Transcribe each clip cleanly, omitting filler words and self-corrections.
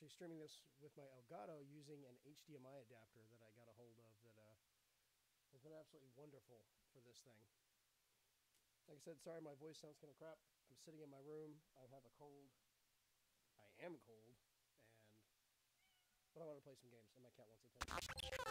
actually streaming this with my Elgato using an HDMI adapter that I got a hold of that has been absolutely wonderful for this thing. Like I said, sorry my voice sounds kind of crap. I'm sitting in my room. I have a cold. I am cold, but I want to play some games, and my cat wants attention.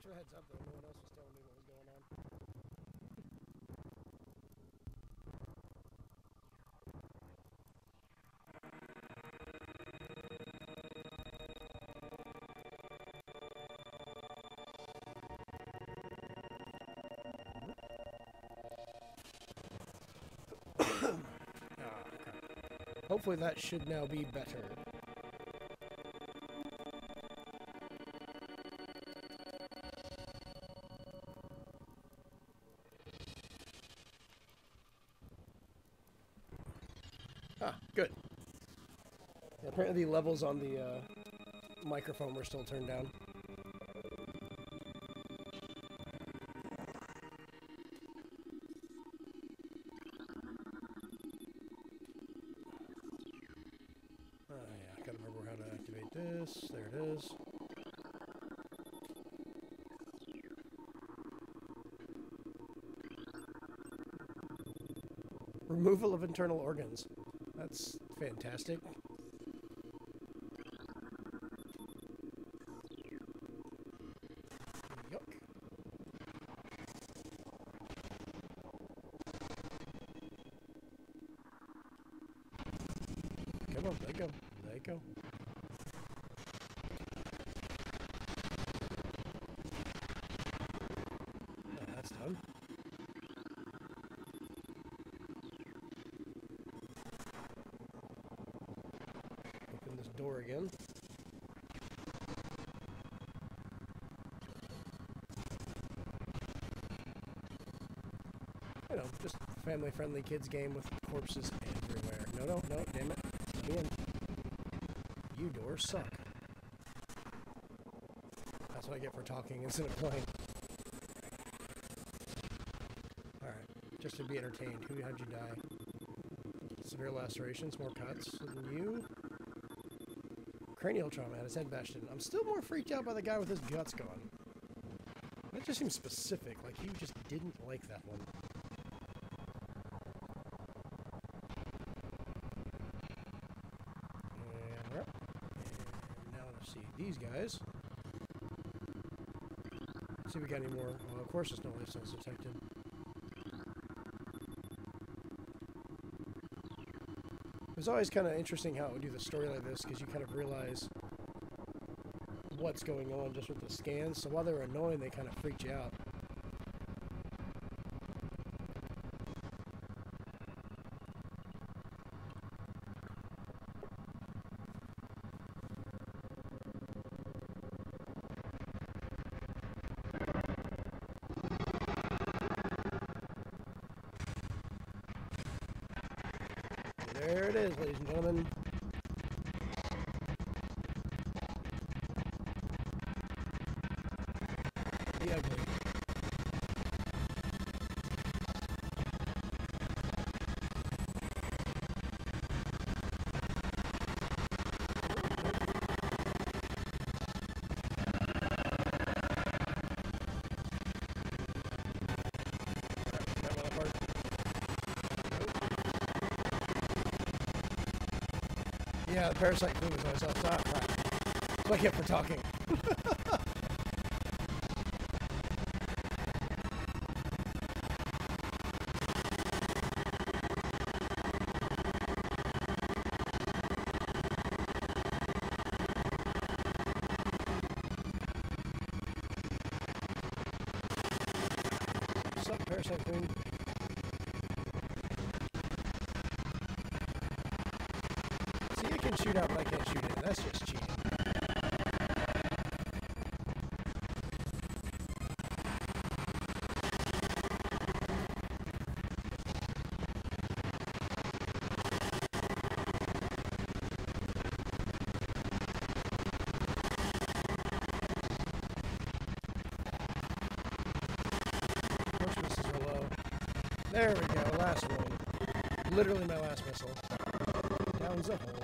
for the heads up, though. No one else was telling me what was going on. Hopefully that should now be better. Ah, good. Yeah, apparently the levels on the microphone were still turned down. This, there it is. Removal of internal organs. That's fantastic. Yuck. Come on, there you go. There you go. Done. Open this door again. You know, just family-friendly kids game with corpses everywhere. No, damn it. Let me in. You doors suck. That's what I get for talking instead of playing. Just to be entertained. How'd you die? Severe lacerations, more cuts than you. Cranial trauma, had his head bashed in. I'm still more freaked out by the guy with his guts gone. That just seems specific, like he just didn't like that one. And now let's see these guys. Let's see if we got any more. Well, of course there's no life signs detected. It was always kind of interesting how it would do the story like this, because you kind of realize what's going on just with the scans. So while they were annoying, they kind of freaked you out. There it is, ladies and gentlemen. The ugly. Yeah, the parasite food was always outside. That's what I get for talking. What's up, parasite queen? See, I can shoot out, but I can't shoot in. That's just cheating. Most missiles are low. There we go, last one. Literally my last missile. Down's a hole.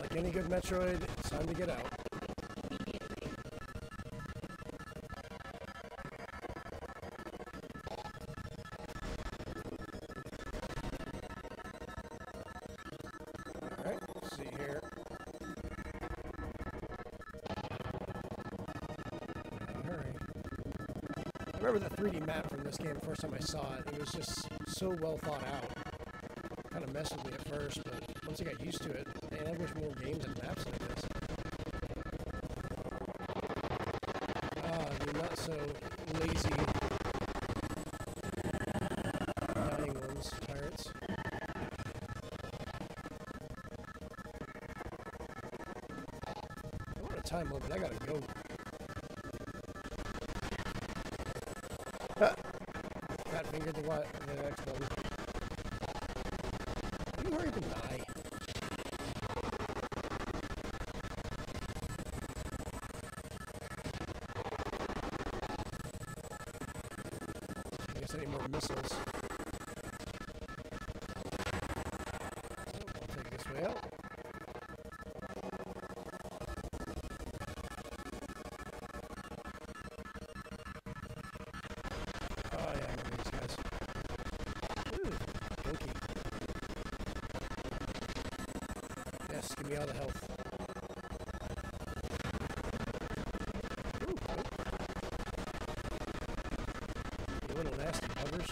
Like any good Metroid, it's time to get out. remember the 3D map from this game the first time I saw it. It was just so well thought out. Kind of messed with me at first, but once I got used to it, man, I wish more games and maps like this. The not so lazy dying ones, pirates. I want a time limit, I gotta go. Fat finger the X button. You hurry to die. I guess I need more missiles. I'll take this way out. Oh yeah, I remember these guys. Ooh, gunky. Yes, give me all the health. Ooh, nope. You little nasty buggers.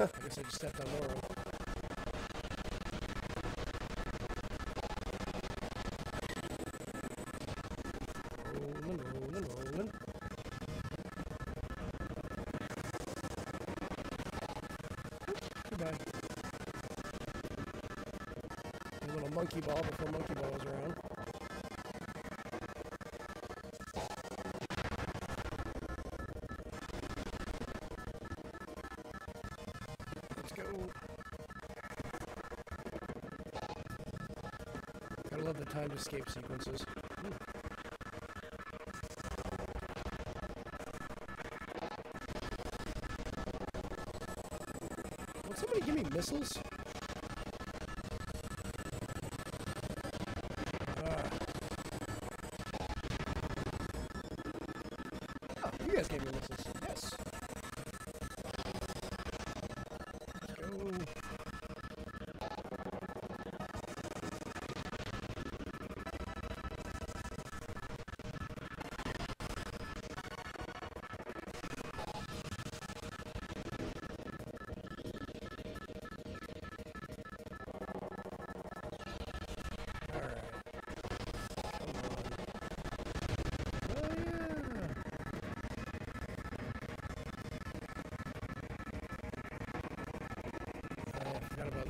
I guess I just stepped on Laurel. Rolling. Goodbye. A little monkey ball before monkey ball was around. Let's go. Gotta love the timed escape sequences. Will somebody give me missiles? Oh, you guys gave me missiles. Yes. Let's go.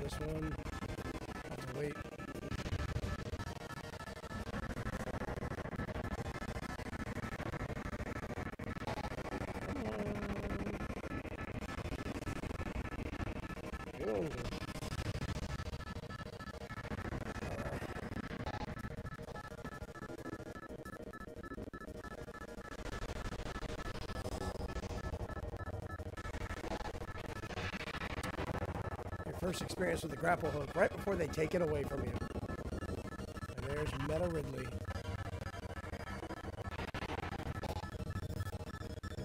This one. Have to wait. Come on. First experience with the grapple hook right before they take it away from you. And there's Meta Ridley.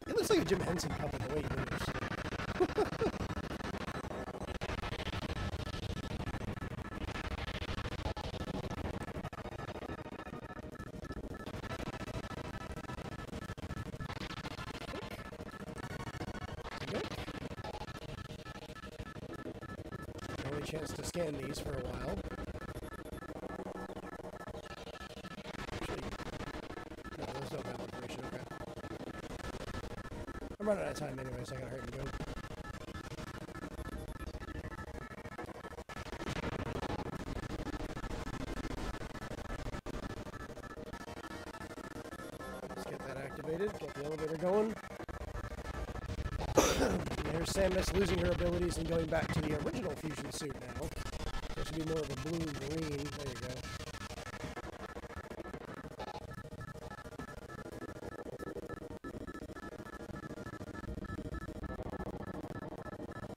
It looks like a Jim Henson puppet the way he moves. Chance to scan these for a while. Actually, no, those don't have information. Okay. I'm running out of time anyway, so I gotta hurry and go. Let's get that activated, get the elevator going. There's Samus losing her abilities and going back to the original fusion suit now. So it should be more of a blue green. There you go.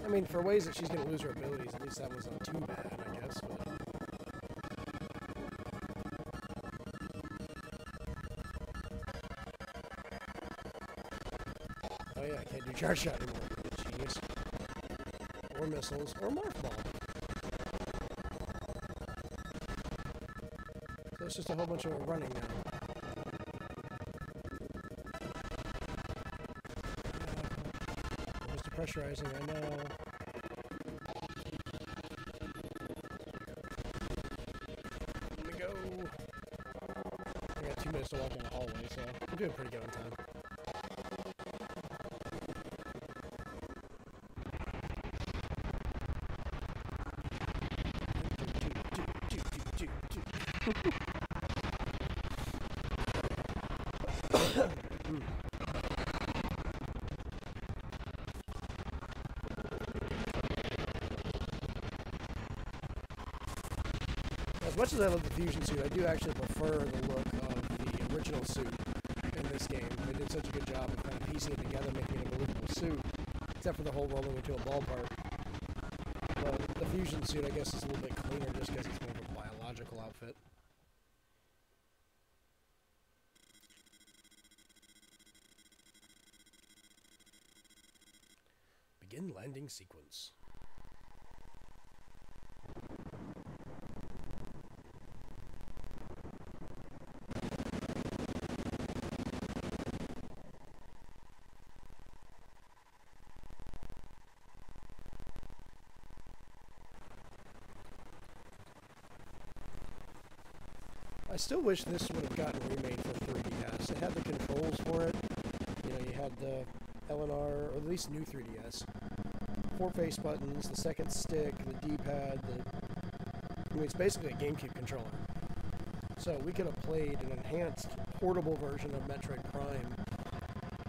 I mean, for ways that she's going to lose her abilities, at least that wasn't too bad, I guess. But oh yeah, I can't do charge shot anymore. Genius. Or missiles, or morph ball. it's just a whole bunch of running now. Almost depressurizing, I know. Let me go. I got 2 minutes to walk in the hallway, so I'm doing pretty good on time. As much as I love the fusion suit, I do actually prefer the look of the original suit in this game. They did such a good job of kind of piecing it together, making it a believable suit, except for the whole rolling into a ballpark. But the fusion suit, I guess, is a little bit cleaner just because it's more of a biological outfit. Begin landing sequence. I still wish this would have gotten remade for 3DS. It had the controls for it. You know, you had the LNR, or at least new 3DS. 4 face buttons, the second stick, the D-pad, I mean, it's basically a GameCube controller. So we could have played an enhanced, portable version of Metroid Prime,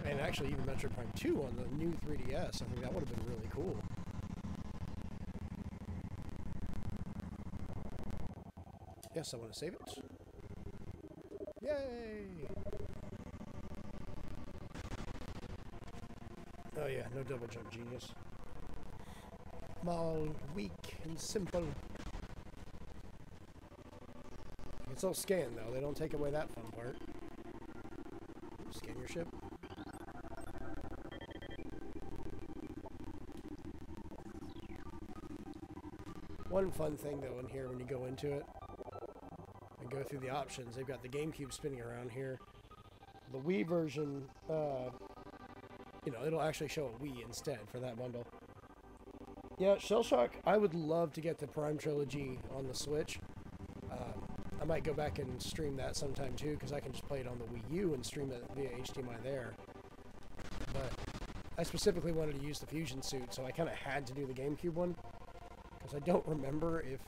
and actually even Metroid Prime 2 on the new 3DS. I think that would have been really cool. Yes, I want to save it. Yay! Oh yeah, no double jump, genius. Small, weak, and simple. It's all scan though, they don't take away that fun part. Scan your ship. One fun thing though in here when you go into it, and go through the options, they've got the GameCube spinning around here. The Wii version, you know, it'll actually show a Wii instead for that bundle. Yeah, Shell Shock, I would love to get the Prime Trilogy on the Switch. I might go back and stream that sometime too, because I can just play it on the Wii U and stream it via HDMI there. But I specifically wanted to use the Fusion suit, so I kind of had to do the GameCube one, because I don't remember if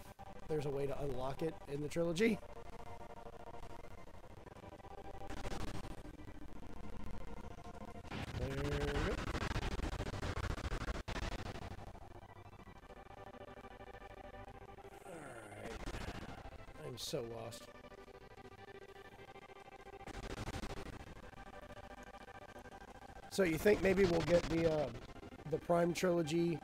there's a way to unlock it in the trilogy. There we go. Alright. I'm so lost. So you think maybe we'll get the Prime trilogy,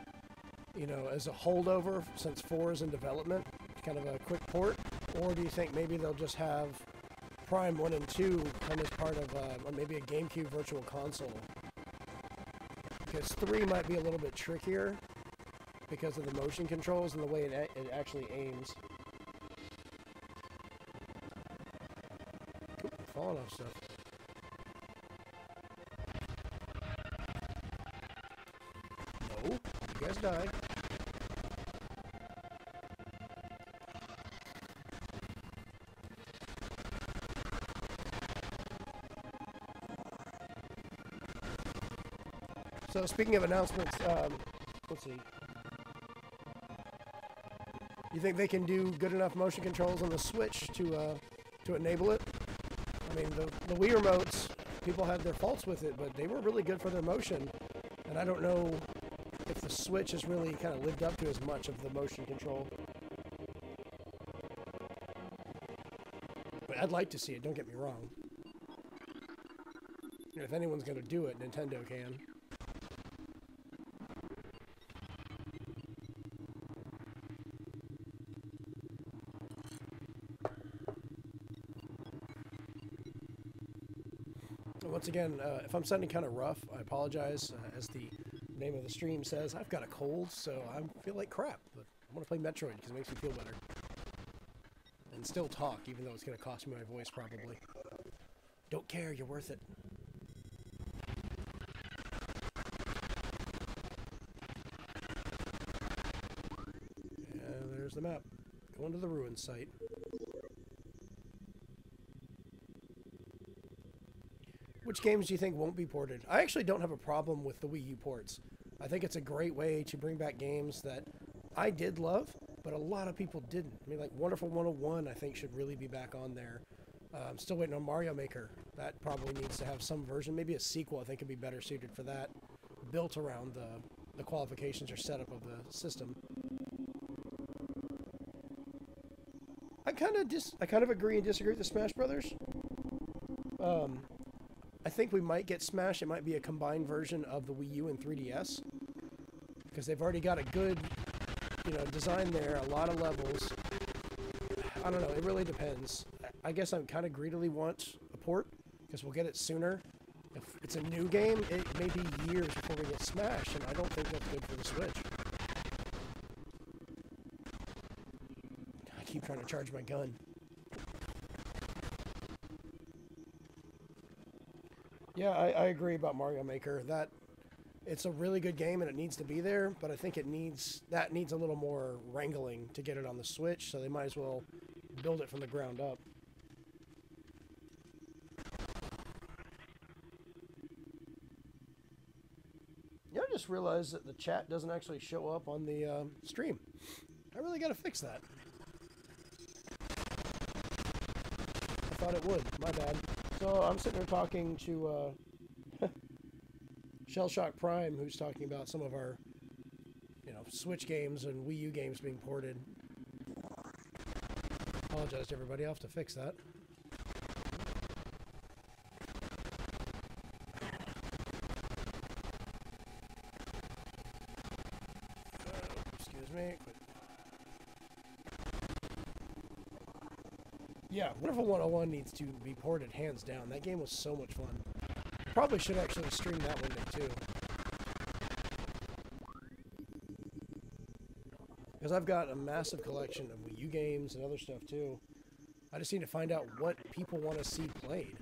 you know, as a holdover since 4 is in development, kind of a quick port? Or do you think maybe they'll just have Prime 1 and 2 come as part of maybe a GameCube Virtual Console? Because 3 might be a little bit trickier because of the motion controls and the way it actually aims. Oop, I'm falling off stuff. No, you guys died. So speaking of announcements, let's see. You think they can do good enough motion controls on the Switch to enable it? I mean, the Wii remotes, people had their faults with it, but they were really good for their motion. And I don't know if the Switch has really kind of lived up to as much of the motion control. But I'd like to see it, don't get me wrong. You know, if anyone's going to do it, Nintendo can. Once again, if I'm sounding kind of rough, I apologize. As the name of the stream says, I've got a cold, so I feel like crap. But I want to play Metroid because it makes me feel better. and still talk, even though it's going to cost me my voice probably. Don't care, you're worth it. And there's the map. Going to the ruin site. Which games do you think won't be ported? I actually don't have a problem with the Wii U ports. I think it's a great way to bring back games that I did love, but a lot of people didn't. I mean, like Wonderful 101, I think should really be back on there. I'm still waiting on Mario Maker. That probably needs to have some version. Maybe a sequel, I think, would be better suited for that, built around the qualifications or setup of the system. I kind of agree and disagree with the Smash Brothers. I think we might get Smash. It might be a combined version of the Wii U and 3DS, because they've already got a good, design there, a lot of levels. I don't know. It really depends. I guess I'm kind of greedily want a port, because we'll get it sooner. If it's a new game, it may be years before we get Smash, and I don't think that's good for the Switch. I keep trying to charge my gun. Yeah, I agree about Mario Maker. That it's a really good game and it needs to be there, but I think it needs a little more wrangling to get it on the Switch, so they might as well build it from the ground up. Yeah, I just realized that the chat doesn't actually show up on the stream. I really got to fix that. I thought it would. My bad. So I'm sitting there talking to Shellshock Prime, who's talking about some of our, Switch games and Wii U games being ported. Apologize to everybody. I'll have to fix that. Excuse me. Yeah, Wonderful 101 needs to be ported hands down. That game was so much fun. Probably should actually stream that one day too. Because I've got a massive collection of Wii U games and other stuff too. I just need to find out what people want to see played.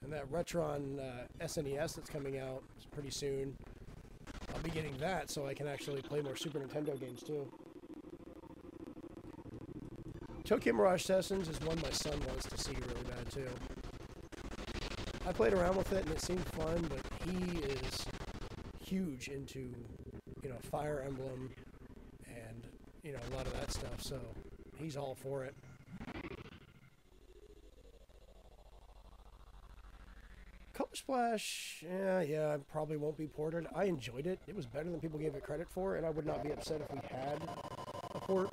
And that Retron SNES that's coming out pretty soon, I'll be getting that so I can actually play more Super Nintendo games too. Tokyo Mirage Sessions is one my son wants to see really bad too. I played around with it and it seemed fun, but he is huge into, Fire Emblem and, a lot of that stuff, so he's all for it. Color Splash, yeah, probably won't be ported. I enjoyed it. It was better than people gave it credit for, and I would not be upset if we had a port.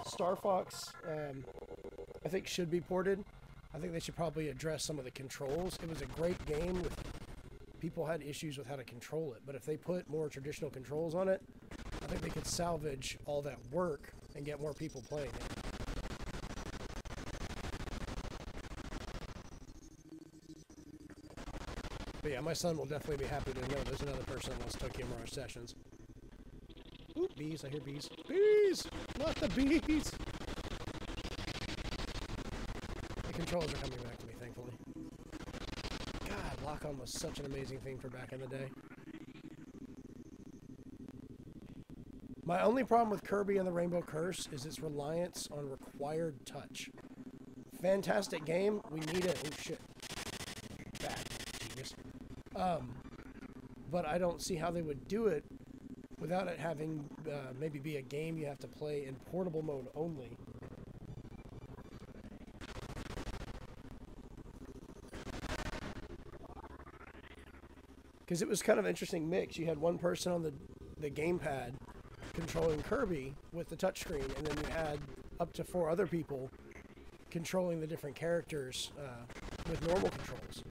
Star Fox, I think should be ported. I think they should probably address some of the controls. It was a great game. People had issues with how to control it, but if they put more traditional controls on it, I think they could salvage all that work and get more people playing it. But yeah, my son will definitely be happy to know there's another person that wants Tokyo Mirage Sessions. Ooh, bees, I hear bees. Bees! Not the bees! The controls are coming back to me, thankfully. God, lock-on was such an amazing thing for back in the day. My only problem with Kirby and the Rainbow Curse is its reliance on required touch. Fantastic game, we need it. Oh shit. Bad. Genius. But I don't see how they would do it without it having maybe be a game you have to play in portable mode only. Because it was kind of an interesting mix. You had one person on the gamepad controlling Kirby with the touchscreen, and then you had up to 4 other people controlling the different characters with normal controls.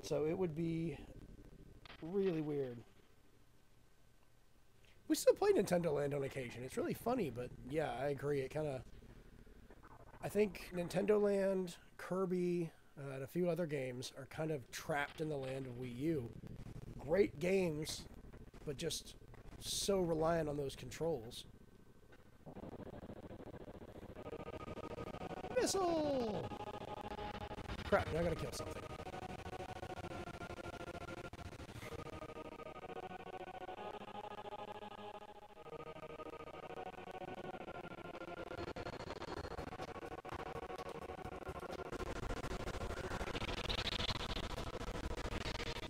So it would be really weird. We still play Nintendo Land on occasion. It's really funny, but yeah, I agree. It kind of... I think Nintendo Land, Kirby, and a few other games are kind of trapped in the land of Wii U. Great games, but just so reliant on those controls. Missile! Crap, now I gotta kill something.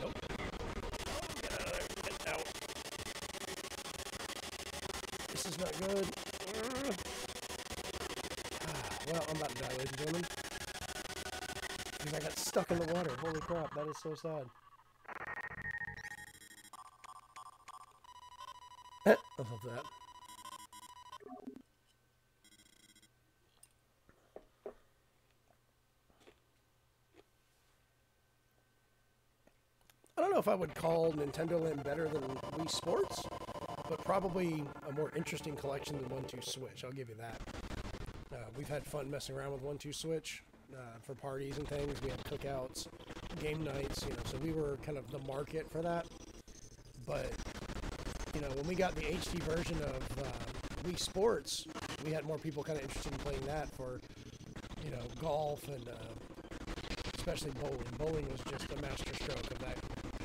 Nope. Get out of there. Get out. This is not good. Well, I'm about to die, ladies and gentlemen. Because I got stuck in the water. Holy crap, that is so sad. I love that. I don't know if I would call Nintendo Land better than Wii Sports, but probably a more interesting collection than 1-2 Switch. I'll give you that. We've had fun messing around with 1-2 Switch for parties and things. We had cookouts, game nights, you know, so we were kind of the market for that. But, you know, when we got the HD version of Wii Sports, we had more people kind of interested in playing that for, you know, golf and especially bowling. Bowling was just a master stroke of that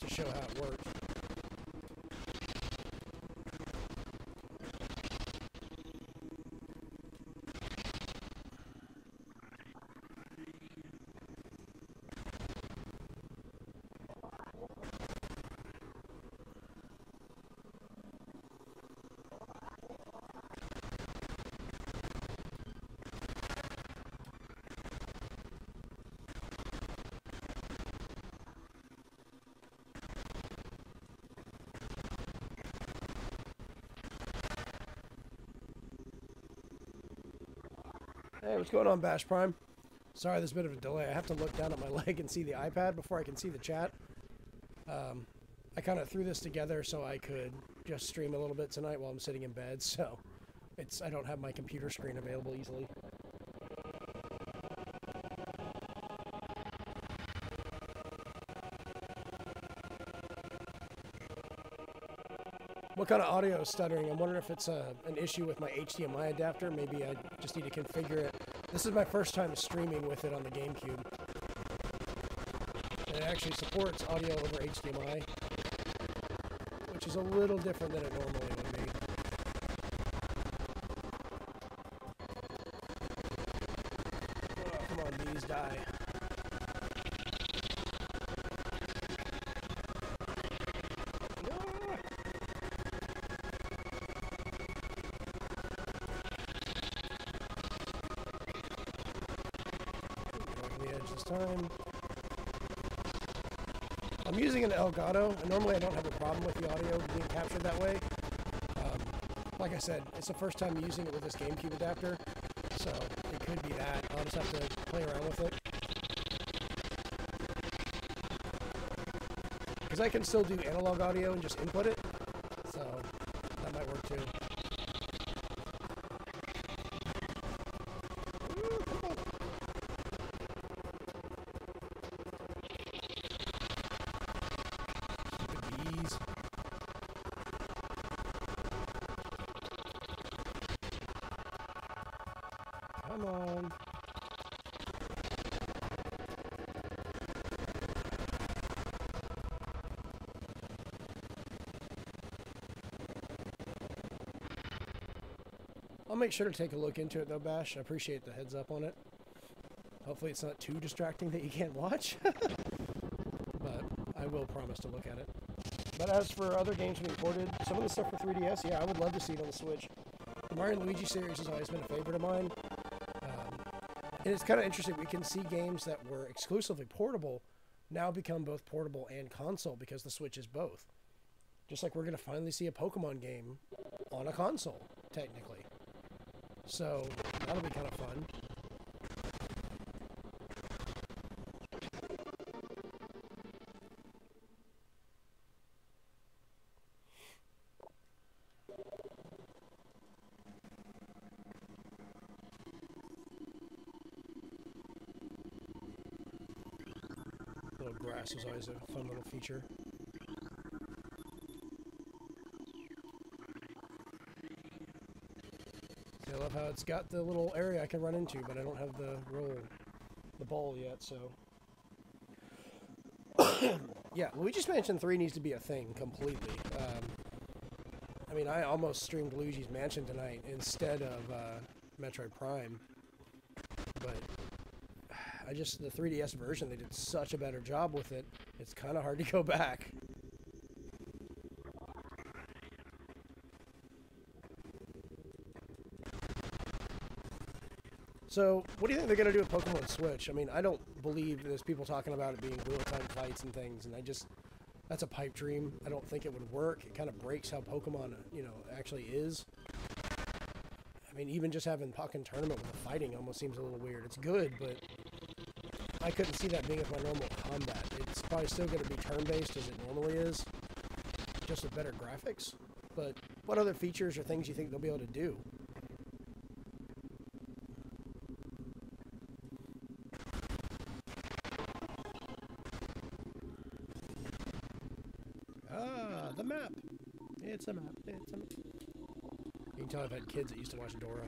to show how it works. Hey, what's going on, Bash Prime? Sorry, there's a bit of a delay. I have to look down at my leg and see the iPad before I can see the chat. I kind of threw this together so I could just stream a little bit tonight while I'm sitting in bed, so I don't have my computer screen available easily. What kind of audio is stuttering? I'm wondering if it's an issue with my HDMI adapter. Maybe I just need to configure it. This is my first time streaming with it on the GameCube. And it actually supports audio over HDMI, which is a little different than it normally would be. Oh, come on, bees, die. Time. I'm using an Elgato, and normally I don't have a problem with the audio being captured that way. Like I said, it's the first time using it with this GameCube adapter, so it could be that. I'll just have to play around with it. Because I can still do analog audio and just input it, so that might work too. Come on. I'll make sure to take a look into it though, Bash. I appreciate the heads up on it. Hopefully it's not too distracting that you can't watch. But I will promise to look at it. But as for other games being ported, some of the stuff for 3DS, yeah, I would love to see it on the Switch. The Mario and Luigi series has always been a favorite of mine. And it's kind of interesting. We can see games that were exclusively portable now become both portable and console because the Switch is both. Just like we're going to finally see a Pokemon game on a console, technically. So that'll be kind of fun. grass is always a fun little feature. See, I love how it's got the little area I can run into, but I don't have the ball yet, so... Yeah, Luigi's Mansion 3 needs to be a thing completely. I mean, I almost streamed Luigi's Mansion tonight instead of Metroid Prime, but the 3DS version, they did such a better job with it, it's kind of hard to go back. So, what do you think they're going to do with Pokemon Switch? I mean, I don't believe there's people talking about it being real-time fights and things, and that's a pipe dream. I don't think it would work. It kind of breaks how Pokemon, actually is. I mean, even just having Pokken Tournament with the fighting almost seems a little weird. It's good, but I couldn't see that being with my normal combat. It's probably still going to be turn-based as it normally is, just with better graphics. But what other features or things you think they'll be able to do? Ah, the map. It's a map. It's a map. You can tell I've had kids that used to watch Dora.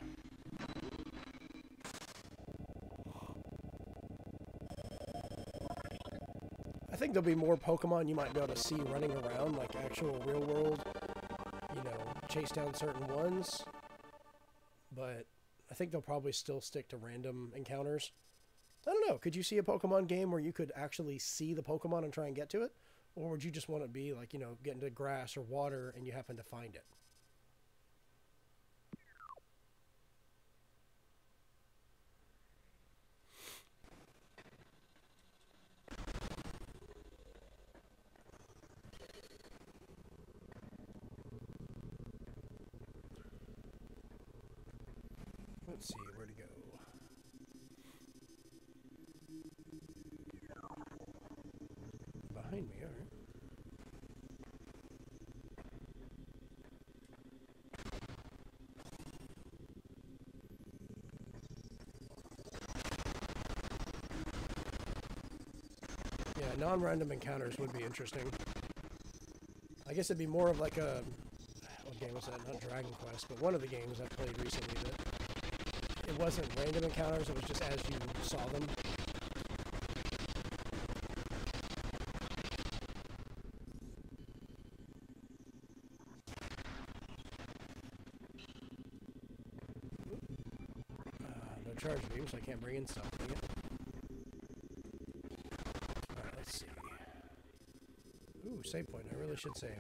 I think there'll be more Pokemon you might be able to see running around, like actual real world, chase down certain ones. But I think they'll probably still stick to random encounters. I don't know. Could you see a Pokemon game where you could actually see the Pokemon and try and get to it? Or would you just want to be like, get into grass or water and you happen to find it? Let's see, where to go? Behind me, alright. Yeah, non-random encounters would be interesting. I guess it'd be more of like a... What game was that? Not Dragon Quest, but one of the games I played recently that it wasn't random encounters, it was just as you saw them. No charge beam, so I can't bring in stuff. Dang it. Alright, let's see. Ooh, save point. I really should save.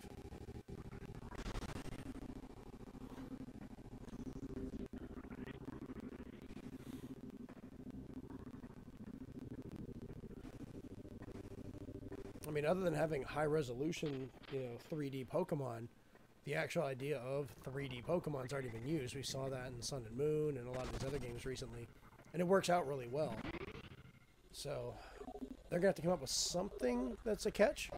I mean, other than having high-resolution, 3D Pokemon, the actual idea of 3D Pokemon's already been used. We saw that in Sun and Moon and a lot of these other games recently, and it works out really well. So, they're going to have to come up with something that's a catch.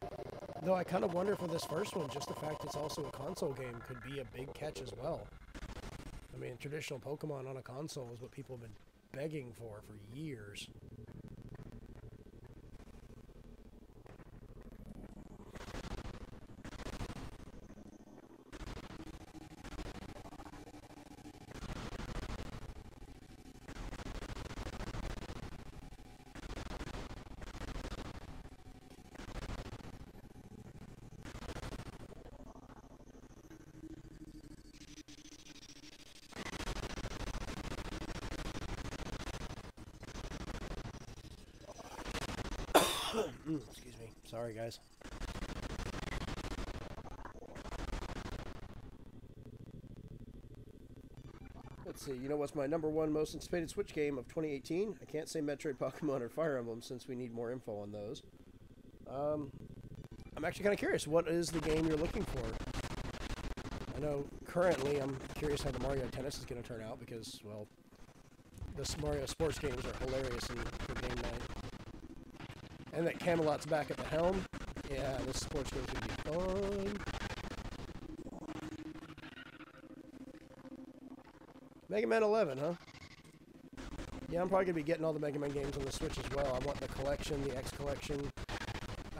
Though I kind of wonder for this first one, just the fact it's also a console game could be a big catch as well. I mean, traditional Pokemon on a console is what people have been begging for years. Excuse me. Sorry, guys. Let's see. You know what's my #1 most anticipated Switch game of 2018? I can't say Metroid, Pokemon, or Fire Emblem since we need more info on those. I'm actually kind of curious. What is the game you're looking for? I know currently I'm curious how the Mario Tennis is going to turn out because, well, the Mario sports games are hilarious for game night. And that Camelot's back at the helm. Yeah, this sports game's going to be fun. Mega Man 11, huh? Yeah, I'm probably going to be getting all the Mega Man games on the Switch as well. I want the collection, the X collection,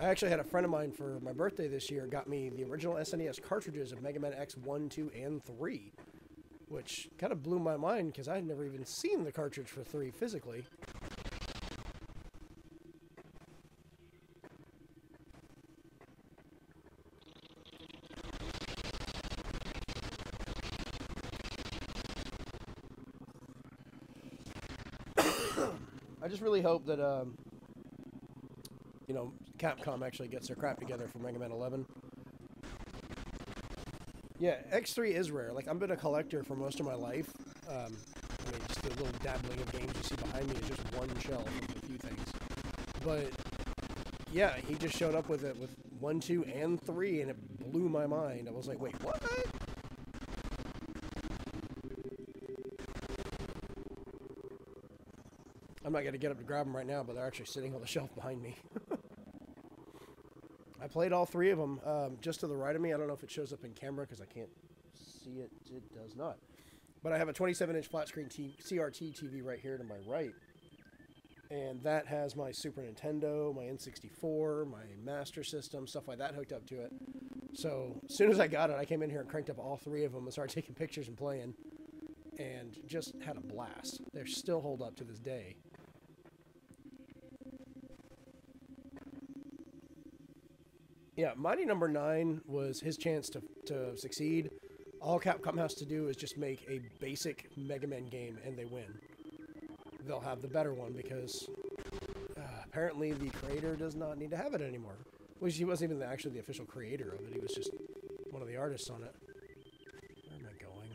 I actually had a friend of mine for my birthday this year got me the original SNES cartridges of Mega Man X 1, 2, and 3, which kind of blew my mind because I had never even seen the cartridge for 3 physically. I just really hope that, you know, Capcom actually gets their crap together for Mega Man 11. Yeah, X3 is rare. Like, I've been a collector for most of my life. I mean, just the little dabbling of games you see behind me is just one shelf of a few things. But, yeah, he just showed up with it with 1, 2, and 3, and it blew my mind. I was like, wait, what? I'm not going to get up to grab them right now, but they're actually sitting on the shelf behind me. I played all 3 of them just to the right of me. I don't know if it shows up in camera because I can't see it. It does not. But I have a 27-inch flat screen CRT TV right here to my right. And that has my Super Nintendo, my N64, my Master System, stuff like that hooked up to it. So as soon as I got it, I came in here and cranked up all 3 of them and started taking pictures and playing. And just had a blast. They still hold up to this day. Yeah, Mighty Number 9 was his chance to succeed. All Capcom has to do is just make a basic Mega Man game, and they win. They'll have the better one, because apparently the creator does not need to have it anymore. Which he wasn't even actually the official creator of it. He was just one of the artists on it. Where am I going?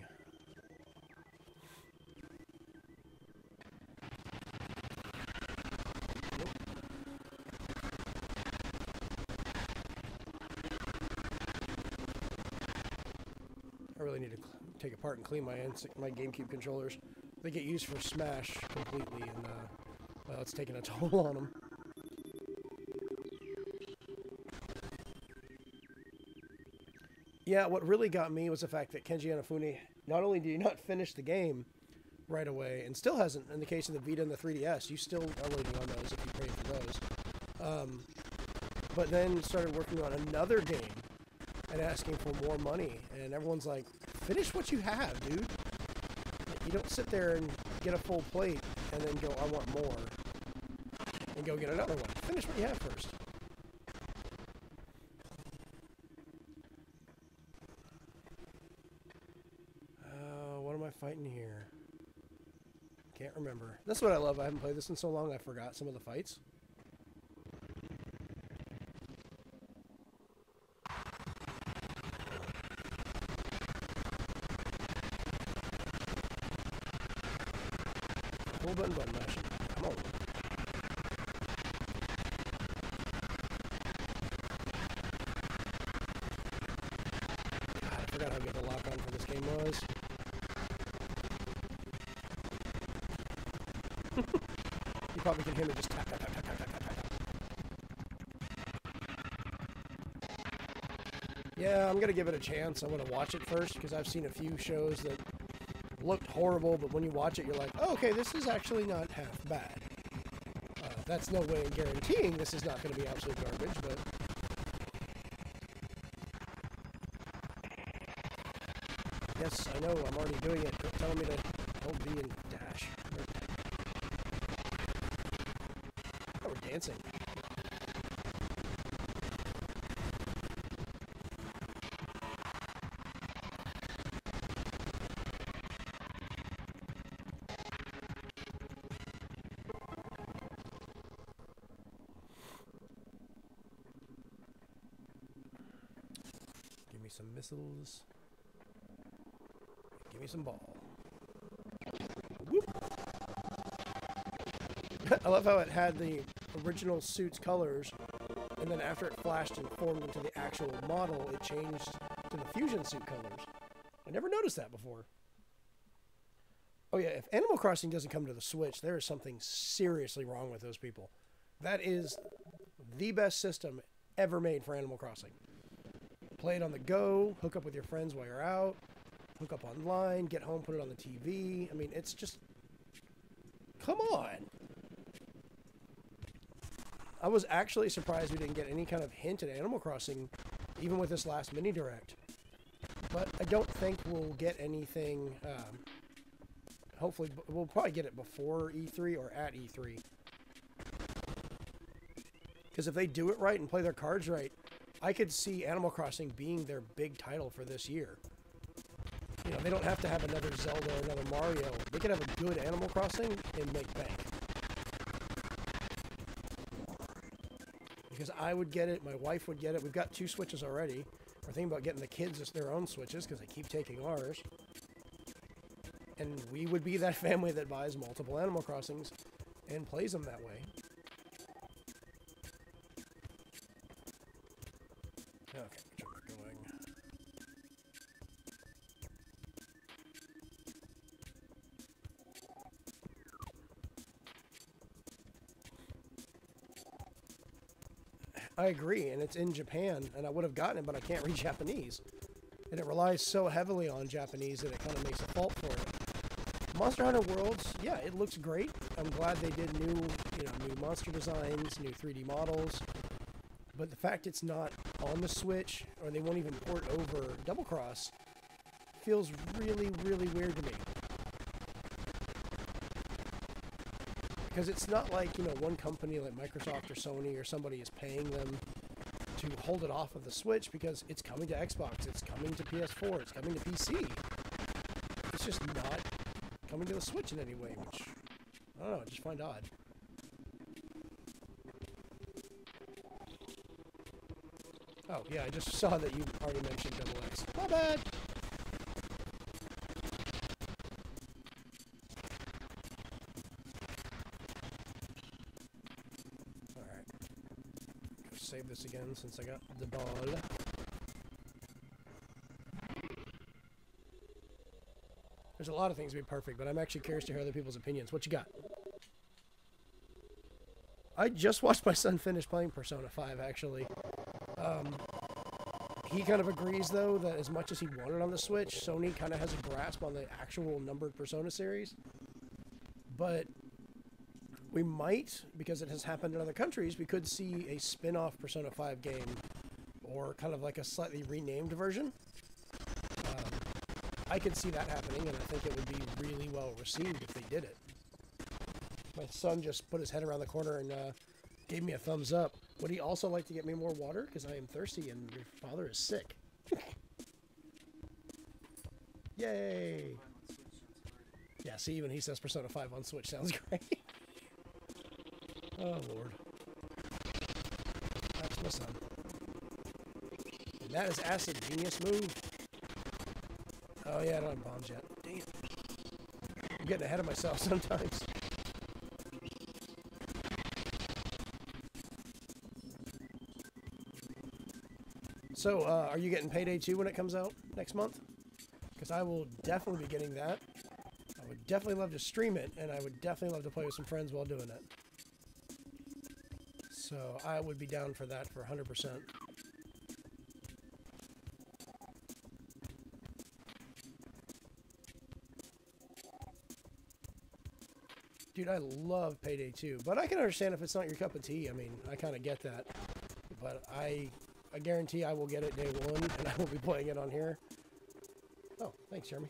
I really need to take apart and clean my GameCube controllers. They get used for Smash completely, and well, it's taking a toll on them. Yeah, what really got me was the fact that Kenji Inafune, not only did he not finish the game right away, and still hasn't, in the case of the Vita and the 3DS, you still are waiting on those if you pay for those, but then started working on another game and asking for more money, and everyone's like, finish what you have, dude. You don't sit there and get a full plate and then go, I want more, and go get another one. Finish what you have first. What am I fighting here? Can't remember. That's what I love. I haven't played this in so long I forgot some of the fights. Full button mashing. Come on. God, I forgot how good the lock on for this game was. You probably can hear me just tap, tap, tap, tap, tap, tap, tap, tap. Yeah, I'm going to give it a chance. I'm going to watch it first because I've seen a few shows that looked horrible, but when you watch it, you're like, oh, okay, this is actually not half bad. That's no way of guaranteeing this is not going to be absolute garbage, but... Yes, I know, I'm already doing it. Quit telling me to hold B and dash. Oh, we're dancing. Give me some missiles. Give me some ball. Whoop. I love how it had the original suit's colors, and then after it flashed and formed into the actual model, it changed to the fusion suit colors. I never noticed that before. Oh yeah, if Animal Crossing doesn't come to the Switch, there is something seriously wrong with those people. That is the best system ever made for Animal Crossing. Play it on the go, hook up with your friends while you're out, hook up online, get home, put it on the TV. I mean, it's just... Come on! I was actually surprised we didn't get any kind of hint at Animal Crossing, even with this last mini direct. But I don't think we'll get anything. Hopefully, we'll probably get it before E3 or at E3. Because if they do it right and play their cards right, I could see Animal Crossing being their big title for this year. You know, they don't have to have another Zelda or another Mario. They could have a good Animal Crossing and make bank. Because I would get it, my wife would get it. We've got 2 Switches already. We're thinking about getting the kids their own Switches because they keep taking ours. And we would be that family that buys multiple Animal Crossings and plays them that way. Okay, which way we're going. I agree, and it's in Japan, and I would have gotten it, but I can't read Japanese. And it relies so heavily on Japanese that it kind of makes a fault for it. Monster Hunter Worlds, yeah, it looks great. I'm glad they did new monster designs, new 3D models. But the fact it's not on the Switch, or they won't even port over Double Cross, feels really, really weird to me. Because it's not like, one company like Microsoft or Sony or somebody is paying them to hold it off of the Switch because it's coming to Xbox, it's coming to PS4, it's coming to PC. It's just not coming to the Switch in any way, which, I don't know, I just find odd. Oh, yeah, I just saw that you already mentioned Double X. My bad! Alright. Save this again since I got the ball. There's a lot of things to be perfect, but I'm actually curious to hear other people's opinions. What you got? I just watched my son finish playing Persona 5, actually. He kind of agrees, though, that as much as he wanted on the Switch, Sony kind of has a grasp on the actual numbered Persona series. But we might, because it has happened in other countries, we could see a spin-off Persona 5 game, or kind of like a slightly renamed version. I could see that happening, and I think it would be really well received if they did it. My son just put his head around the corner and gave me a thumbs up. Would he also like to get me more water? Because I am thirsty and your father is sick. Yay! Yeah, see, even he says Persona 5 on Switch sounds great. Oh, Lord. That's my son. And that is acid. Genius move. Oh, yeah, I don't have bombs yet. Damn. I'm getting ahead of myself sometimes. So, are you getting Payday 2 when it comes out next month? Because I will definitely be getting that. I would definitely love to stream it, and I would definitely love to play with some friends while doing it. So, I would be down for that for 100%. Dude, I love Payday 2, but I can understand if it's not your cup of tea. I mean, I kind of get that. But I guarantee I will get it day one, and I will be playing it on here. Oh, thanks, Jeremy.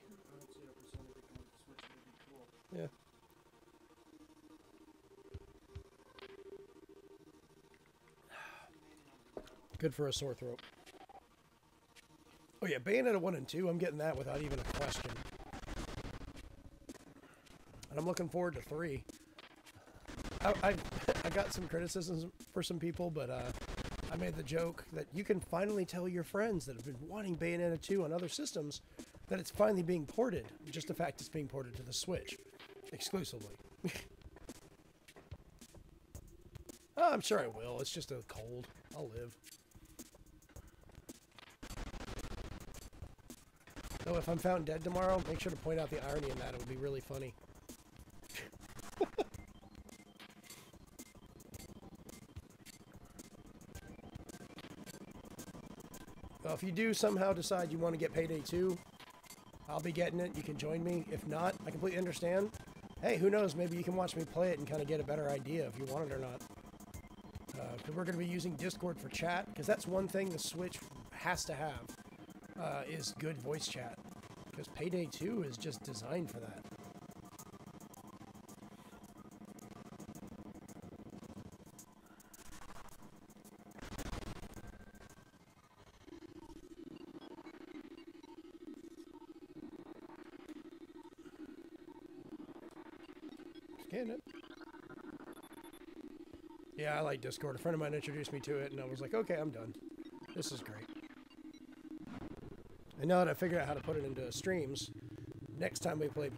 Yeah. Good for a sore throat. Oh yeah, Bayonetta 1 and 2, I'm getting that without even a question. And I'm looking forward to 3. I got some criticisms for some people, but I made the joke that you can finally tell your friends that have been wanting Bayonetta 2 on other systems that it's finally being ported. Just the fact it's being ported to the Switch. Exclusively. Oh, I'm sure I will. It's just a cold. I'll live. Though if I'm found dead tomorrow, make sure to point out the irony in that. It would be really funny. Well, if you do somehow decide you want to get Payday 2, I'll be getting it. You can join me. If not, I completely understand. Hey, who knows? Maybe you can watch me play it and kind of get a better idea if you want it or not. We're going to be using Discord for chat, because that's one thing the Switch has to have, is good voice chat. Because Payday 2 is just designed for that. Scan it. Yeah, I like Discord. A friend of mine introduced me to it, and I was like, okay, I'm done. This is great. And now that I figured out how to put it into streams, next time we play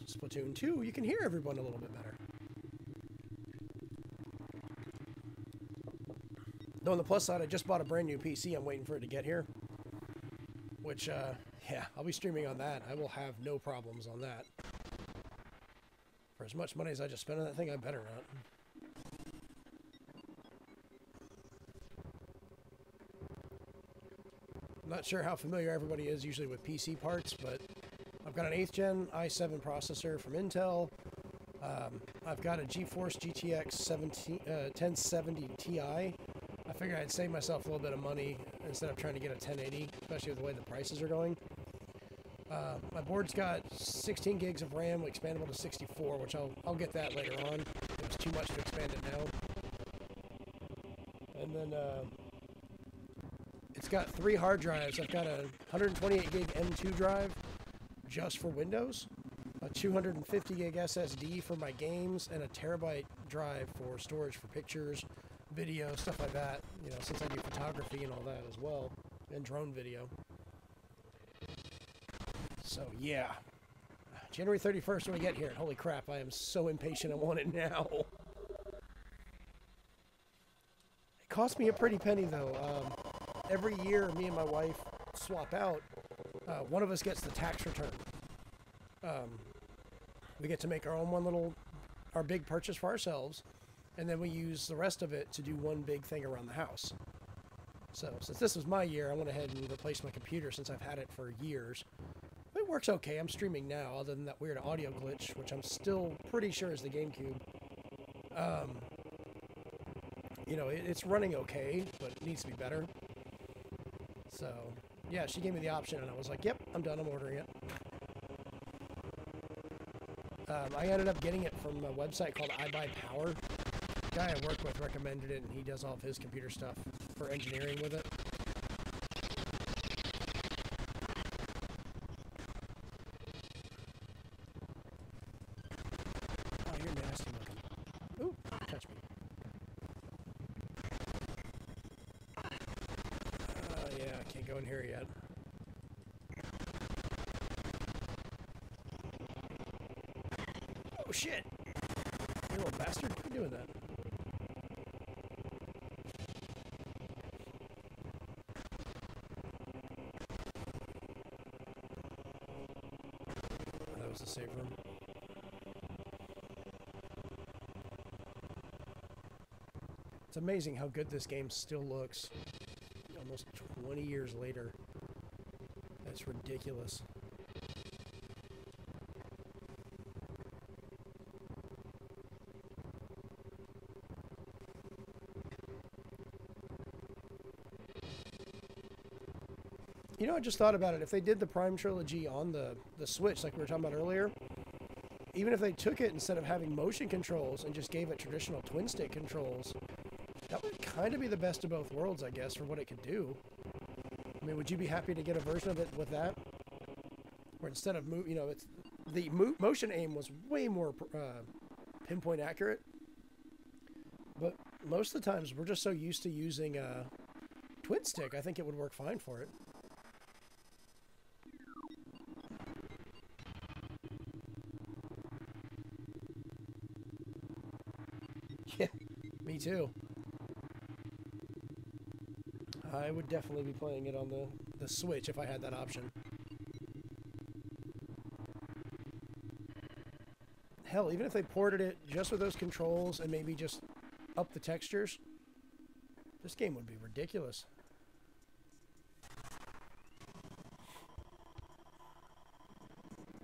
Splatoon 2, you can hear everyone a little bit better. Though on the plus side, I just bought a brand new PC. I'm waiting for it to get here. Which, yeah, I'll be streaming on that. I will have no problems on that. For as much money as I just spent on that thing, I better not. I'm not sure how familiar everybody is usually with PC parts, but I've got an 8th gen i7 processor from Intel. I've got a GeForce GTX 1070 Ti. I figured I'd save myself a little bit of money instead of trying to get a 1080, especially with the way the prices are going. My board's got 16 gigs of RAM, expandable to 64, which I'll get that later on. It was too much to expand it now. And then it's got 3 hard drives. I've got a 128 gig M2 drive just for Windows, a 250 gig SSD for my games, and a terabyte drive for storage for pictures, video, stuff like that. You know, since I do photography and all that as well, and drone video. So yeah, January 31st when we get here. Holy crap, I am so impatient. I want it now. It cost me a pretty penny though. Every year, me and my wife swap out. One of us gets the tax return. We get to make our own our big purchase for ourselves, and then we use the rest of it to do one big thing around the house. So since this was my year, I went ahead and replaced my computer since I've had it for years. It works okay. I'm streaming now, other than that weird audio glitch, which I'm still pretty sure is the GameCube. You know, it's running okay, but it needs to be better. So, yeah, she gave me the option, and I was like, yep, I'm done. I'm ordering it. I ended up getting it from a website called iBuyPower. The guy I work with recommended it, and he does all of his computer stuff for engineering with it. Oh, you're nasty looking. Ooh, touch me. Yeah, I can't go in here yet. Oh, shit! You little bastard, quit doing that. Oh, that was the save room. It's amazing how good this game still looks. Almost 20 years later. That's ridiculous. You know, I just thought about it. If they did the Prime trilogy on the Switch, like we were talking about earlier, even if they took it instead of having motion controls and just gave it traditional twin-stick controls, that would kind of be the best of both worlds, I guess, for what it could do. I mean, would you be happy to get a version of it with that? Where instead of, you know, it's the motion aim was way more pinpoint accurate. But most of the times, we're just so used to using twin stick, I think it would work fine for it. Yeah, me too. I would definitely be playing it on the Switch if I had that option. Hell, even if they ported it just with those controls and maybe just up the textures, this game would be ridiculous.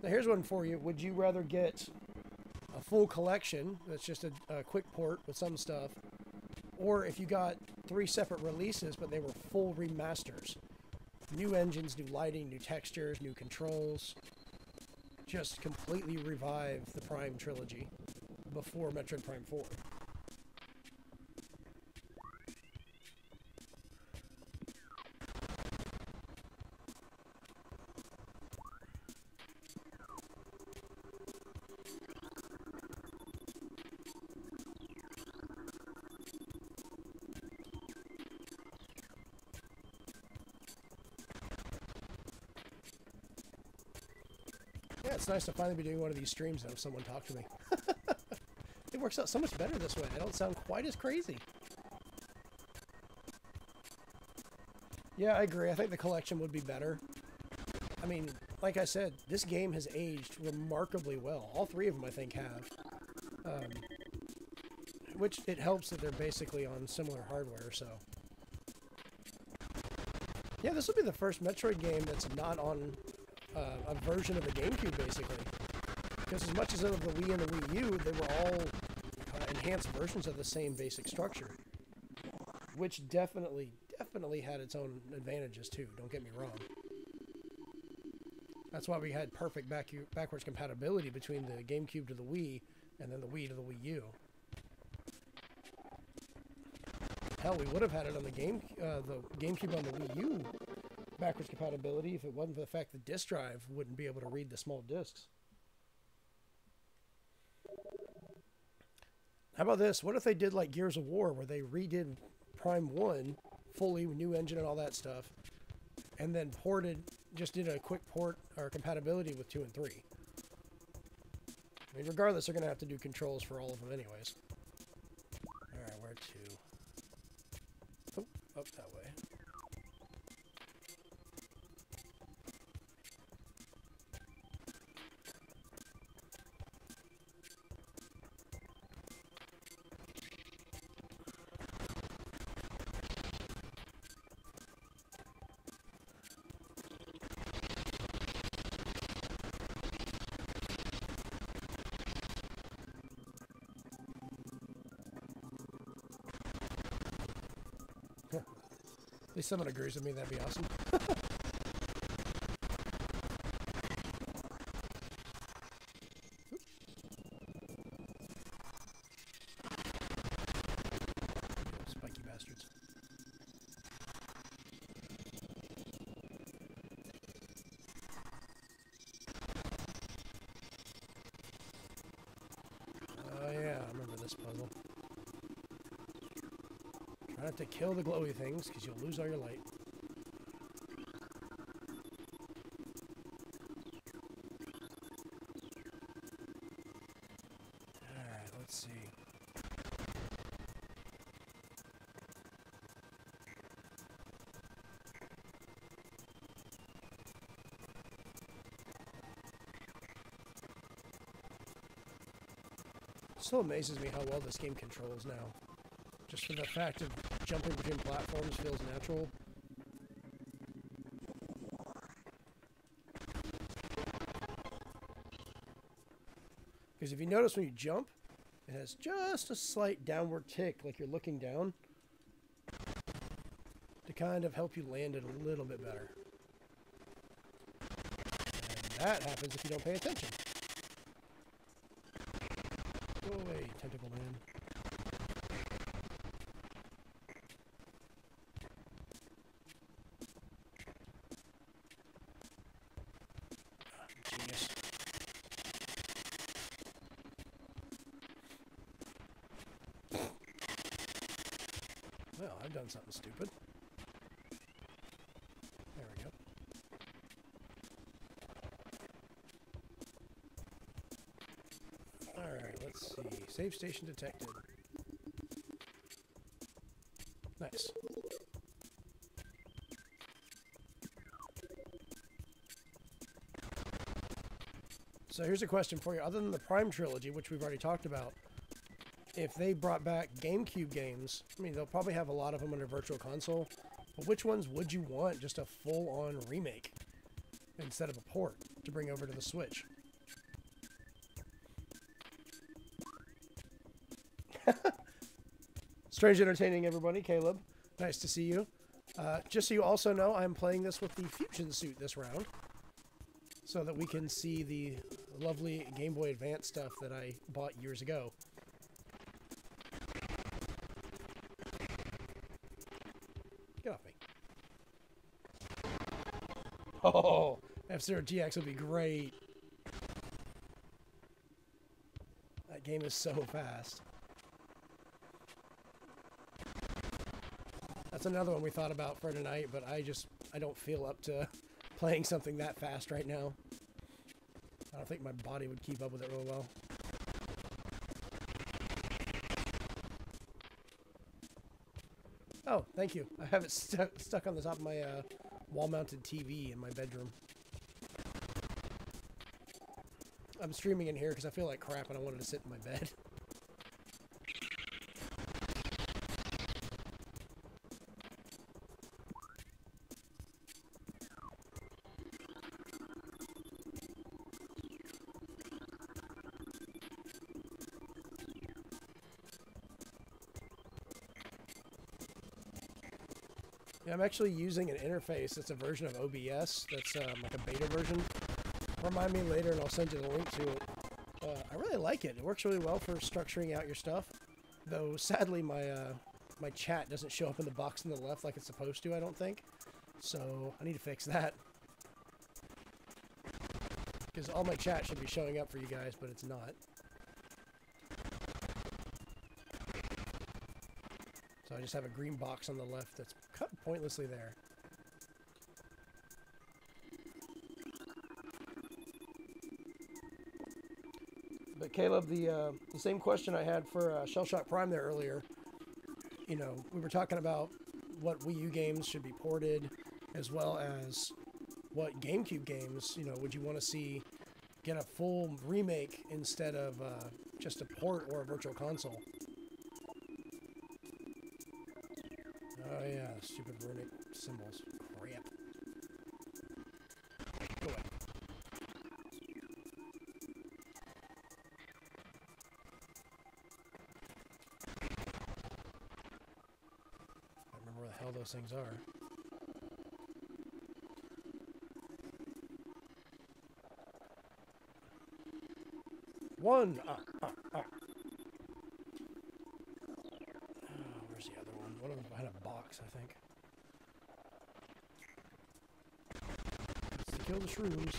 Now here's one for you. Would you rather get a full collection that's just a quick port with some stuff, Or if you got 3 separate releases, but they were full remasters. New engines, new lighting, new textures, new controls. Just completely revive the Prime trilogy before Metroid Prime 4. Yeah, it's nice to finally be doing one of these streams and have someone talk to me. It works out so much better this way. I don't sound quite as crazy. Yeah, I agree. I think the collection would be better. I mean, like I said, this game has aged remarkably well. All 3 of them, I think, have. Which, it helps that they're basically on similar hardware, so... Yeah, this will be the first Metroid game that's not on a version of the GameCube, basically. Because as much as of the Wii and the Wii U, they were all enhanced versions of the same basic structure. Which definitely had its own advantages, too. Don't get me wrong. That's why we had perfect backwards compatibility between the GameCube to the Wii, and then the Wii to the Wii U. Hell, we would have had it on the GameCube on the Wii U backwards compatibility if it wasn't for the fact the disk drive wouldn't be able to read the small discs. How about this? What if they did like Gears of War, where they redid Prime 1, fully new engine and all that stuff, and then just did a quick port or compatibility with 2 and 3. I mean, regardless, they're going to have to do controls for all of them anyways. Alright, where to? Oh, up that way. At least someone agrees with me, that'd be awesome. Spiky bastards. Oh yeah, I remember this puzzle. Try not to kill the glowy things, because you'll lose all your light. Alright, let's see. It still amazes me how well this game controls now. Just for the fact of jumping between platforms feels natural. Because if you notice when you jump, it has just a slight downward tick, like you're looking down, to kind of help you land it a little bit better. And that happens if you don't pay attention. Go away, tentacle man. Genius. Well, I've done something stupid. There we go. Alright, let's see. Save station detected. Nice. So here's a question for you. Other than the Prime trilogy, which we've already talked about, if they brought back GameCube games, I mean, they'll probably have a lot of them under Virtual Console, but which ones would you want just a full-on remake instead of a port to bring over to the Switch? Strange Entertaining, everybody. Caleb, nice to see you. Just so you also know, I'm playing this with the Fusion suit this round, so that we can see the lovely Game Boy Advance stuff that I bought years ago. Get off me. Oh, F-Zero GX would be great. That game is so fast. That's another one we thought about for tonight, but I don't feel up to playing something that fast right now. I don't think my body would keep up with it real well. Oh, thank you. I have it stuck on the top of my wall-mounted TV in my bedroom. I'm streaming in here because I feel like crap and I wanted to sit in my bed. Yeah, I'm actually using an interface. It's a version of OBS that's like a beta version. Remind me later and I'll send you the link to it. I really like it. It works really well for structuring out your stuff. Though, sadly, my chat doesn't show up in the box on the left like it's supposed to, I don't think. So, I need to fix that. Because all my chat should be showing up for you guys, but it's not. So I just have a green box on the left that's cut pointlessly there. But Caleb, the same question I had for Shell Shock Prime there earlier, you know, we were talking about what Wii U games should be ported, as well as what GameCube games, you know, would you want to see get a full remake instead of just a port or a virtual console. Oh yeah, stupid runic symbols. Crap. Go away. I remember where the hell those things are. One! Where's the other one? One of them behind a box, I think. It's to kill the shrooms.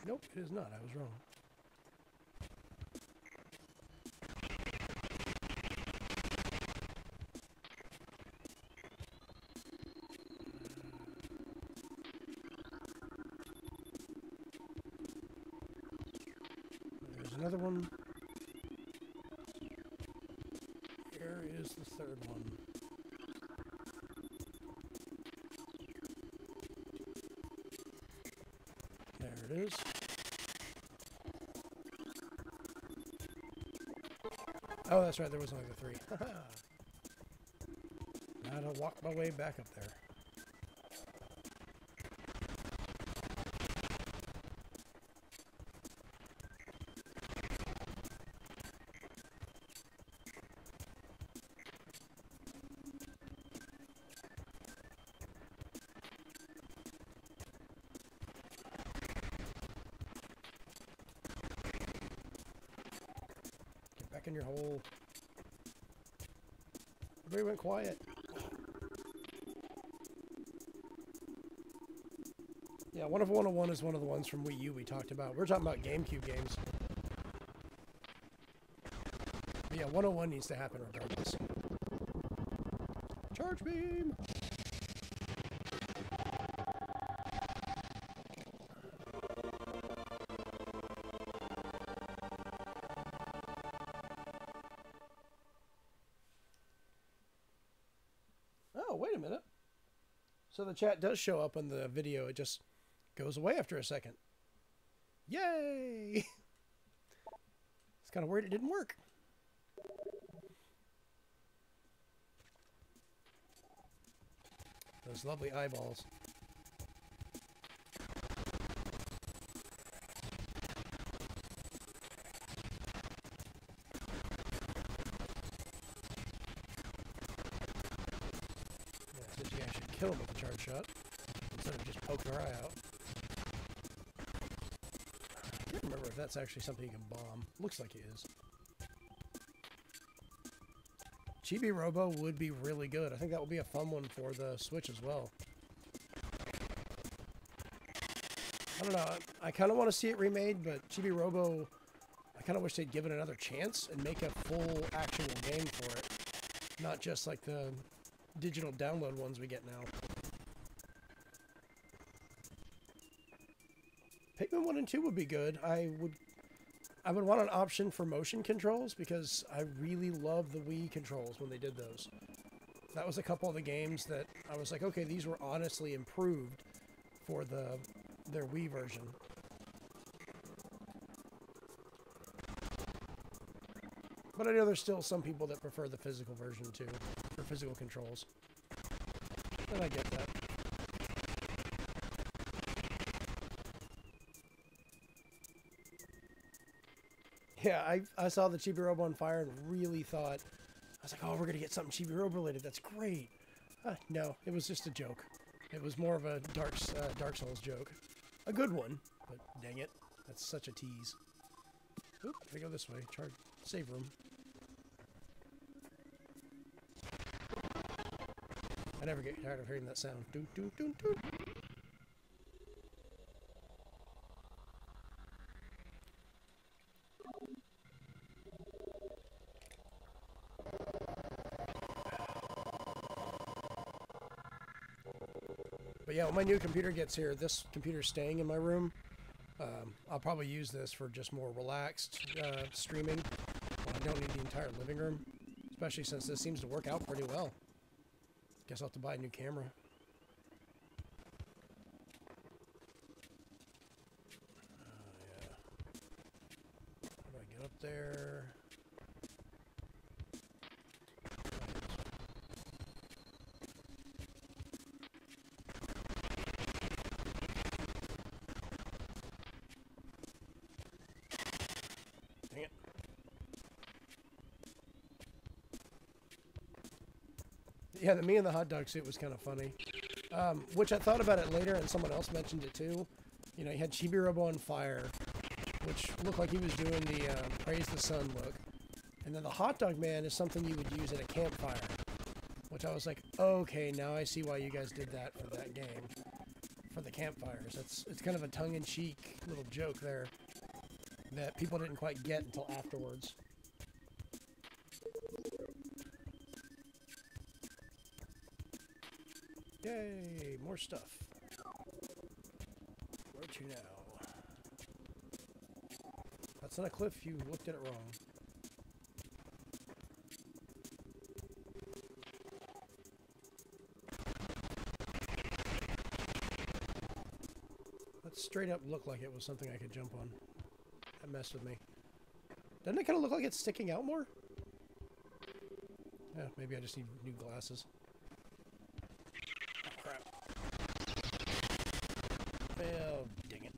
Nope, it is not. I was wrong. There's another one. Here is the third one. There it is. Oh, that's right, there was only the three. Now to walk my way back up there. Get back in your hole. Everybody went quiet. Yeah, One of 101 is one of the ones from Wii U we talked about. We're talking about GameCube games. But yeah, 101 needs to happen regardless. Charge beam! Oh, wait a minute. So the chat does show up in the video. It just goes away after a second. Yay! It's kind of weird it didn't work. Those lovely eyeballs. kill him with a charge shot instead of just poking her eye out. I can't remember if that's actually something you can bomb. Looks like it is. Chibi Robo would be really good. I think that would be a fun one for the Switch as well. I don't know. I kind of want to see it remade, but Chibi Robo, I kind of wish they'd give it another chance and make a full actual game for it. Not just like the digital download ones we get now. Pikmin 1 and 2 would be good. I would want an option for motion controls because I really love the Wii controls when they did those. That was a couple of the games that I was like, okay, these were honestly improved for their Wii version. But I know there's still some people that prefer the physical version too, for physical controls. And I get that. Yeah, I saw the Chibi Robo on fire and really thought, I was like, oh, we're going to get something Chibi Robo related. That's great. No, it was just a joke. It was more of a Dark Souls joke. A good one, but dang it. That's such a tease. Oop, we go this way. Save room. I never get tired of hearing that sound. Doon, doon, doon, doon. But yeah, when my new computer gets here, this computer's staying in my room. I'll probably use this for just more relaxed streaming. Well, I don't need the entire living room, especially since this seems to work out pretty well. Guess I'll have to buy a new camera. Yeah. How do I get up there? Dang it. Yeah, me and the hot dog suit was kind of funny. Which I thought about it later, and someone else mentioned it too. You know, you had Chibi Robo on fire, which looked like he was doing the Praise the Sun look. And then the hot dog man is something you would use at a campfire. Which I was like, okay, now I see why you guys did that for that game. For the campfires. It's kind of a tongue-in-cheek little joke there that people didn't quite get until afterwards. Yay, more stuff. Where to now? That's not a cliff, you looked at it wrong. That straight up looked like it was something I could jump on. That messed with me. Doesn't it kind of look like it's sticking out more? Yeah, maybe I just need new glasses. Oh, crap. Oh, dang it.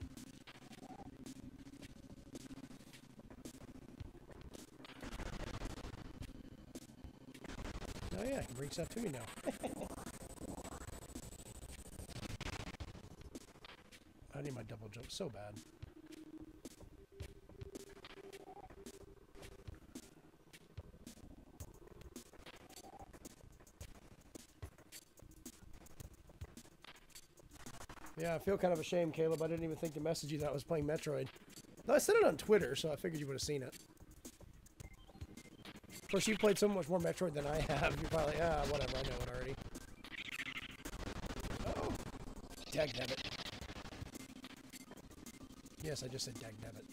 Oh yeah, I can bring stuff to me now. I need my double jump so bad. Yeah, I feel kind of ashamed, Caleb. I didn't even think to message you that I was playing Metroid. No, I said it on Twitter, so I figured you would have seen it. Of course, you played so much more Metroid than I have. You're probably like, ah, whatever, I know it already. Oh, dagnabbit. Yes, I just said dagnabbit.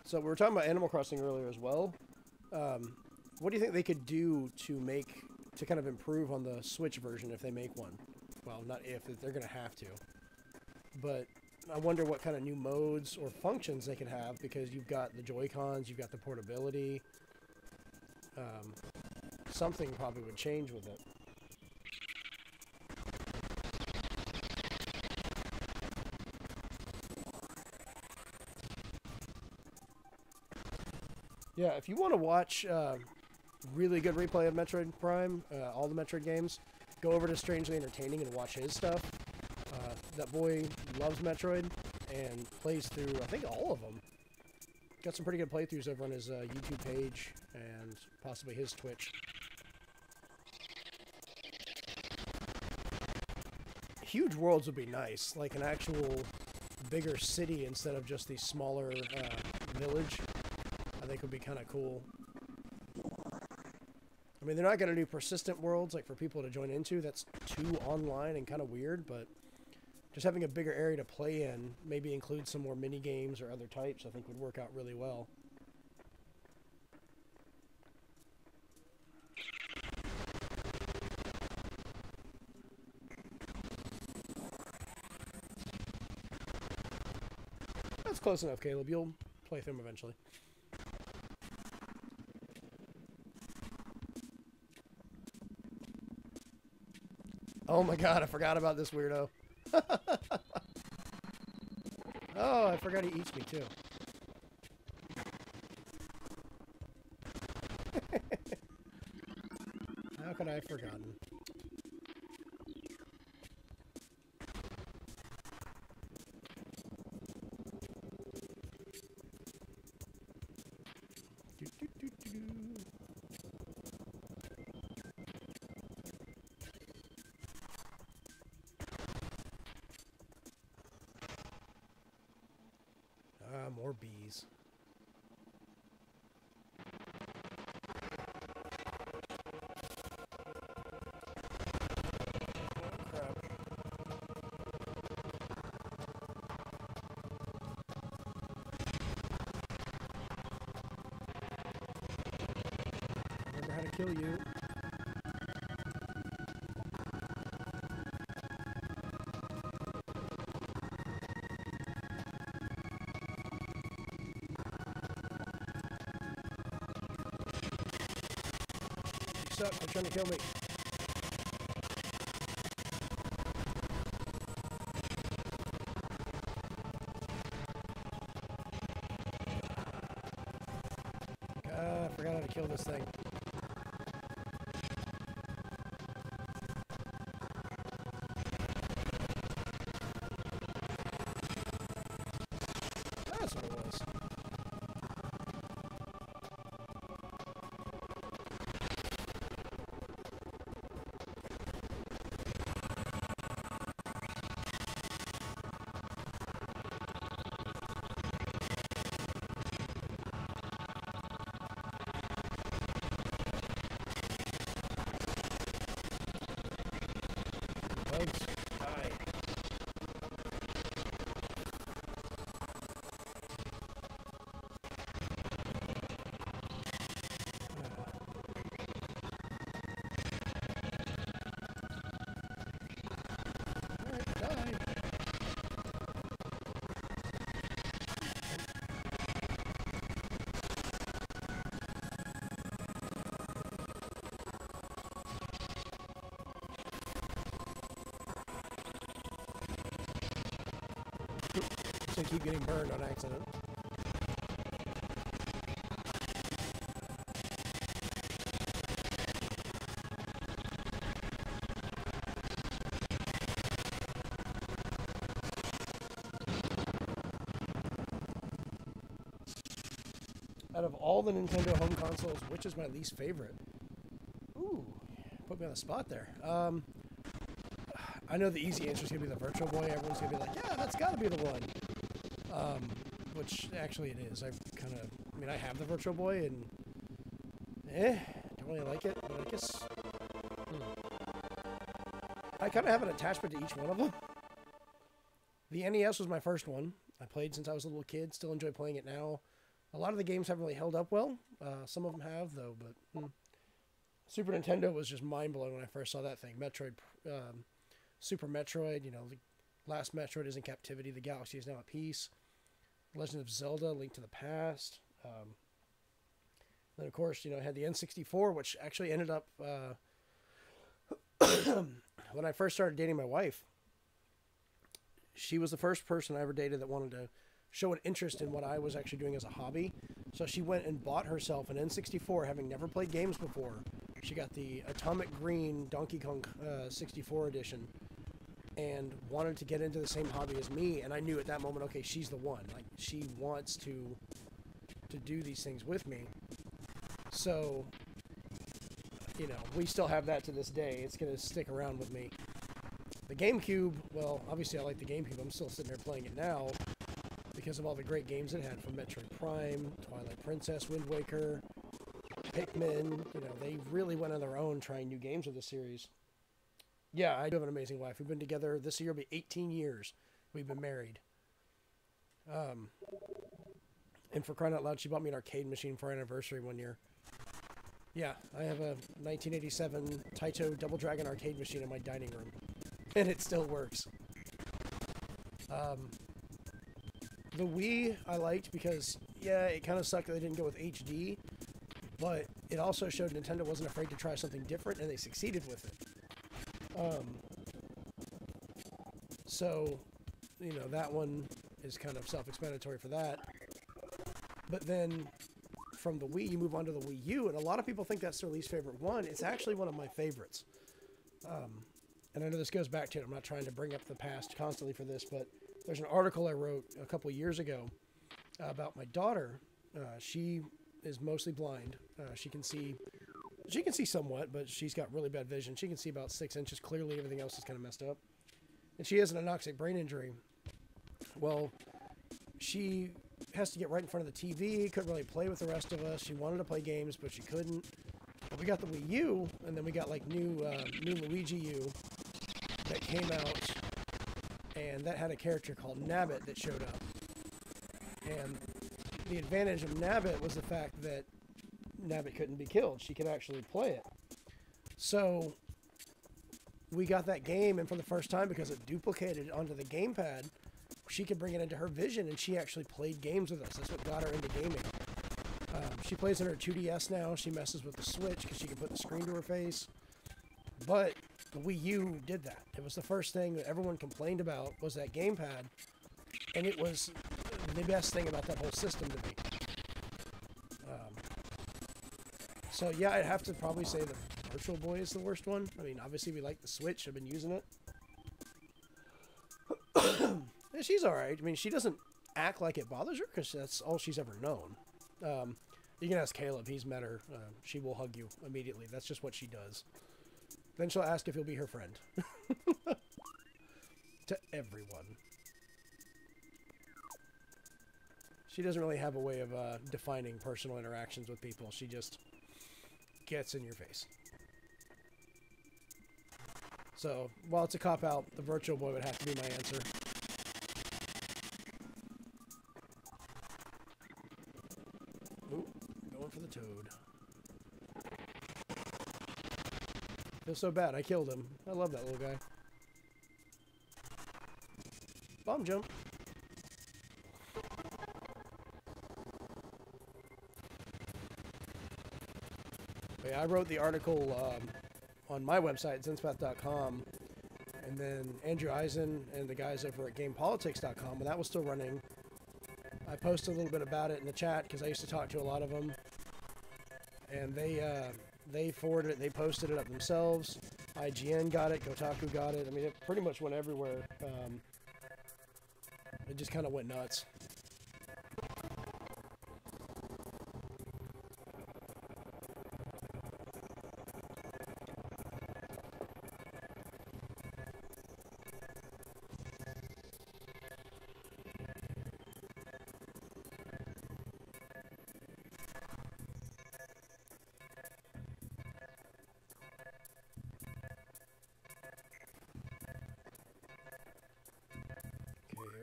So we were talking about Animal Crossing earlier as well. What do you think they could do to kind of improve on the Switch version if they make one? Well, not if, they're going to have to. But I wonder what kind of new modes or functions they could have, because you've got the Joy-Cons, you've got the portability. Something probably would change with it. Yeah, if you want to watch really good replay of Metroid Prime, all the Metroid games, go over to Strangely Entertaining and watch his stuff. That boy loves Metroid and plays through, I think, all of them. Got some pretty good playthroughs over on his YouTube page and possibly his Twitch. Huge worlds would be nice, like an actual bigger city instead of just the smaller village. I think would be kind of cool. I mean, they're not going to do persistent worlds like for people to join into. That's too online and kind of weird, but just having a bigger area to play in, maybe include some more mini games or other types, I think would work out really well. That's close enough, Caleb. You'll play through them eventually. Oh my god, I forgot about this weirdo. Oh, I forgot he eats me too. How could I have forgotten? More bees. Remember how to kill you. You suck. They're trying to kill me. God, I forgot how to kill this thing. That's what it was. Bugs, die. Alright, die. So I keep getting burned on accident. Out of all the Nintendo home consoles, which is my least favorite? Ooh, put me on the spot there. I know the easy answer is going to be the Virtual Boy. Everyone's going to be like, yeah, that's got to be the one. Which actually it is. I mean, I have the Virtual Boy and don't really like it, but I guess I kind of have an attachment to each one of them. The NES was my first one. I played since I was a little kid. Still enjoy playing it now. A lot of the games haven't really held up well. Some of them have, though, but Super Nintendo was just mind-blowing when I first saw that thing. Metroid, Super Metroid, you know, the last Metroid is in captivity. The galaxy is now at peace. Legend of Zelda, Link to the Past. Then, of course, you know, I had the N64, which actually ended up, when I first started dating my wife, she was the first person I ever dated that wanted to show an interest in what I was actually doing as a hobby. So she went and bought herself an N64, having never played games before. She got the Atomic Green Donkey Kong 64 edition and wanted to get into the same hobby as me. And I knew at that moment, okay, she's the one. Like, she wants to do these things with me. So, you know, we still have that to this day. It's going to stick around with me. The GameCube, well, obviously I like the GameCube. I'm still sitting there playing it now because of all the great games it had, from Metroid Prime, Twilight Princess, Wind Waker, Pikmin. You know, they really went on their own trying new games with the series. Yeah, I do have an amazing wife. We've been together, this year will be 18 years we've been married. And for crying out loud, she bought me an arcade machine for our anniversary one year. Yeah, I have a 1987 Taito Double Dragon arcade machine in my dining room. And it still works. The Wii I liked because, yeah, it kind of sucked that they didn't go with HD. But it also showed Nintendo wasn't afraid to try something different, and they succeeded with it. So, you know, that one is kind of self-explanatory for that. But then from the Wii, you move on to the Wii U, and a lot of people think that's their least favorite one. It's actually one of my favorites. And I know this goes back to it. I'm not trying to bring up the past constantly for this, but there's an article I wrote a couple years ago about my daughter. She is mostly blind. She can see somewhat, but she's got really bad vision. She can see about 6 inches clearly. Everything else is kind of messed up. And she has an anoxic brain injury. Well, she has to get right in front of the TV, couldn't really play with the rest of us. She wanted to play games, but she couldn't. But we got the Wii U, and then we got like new Luigi U that came out, and that had a character called Nabbit that showed up. And the advantage of Nabbit was the fact that Nabbit couldn't be killed. She could actually play it. So we got that game, and for the first time, because it duplicated onto the gamepad, she could bring it into her vision, and she actually played games with us. That's what got her into gaming. She plays on her 2DS now. She messes with the Switch because she can put the screen to her face. But the Wii U did that. It was the first thing that everyone complained about was that gamepad, and it was the best thing about that whole system to me. So yeah, I'd have to probably say the Virtual Boy is the worst one. I mean, obviously we like the Switch. I've been using it. Yeah, she's alright. I mean, she doesn't act like it bothers her because that's all she's ever known. You can ask Caleb. He's met her. She will hug you immediately. That's just what she does. Then she'll ask if you'll be her friend. To everyone. She doesn't really have a way of defining personal interactions with people. She just gets in your face. So, while it's a cop-out, the Virtual Boy would have to be my answer. Ooh, going for the toad. Feels so bad. I killed him. I love that little guy. Bomb jump. Yeah, I wrote the article on my website, zenspath.com, and then Andrew Eisen and the guys over at GamePolitics.com, when that was still running, I posted a little bit about it in the chat because I used to talk to a lot of them, and they forwarded it, they posted it up themselves. IGN got it, Kotaku got it. I mean, it pretty much went everywhere. It just kind of went nuts.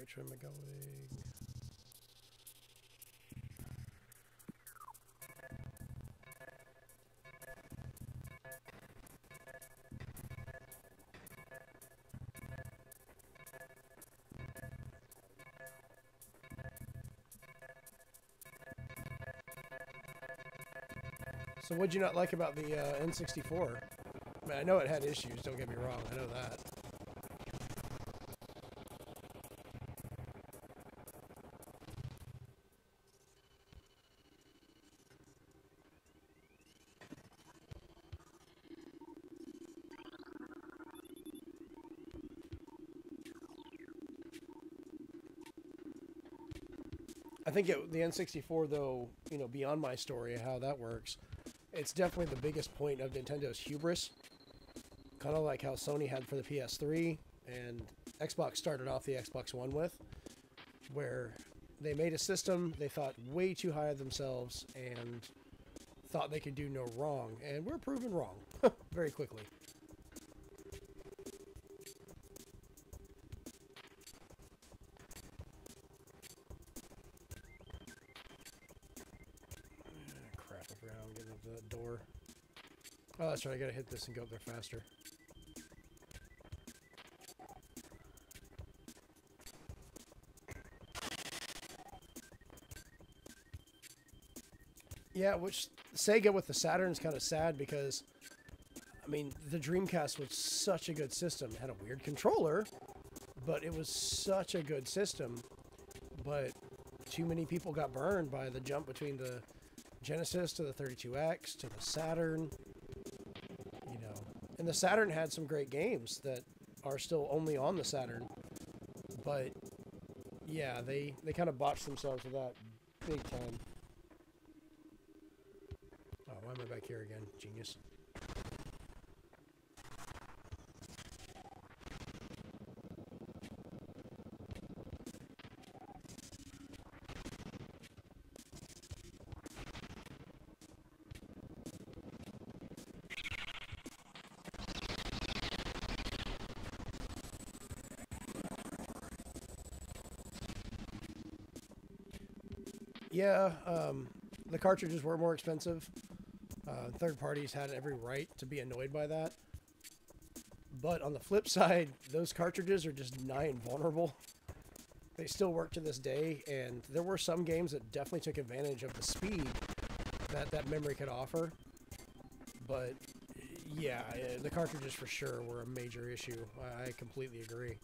Which way am I going? So what'd you not like about the N64? I mean, I know it had issues, don't get me wrong, I know that. I think the N64, though, you know, beyond my story, how that works, it's definitely the biggest point of Nintendo's hubris. Kind of like how Sony had for the PS3 and Xbox started off the Xbox One with, where they made a system they thought way too high of themselves and thought they could do no wrong, and we're proven wrong very quickly. Crap, I forgot I'm getting up to that door. Oh, that's right, I gotta hit this and go up there faster. Yeah, which Sega with the Saturn is kind of sad because, I mean, the Dreamcast was such a good system. It had a weird controller, but it was such a good system. But too many people got burned by the jump between the Genesis to the 32X to the Saturn. You know, and the Saturn had some great games that are still only on the Saturn. But yeah, they kind of botched themselves with that big time. Oh, why am I back here again? Genius. Yeah, the cartridges were more expensive. Third parties had every right to be annoyed by that. But on the flip side, those cartridges are just nigh invulnerable. They still work to this day, and there were some games that definitely took advantage of the speed that that memory could offer. But yeah, the cartridges for sure were a major issue. I completely agree.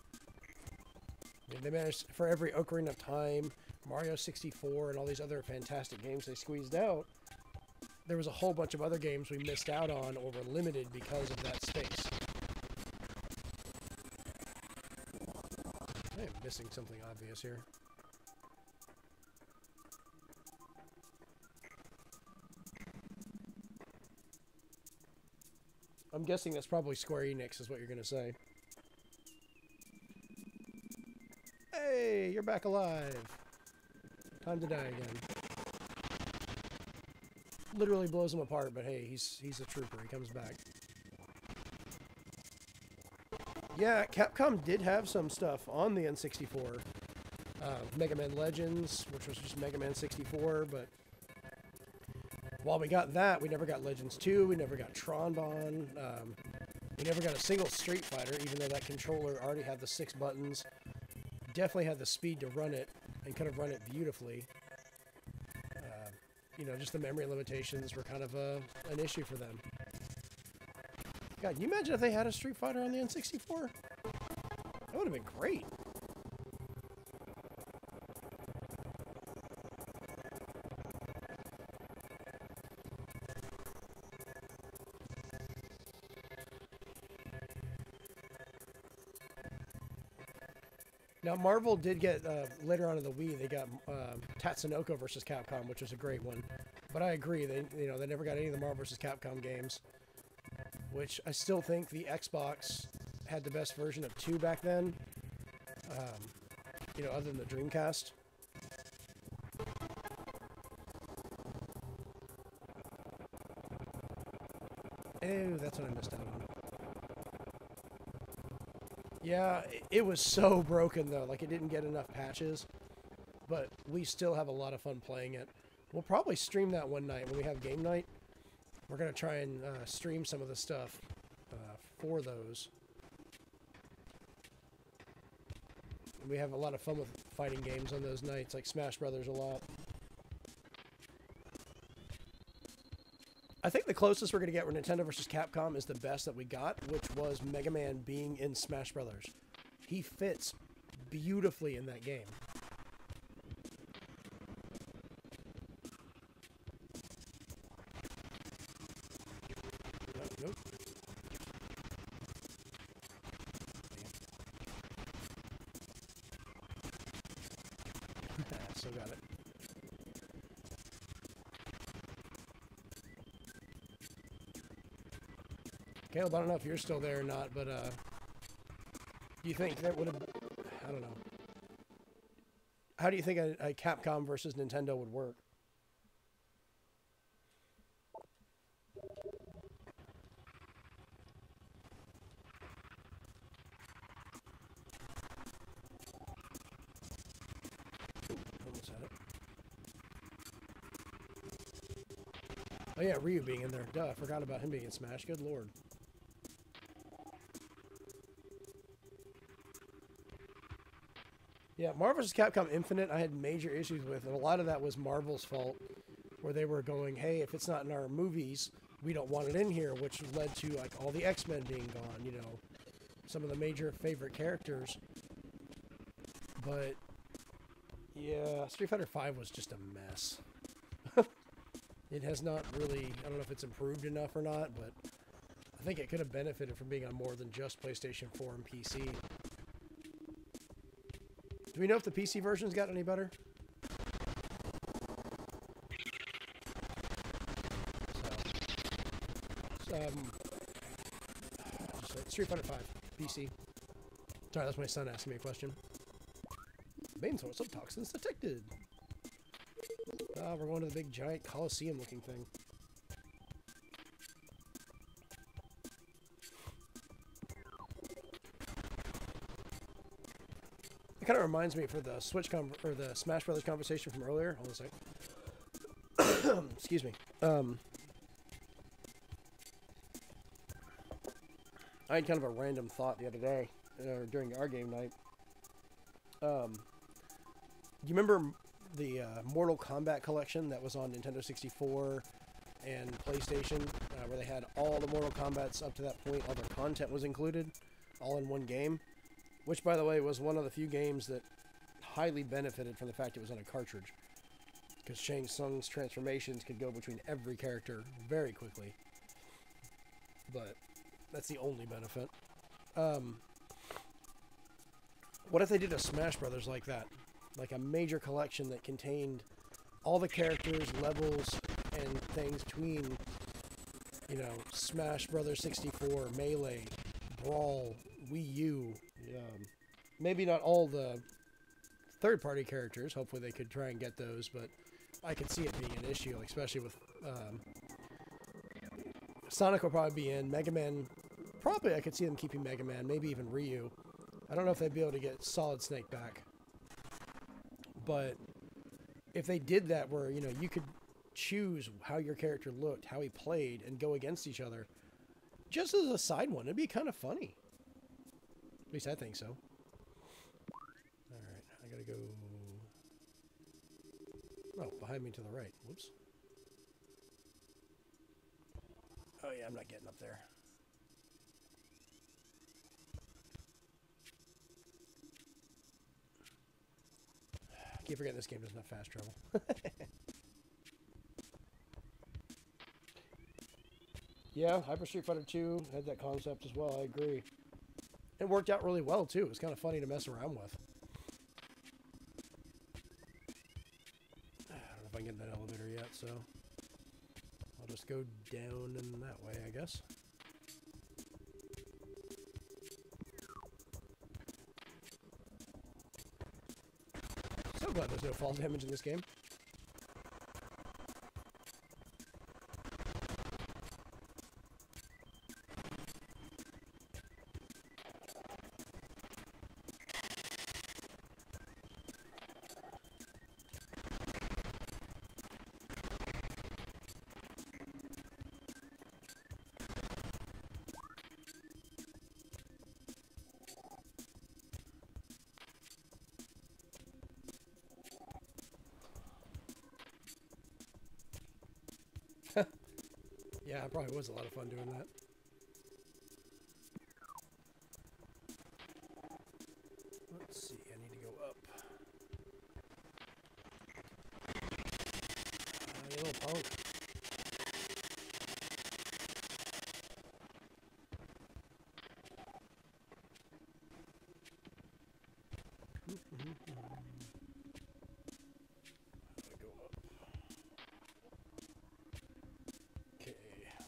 I mean, they managed, for every Ocarina of Time, Mario 64, and all these other fantastic games they squeezed out, there was a whole bunch of other games we missed out on or were limited because of that space. I am missing something obvious here. I'm guessing that's probably Square Enix is what you're going to say. Hey, you're back alive. Time to die again. Literally blows him apart, but hey, he's a trooper. He comes back. Yeah, Capcom did have some stuff on the N64. Mega Man Legends, which was just Mega Man 64, but while we got that, we never got Legends 2, we never got Tron Bon, we never got a single Street Fighter, even though that controller already had the 6 buttons. Definitely had the speed to run it, and could have run it beautifully. You know, just the memory limitations were kind of an issue for them. God, can you imagine if they had a Street Fighter on the N64? That would have been great. Now, Marvel did get, later on in the Wii, they got Tatsunoko versus Capcom, which was a great one. But I agree, they never got any of the Marvel vs. Capcom games, which I still think the Xbox had the best version of 2 back then, you know, other than the Dreamcast. Ew, that's what I missed out on. Yeah, it was so broken, though. Like, it didn't get enough patches. But we still have a lot of fun playing it. We'll probably stream that one night when we have game night. We're going to try and stream some of the stuff for those. We have a lot of fun with fighting games on those nights, like Smash Brothers a lot. I think the closest we're going to get with Nintendo vs. Capcom is the best that we got, which was Mega Man being in Smash Brothers. He fits beautifully in that game. Nope. Still got it. Caleb, I don't know if you're still there or not, but do you think that would have... I don't know. How do you think a Capcom versus Nintendo would work? Almost had it. Oh yeah, Ryu being in there. Duh, I forgot about him being in Smash. Good lord. Yeah, Marvel vs. Capcom Infinite I had major issues with, and a lot of that was Marvel's fault, where they were going, hey, if it's not in our movies, we don't want it in here, which led to like all the X-Men being gone, you know, some of the major favorite characters. But yeah, Street Fighter V was just a mess. It has not really, I don't know if it's improved enough or not, but I think it could have benefited from being on more than just PlayStation 4 and PC. Do we know if the PC version's got any better? Street Fighter V, PC. Sorry, that's my son asking me a question. Main source of toxins detected. We're going to the big giant Coliseum looking thing. It kind of reminds me for the or the Smash Brothers conversation from earlier. Hold on a second. Excuse me. I had kind of a random thought the other day during our game night. Do you remember the Mortal Kombat collection that was on Nintendo 64 and PlayStation, where they had all the Mortal Kombats up to that point, all their content was included, all in one game? Which, by the way, was one of the few games that highly benefited from the fact it was on a cartridge. Because Shang Tsung's transformations could go between every character very quickly. But that's the only benefit. What if they did a Smash Brothers like that? Like a major collection that contained all the characters, levels, and things between, you know, Smash Brothers 64, Melee, Brawl, Wii U. Maybe not all the third-party characters. Hopefully they could try and get those, but I could see it being an issue, especially with Sonic will probably be in. Mega Man, probably I could see them keeping Mega Man, maybe even Ryu. I don't know if they'd be able to get Solid Snake back. But if they did that where, you know, you could choose how your character looked, how he played, and go against each other, just as a side one, it'd be kind of funny. At least I think so. Alright, I gotta go... Oh, behind me to the right. Whoops. Oh yeah, I'm not getting up there. I keep forgetting this game doesn't have fast travel. Yeah, Hyper Street Fighter 2 had that concept as well, I agree. It worked out really well too. It was kind of funny to mess around with. I don't know if I can get in that elevator yet, so I'll just go down in that way, I guess. So glad there's no fall damage in this game. Yeah, it probably was a lot of fun doing that. Let's see, I need to go up. You little punk.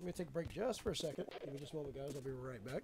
I'm me take a break just for a second. Give me just a moment, guys. I'll be right back.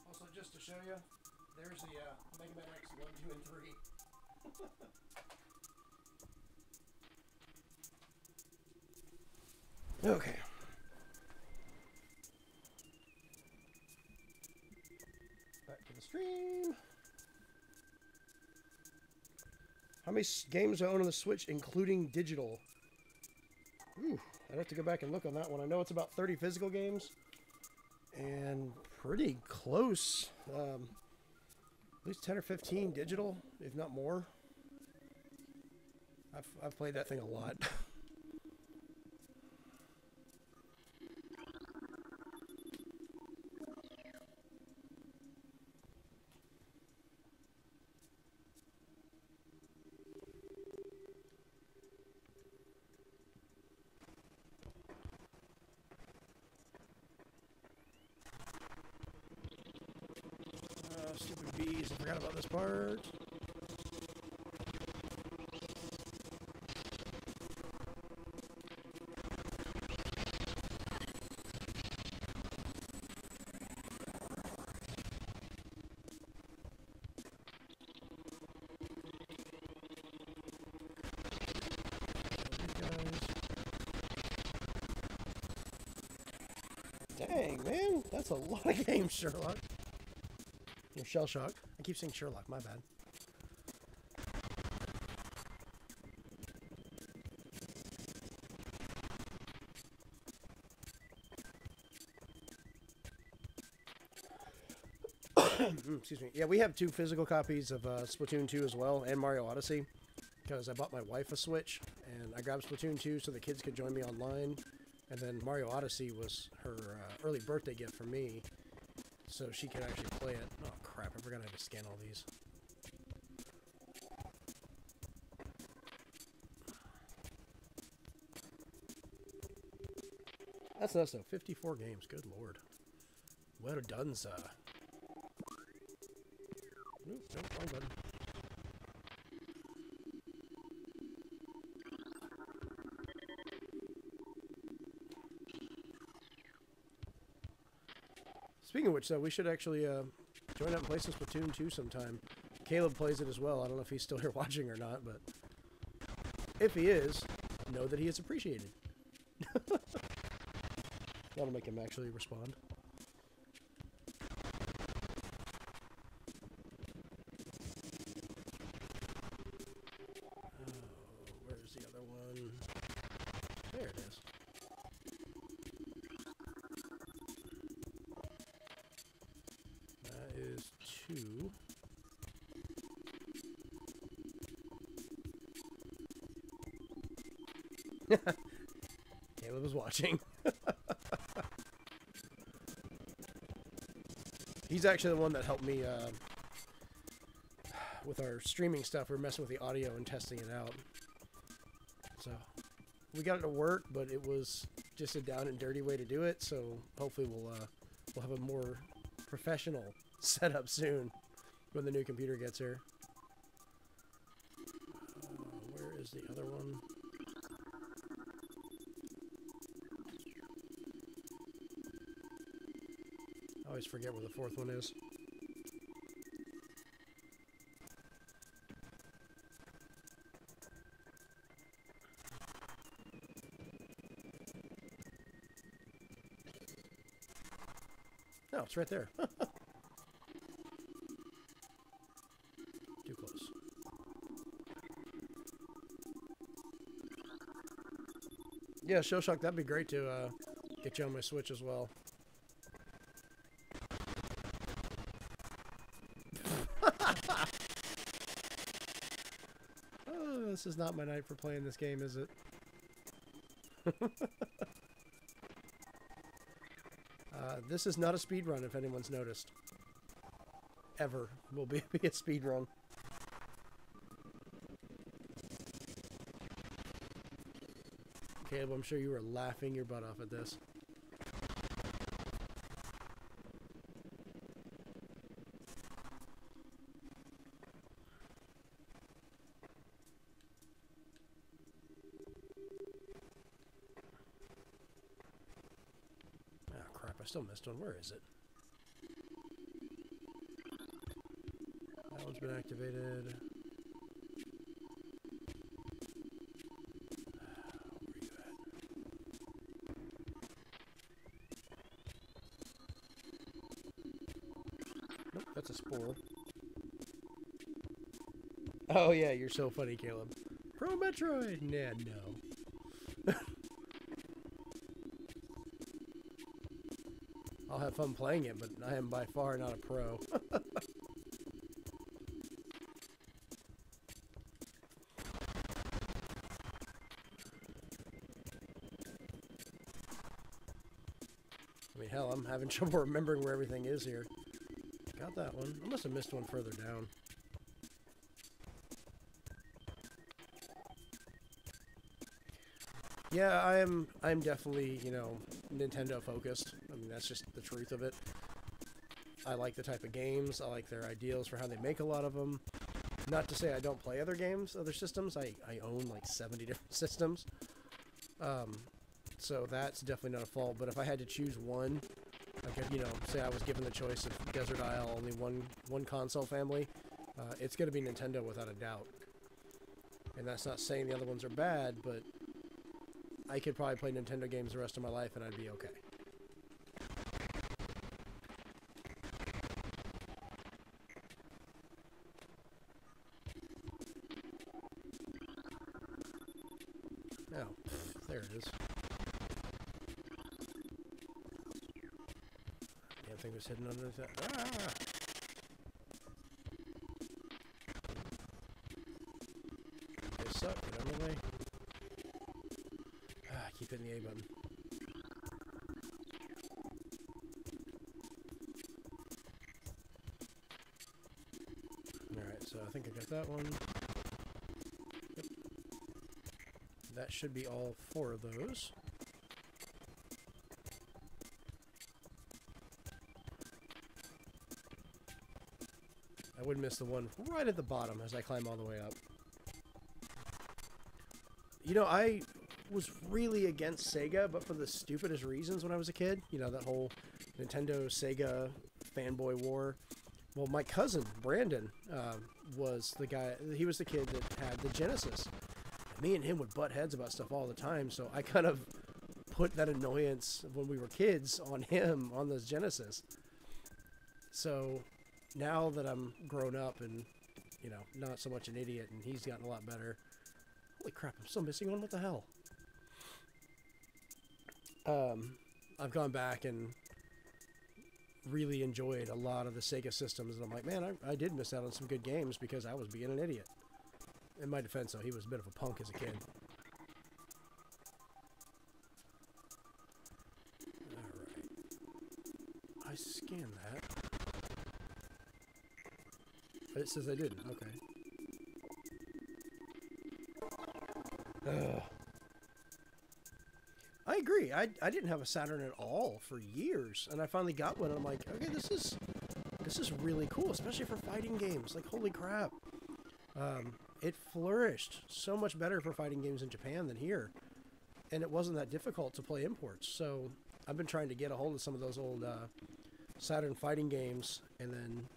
Also, just to show you, there's the Mega Man X 1, 2, and 3. Okay. Back to the stream. How many games do I own on the Switch, including digital? Ooh, I'd have to go back and look on that one. I know it's about 30 physical games. And pretty close. At least 10 or 15 digital, if not more. I've played that thing a lot. Stupid bees, I forgot about this part. Dang, man, that's a lot of games, Sherlock. Or Shell Shock. I keep saying Sherlock, my bad. Excuse me. Yeah, we have 2 physical copies of Splatoon 2 as well, and Mario Odyssey, because I bought my wife a Switch, and I grabbed Splatoon 2 so the kids could join me online, and then Mario Odyssey was her early birthday gift for me, so she could actually play it. Oh crap, I forgot I had to scan all these. That's nuts though, 54 games, good lord. Well done, sir. Nope, wrong button. Speaking of which, though, we should actually join up and play some Splatoon 2 sometime. Caleb plays it as well. I don't know if he's still here watching or not, but if he is, know that he is appreciated. That'll make him actually respond. Where's the other one? There it is. That is 2. Caleb was watching. He's actually the one that helped me with our streaming stuff. We're messing with the audio and testing it out. So we got it to work, but it was just a down and dirty way to do it. So hopefully we'll have a more professional setup soon when the new computer gets here. Where is the other one? always forget where the fourth one is. No, it's right there. Too close. Yeah, Show Shock, that'd be great to get you on my Switch as well. Oh, this is not my night for playing this game, is it? This is not a speed run, if anyone's noticed. Ever will be a speed run. Caleb, I'm sure you were laughing your butt off at this. I still missed one. Where is it? That one's been activated. Where are you at? Nope, that's a spore. Oh yeah, you're so funny, Caleb. Pro Metroid? Nah, no. I'll have fun playing it, but I am by far not a pro. I mean, hell, I'm having trouble remembering where everything is here. Got that one. I must have missed one further down. Yeah, I'm definitely, you know, Nintendo focused. I mean, that's just the truth of it. I like the type of games. I like their ideals for how they make a lot of them. Not to say I don't play other games, other systems. I own like 70 different systems. So that's definitely not a fault. But if I had to choose one, like, you know, say I was given the choice of Desert Isle, only one console family, it's going to be Nintendo without a doubt. And that's not saying the other ones are bad, but I could probably play Nintendo games the rest of my life and I'd be okay. Oh, there it is. Damn thing was hidden under that. Ah! They suck. Get out of the way. Keep hitting the A button. Alright, so I think I got that one. Yep. That should be all 4 of those. I would miss the one right at the bottom as I climb all the way up. You know, I was really against Sega, but for the stupidest reasons when I was a kid. You know, that whole Nintendo Sega fanboy war. Well, my cousin, Brandon, was the guy, he was the kid that had the Genesis. And me and him would butt heads about stuff all the time, so I kind of put that annoyance when we were kids on him, on this Genesis. So now that I'm grown up and, you know, not so much an idiot and he's gotten a lot better. Holy crap, I'm still missing one, what the hell? I've gone back and really enjoyed a lot of the Sega systems, and I'm like, man, I did miss out on some good games because I was being an idiot. In my defense, though, he was a bit of a punk as a kid. Alright. I scanned that. But it says I didn't. Okay. Ugh. I agree. I didn't have a Saturn at all for years, and I finally got one, and I'm like, okay, this is really cool, especially for fighting games. Like, holy crap. It flourished so much better for fighting games in Japan than here, and it wasn't that difficult to play imports. So I've been trying to get a hold of some of those old Saturn fighting games, and then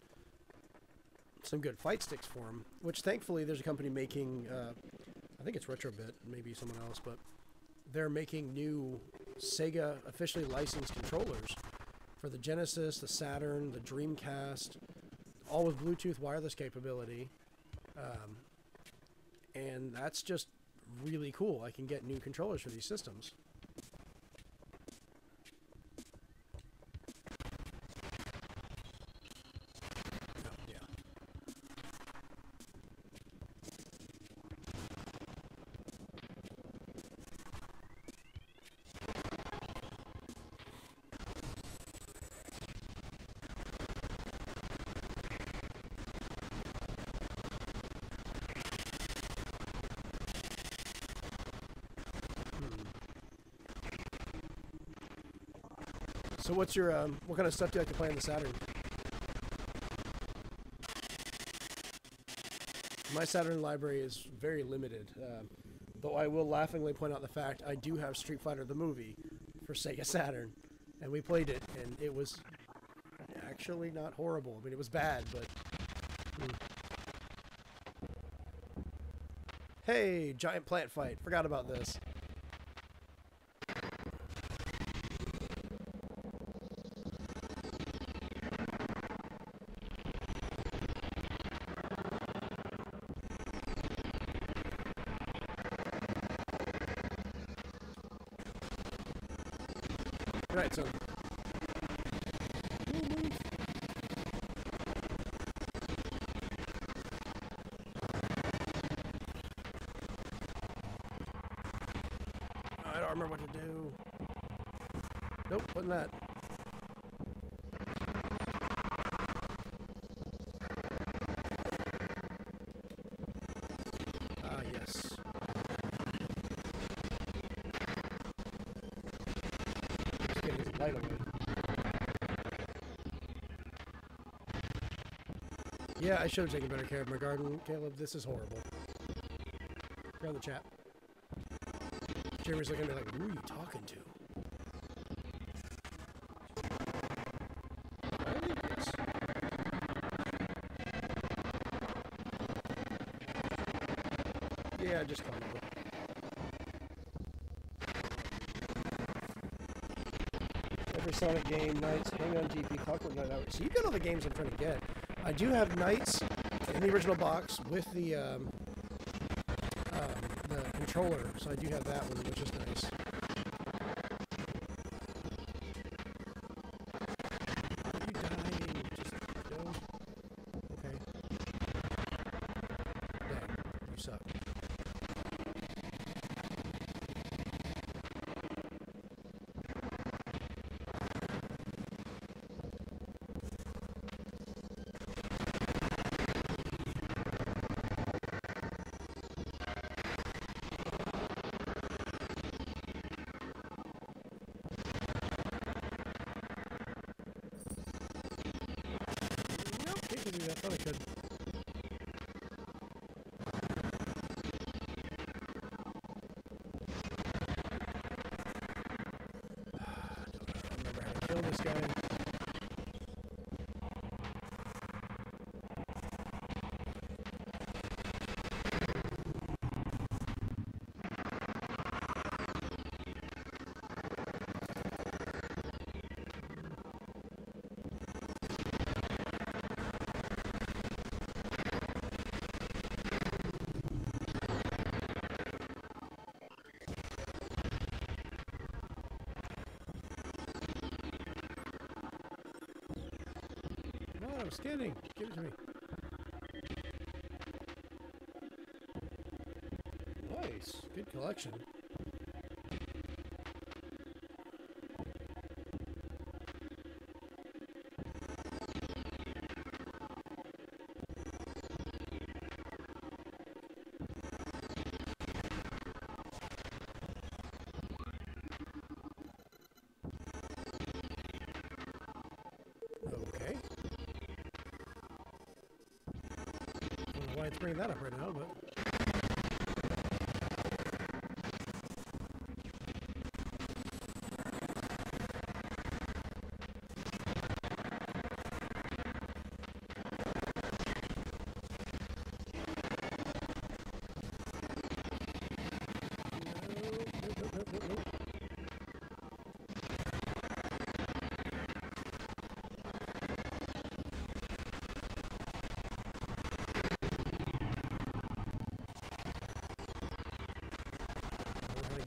some good fight sticks for them. Which thankfully there's a company making, I think it's Retrobit, maybe someone else, but they're making new Sega officially licensed controllers for the Genesis, the Saturn, the Dreamcast, all with Bluetooth wireless capability. And that's just really cool. I can get new controllers for these systems. So what's your, what kind of stuff do you like to play on the Saturn? My Saturn library is very limited, though I will laughingly point out the fact I do have Street Fighter the movie for Sega Saturn, and we played it, and it was actually not horrible. I mean, it was bad, but... Hey, giant plant fight. Forgot about this. Right, so I don't remember what to do. Nope, wasn't that. Ah, yes. Just getting his light away. Yeah, I should have taken better care of my garden, Caleb. This is horrible. Go in the chat. Jeremy's looking at me like, who are you talking to? I think yes. Yeah, just call me. Every Sonic game, Knights, Hang On GP, Clockwork Knight Hours. So you've got all the games I'm trying to get. I do have Knights in the original box with the controller, so I do have that one, which is nice. Are you dying? Just go. Okay. Dang, you suck. I thought I could. I don't remember how to kill this guy. I'm scanning. Give it to me. Nice. Good collection. Okay. I don't know why it's bringing that up right now, but...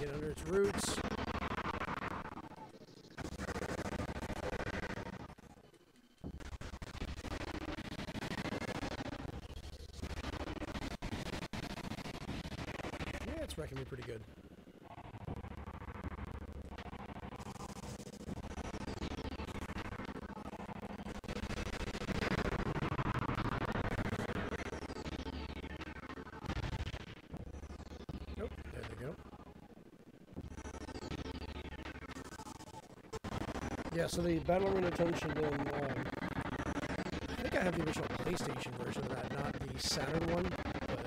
get under its roots. Yeah, it's wrecking me pretty good. Nope, there they go. Yeah, so the Battle Arena Junction in, I think I have the original PlayStation version of that, not the Saturn one, but...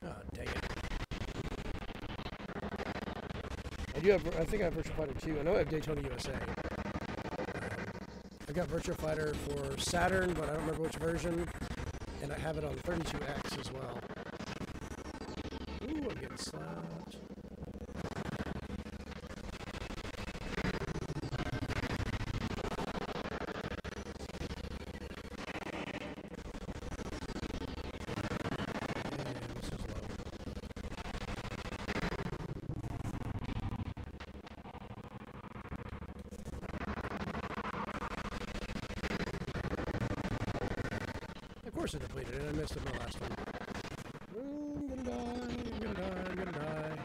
Oh, dang it. I think I have Virtua Fighter 2. I know I have Daytona USA. I got Virtua Fighter for Saturn, but I don't remember which version, and I have it on 32X as well. Ooh, I'm getting slapped. Of course I depleted it, I missed it in the last one. Oh, I'm gonna die, I'm gonna die, I'm gonna die.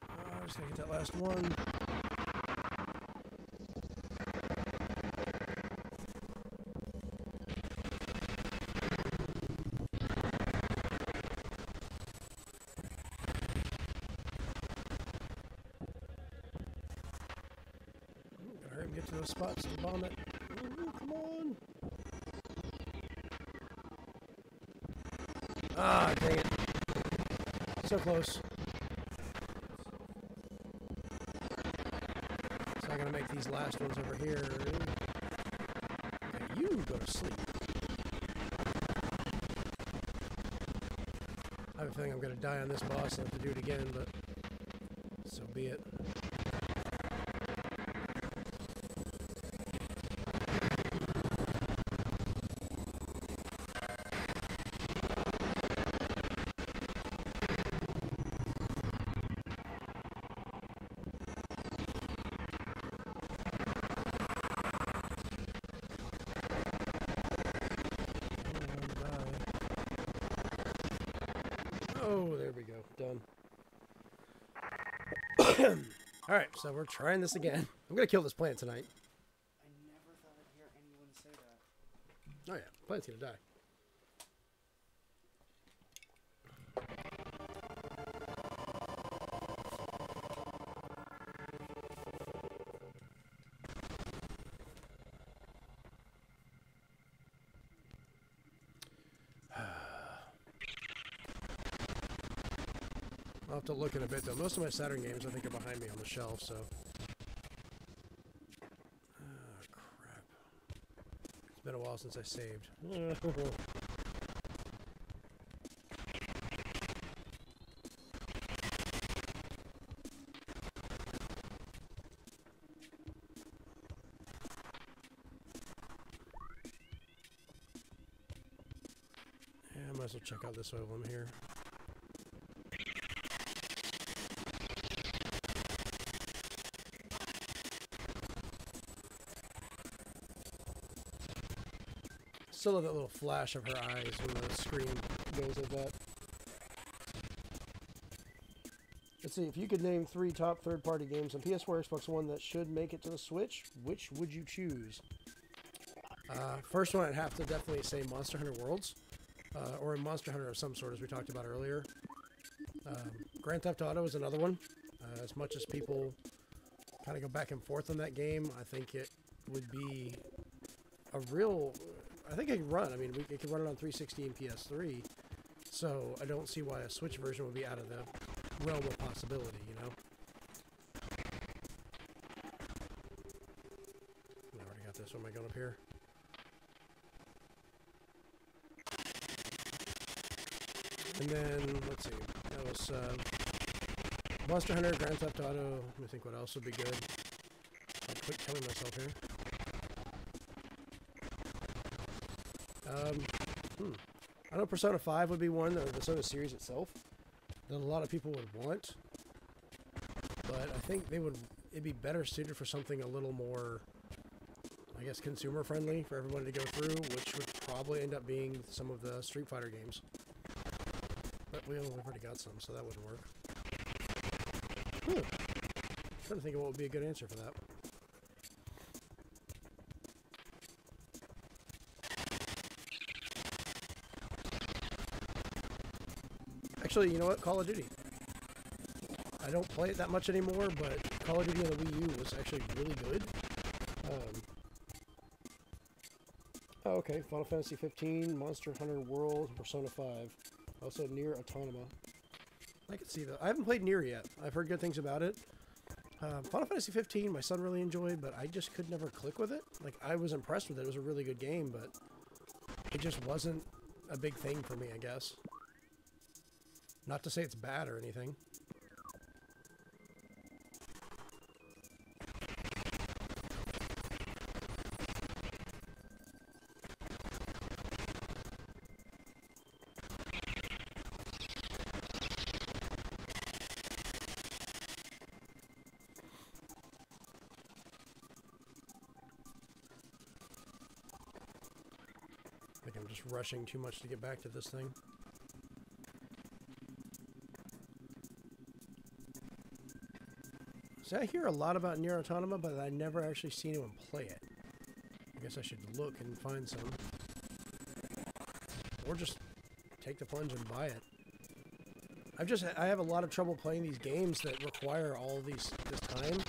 Oh, I just gotta get that last one. Get to those spots to bomb it. Ooh, come on! Ah, dang it. So close. So I gotta make these last ones over here. Okay, you go to sleep. I have a feeling I'm gonna die on this boss and have to do it again, but so be it. Oh, there we go. Done. Alright, so we're trying this again. I'm gonna kill this plant tonight. I never thought I'd hear anyone say that. Oh yeah, plant's gonna die. I'll have to look in a bit though. Most of my Saturn games I think are behind me on the shelf, so. Oh, crap. It's been a while since I saved. Yeah, I might as well check out this while I'm here. Still have that little flash of her eyes when the screen goes like that. Let's see, if you could name 3 top third-party games on PS4, Xbox One that should make it to the Switch, which would you choose? First one, I'd have to definitely say Monster Hunter Worlds, or a Monster Hunter of some sort, as we talked about earlier. Grand Theft Auto is another one. As much as people kind of go back and forth on that game, I think it would be a real... I think it can run. I mean, it can run it on 360 and PS3, so I don't see why a Switch version would be out of the realm of possibility, you know? I already got this. What am I going up here? And then, let's see, that was Monster Hunter, Grand Theft Auto. Let me think what else would be good. I'll quit killing myself here. I know Persona 5 would be one, or the Persona series itself, that a lot of people would want. But I think it'd be better suited for something a little more, I guess, consumer friendly for everyone to go through, which would probably end up being some of the Street Fighter games. But we've already got some, so that wouldn't work. Trying to think of what would be a good answer for that. Actually, you know what? Call of Duty. I don't play it that much anymore, but Call of Duty on the Wii U was actually really good. Oh, okay. Final Fantasy 15, Monster Hunter World, Persona 5. Also, Nier Automata. I can see that. I haven't played Nier yet. I've heard good things about it. Final Fantasy 15, my son really enjoyed, but I just could never click with it. Like, I was impressed with it. It was a really good game, but it just wasn't a big thing for me, I guess. Not to say it's bad or anything. I think I'm just rushing too much to get back to this thing. So I hear a lot about Nier Automata, but I never actually seen anyone play it. I guess I should look and find some. Or just take the plunge and buy it. I have a lot of trouble playing these games that require all this time.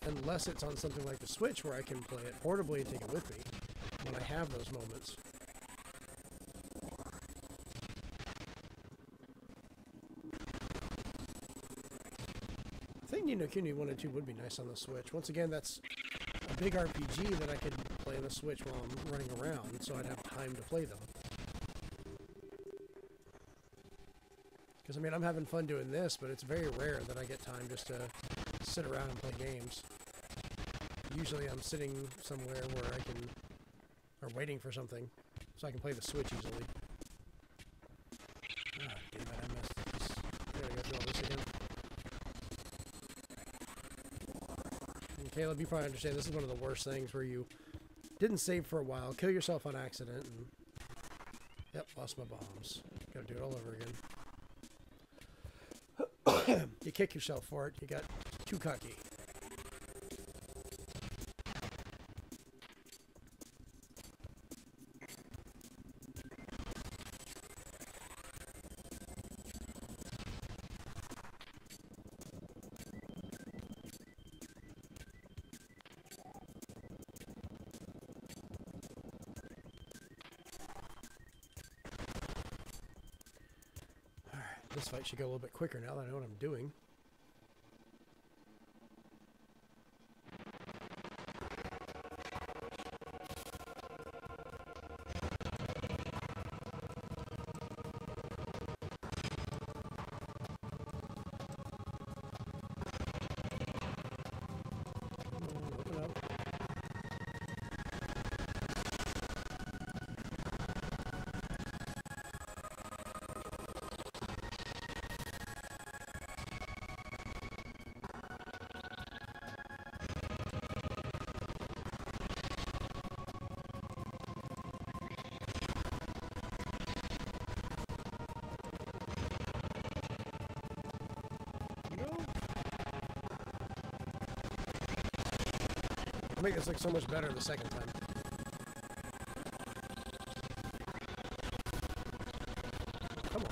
Unless it's on something like the Switch where I can play it portably and take it with me when I have those moments. I think Ni no Kuni 1 and 2 would be nice on the Switch. Once again, that's a big RPG that I could play on the Switch while I'm running around, so I'd have time to play them. Because, I mean, I'm having fun doing this, but it's very rare that I get time just to sit around and play games. Usually I'm sitting somewhere where I can, or waiting for something, so I can play the Switch easily. Ah, damn it, I missed this. I gotta go through all this again. And Caleb, you probably understand this is one of the worst things where you didn't save for a while, kill yourself on accident, and yep, lost my bombs. Gotta do it all over again. You kick yourself for it, you got too cocky. This fight should go a little bit quicker now that I know what I'm doing. Open up. I'll make this look so much better the second time. Come on.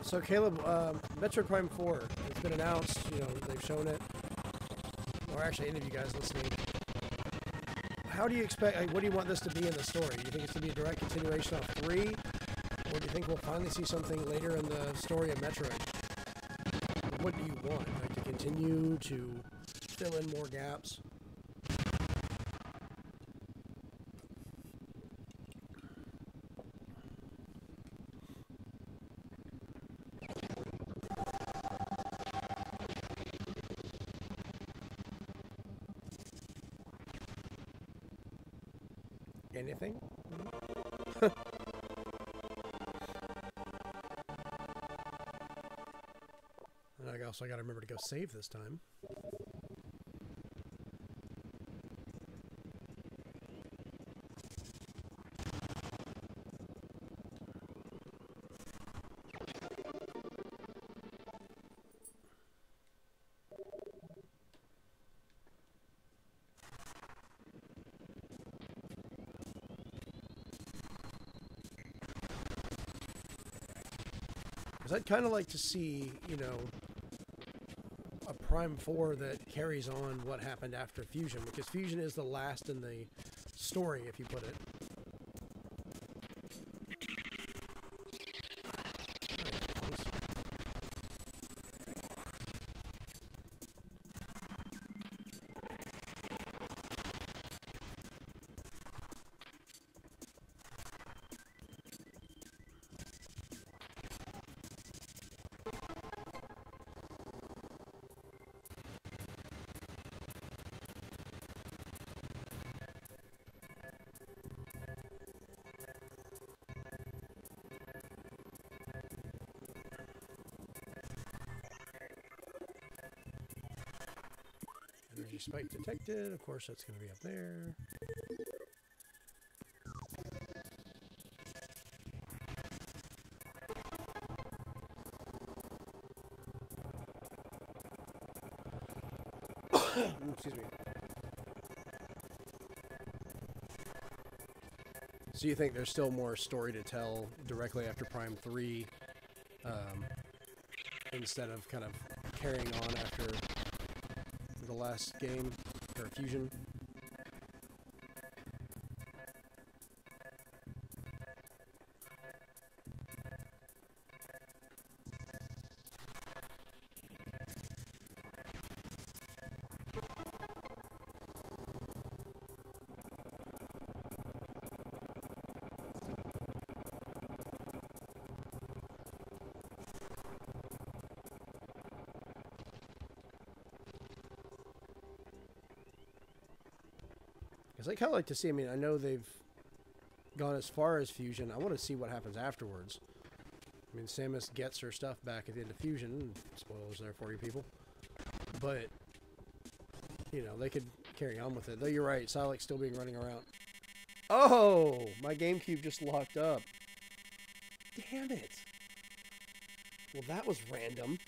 So Caleb, Metroid Prime 4, it's been announced, you know, they've shown it. Or actually, any of you guys listening. How do you expect, like, what do you want this to be in the story? Do you think it's going to be a direct continuation of 3? Or do you think we'll finally see something later in the story of Metroid? What do you want? Like, to continue to fill in more gaps? Anything? And I also got to remember to go save this time. Because I'd kind of like to see, you know, a Prime 4 that carries on what happened after Fusion, because Fusion is the last in the story, if you put it. Energy spike detected. Of course, that's going to be up there. Excuse me. So you think there's still more story to tell directly after Prime 3, instead of kind of carrying on after the last game, or Fusion? Because I kind of like to see, I mean, I know they've gone as far as Fusion. I want to see what happens afterwards. I mean, Samus gets her stuff back at the end of Fusion. Spoilers there for you people. But, you know, they could carry on with it. Though you're right, Silex still being running around. Oh! My GameCube just locked up. Damn it. Well, that was random.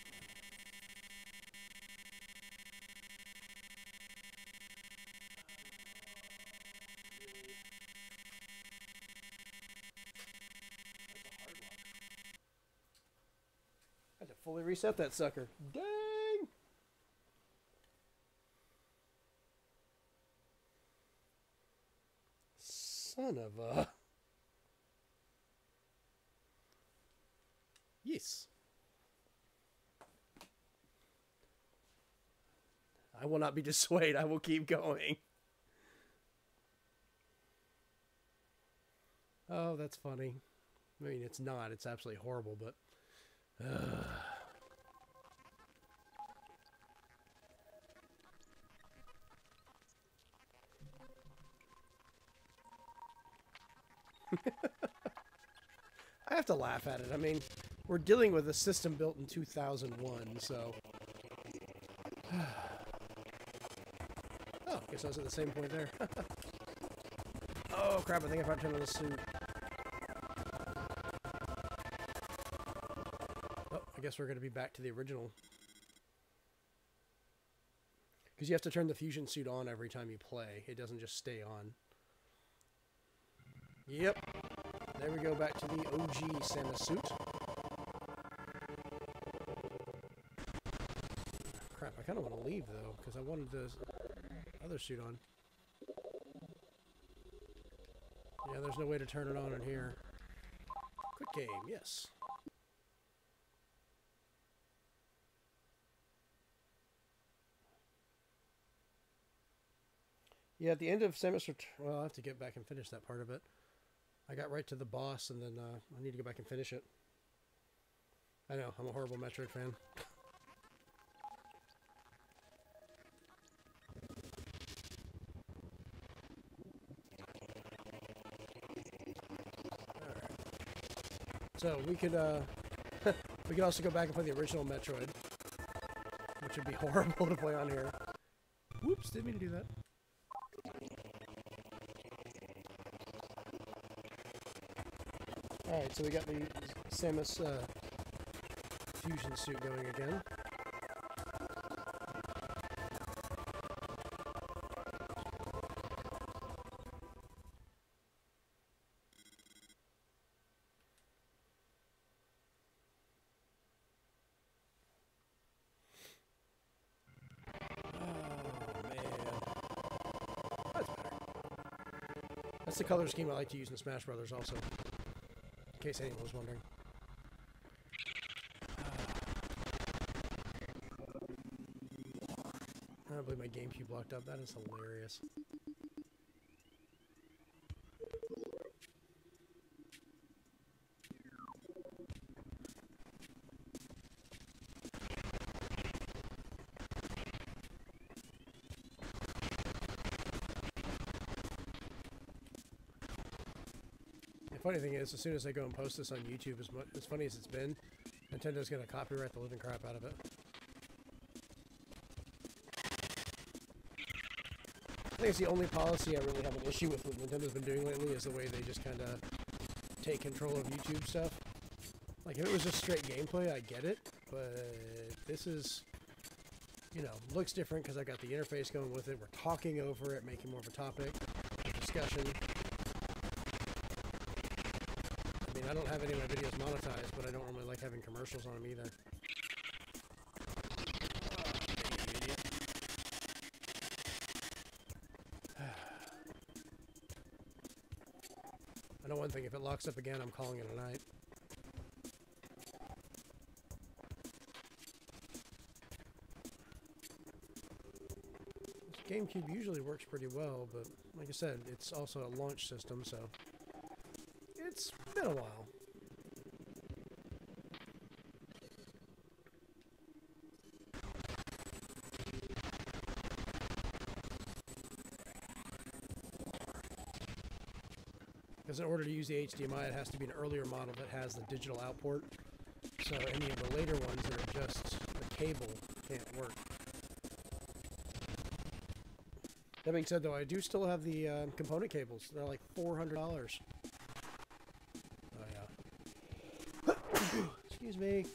I had to fully reset that sucker. Dang! Son of a... Yes. I will not be dissuaded. I will keep going. Oh, that's funny. I mean, it's not. It's absolutely horrible, but... I have to laugh at it. I mean, we're dealing with a system built in 2001, so... Oh, guess I was at the same point there. Oh, crap, I think I forgot to turn on the suit. Oh, I guess we're going to be back to the original. Because you have to turn the fusion suit on every time you play. It doesn't just stay on. Yep. There we go, back to the OG Samus suit. Crap, I kind of want to leave, though, because I wanted the other suit on. Yeah, there's no way to turn it on in here. Quick game, yes. Yeah, at the end of Samus well, I'll have to get back and finish that part of it. I got right to the boss, and then I need to go back and finish it. I know, I'm a horrible Metroid fan. So we could we could also go back and play the original Metroid, which would be horrible to play on here. Whoops, didn't mean to do that. Alright, so we got the Samus fusion suit going again. That's the color scheme I like to use in Smash Brothers also, in case anyone was wondering. I believe my GameCube locked up. That is hilarious. The funny thing is, as soon as I go and post this on YouTube, as funny as it's been, Nintendo's going to copyright the living crap out of it. I think it's the only policy I really have an issue with what Nintendo's been doing lately is the way they just kind of take control of YouTube stuff. Like, if it was just straight gameplay, I get it, but this is, you know, looks different because I got the interface going with it. We're talking over it, making more of a topic, a discussion. I mean, I don't have any of my videos monetized, but I don't really like having commercials on them either. I know one thing, if it locks up again, I'm calling it a night. This GameCube usually works pretty well, but like I said, it's also a launch system, so it's been a while. Because in order to use the HDMI, it has to be an earlier model that has the digital output. So any of the later ones that are just a cable can't work. That being said, though, I do still have the component cables. They're like $400. Oh, yeah. Excuse me.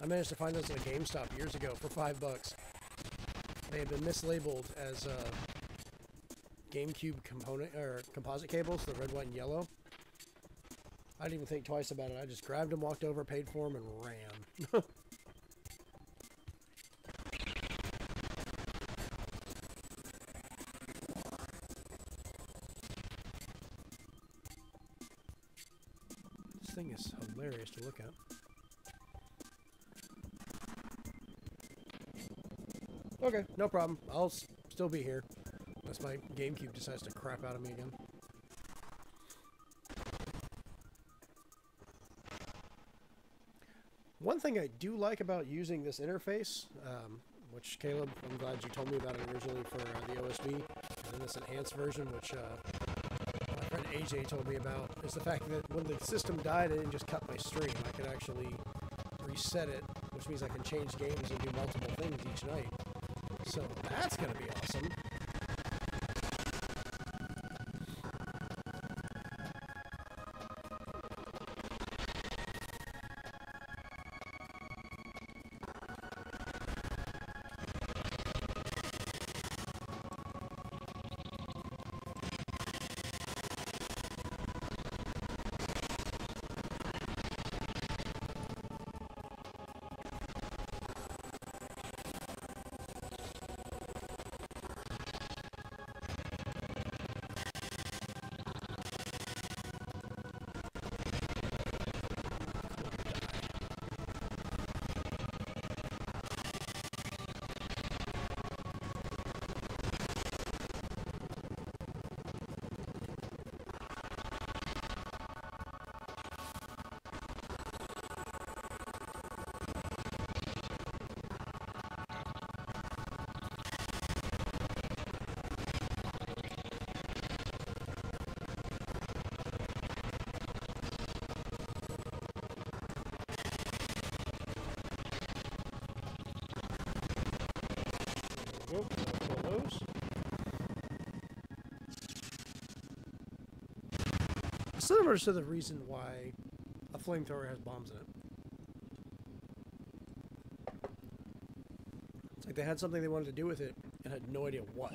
I managed to find those at a GameStop years ago for $5. They had been mislabeled as GameCube component or composite cables, the red, white, and yellow. I didn't even think twice about it. I just grabbed them, walked over, paid for them, and ran. This thing is hilarious to look at. Okay, no problem. I'll still be here. Unless my GameCube decides to crap out of me again. One thing I do like about using this interface, which Caleb, I'm glad you told me about it originally for the OSB, and then this enhanced version, which my friend AJ told me about, is the fact that when the system died, I didn't just cut my stream. I could actually reset it, which means I can change games and do multiple things each night. So that's going to be awesome. similar to the reason why a flamethrower has bombs in it. It's like they had something they wanted to do with it and had no idea what.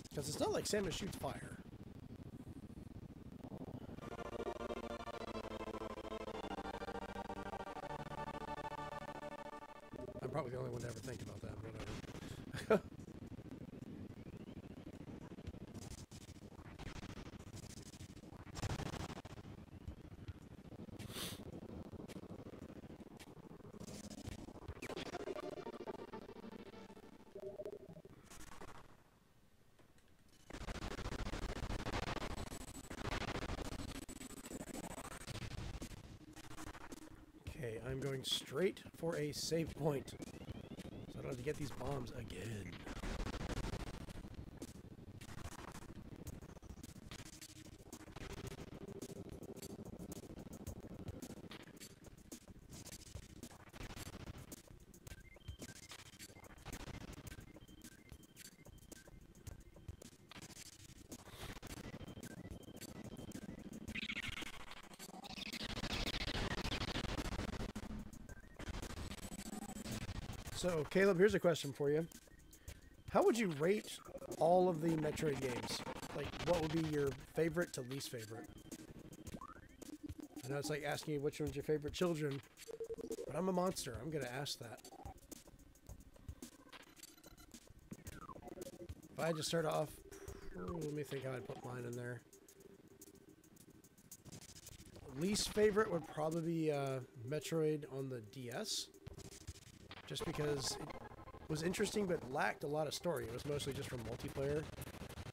Because it's not like Samus shoots fire. I'm probably the only one to ever think about that, whatever. Okay, I'm going straight for a save point. So I don't have to get these bombs again. So, Caleb, here's a question for you. How would you rate all of the Metroid games? Like, what would be your favorite to least favorite? I know it's like asking you which one's your favorite children, but I'm a monster. I'm going to ask that. If I just start off... let me think how I'd put mine in there. Least favorite would probably be Metroid on the DS. Just because it was interesting but lacked a lot of story. It was mostly just from multiplayer,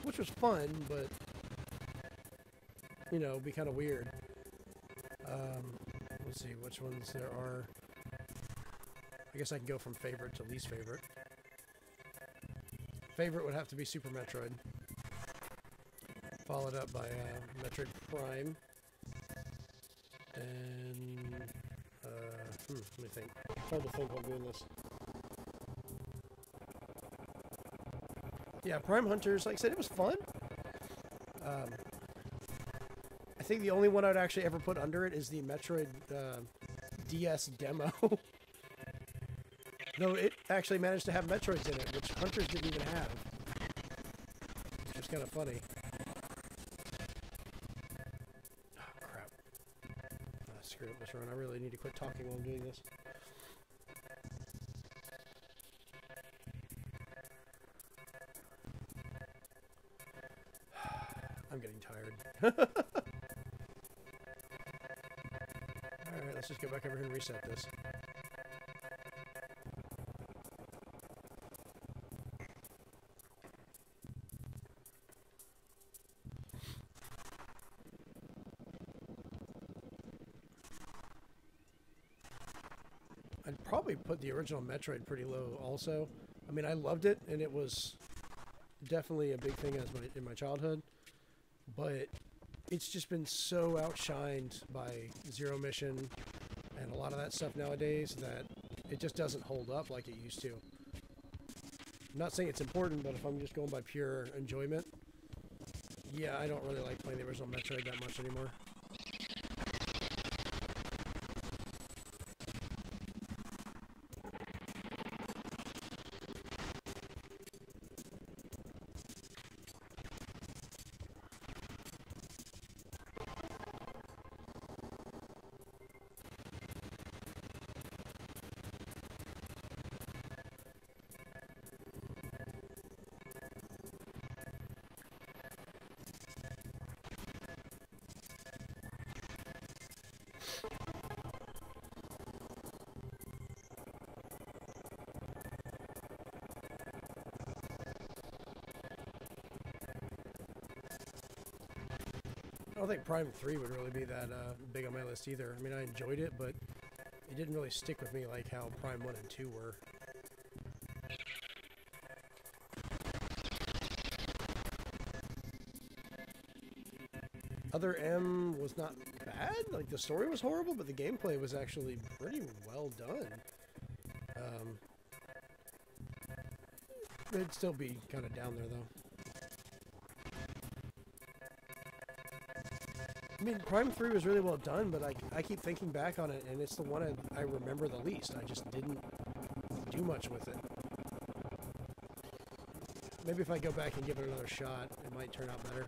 which was fun, but, you know, be kind of weird. Let's see which ones there are. I guess I can go from favorite to least favorite. Favorite would have to be Super Metroid, followed up by Metroid Prime, and let me think. I'm trying to think while doing this. Yeah, Prime Hunters, like I said, it was fun. I think the only one I'd actually ever put under it is the Metroid DS demo. Though it actually managed to have Metroids in it, which Hunters didn't even have. Which is kind of funny. Oh, crap. Screw up this run. I really need to quit talking while I'm doing this. I'm getting tired. Alright, let's just go back over here and reset this. I'd probably put the original Metroid pretty low also. I mean, I loved it, and it was definitely a big thing in my childhood. But it's just been so outshined by Zero Mission and a lot of that stuff nowadays that it just doesn't hold up like it used to. I'm not saying it's important, but if I'm just going by pure enjoyment, yeah, I don't really like playing the original Metroid that much anymore. I don't think Prime 3 would really be that big on my list either. I mean, I enjoyed it, but it didn't really stick with me like how Prime 1 and 2 were. Other M was not bad. Like, the story was horrible, but the gameplay was actually pretty well done. It'd still be kind of down there, though. I mean, Prime 3 was really well done, but I keep thinking back on it, and it's the one I remember the least. I just didn't do much with it. Maybe if I go back and give it another shot, it might turn out better.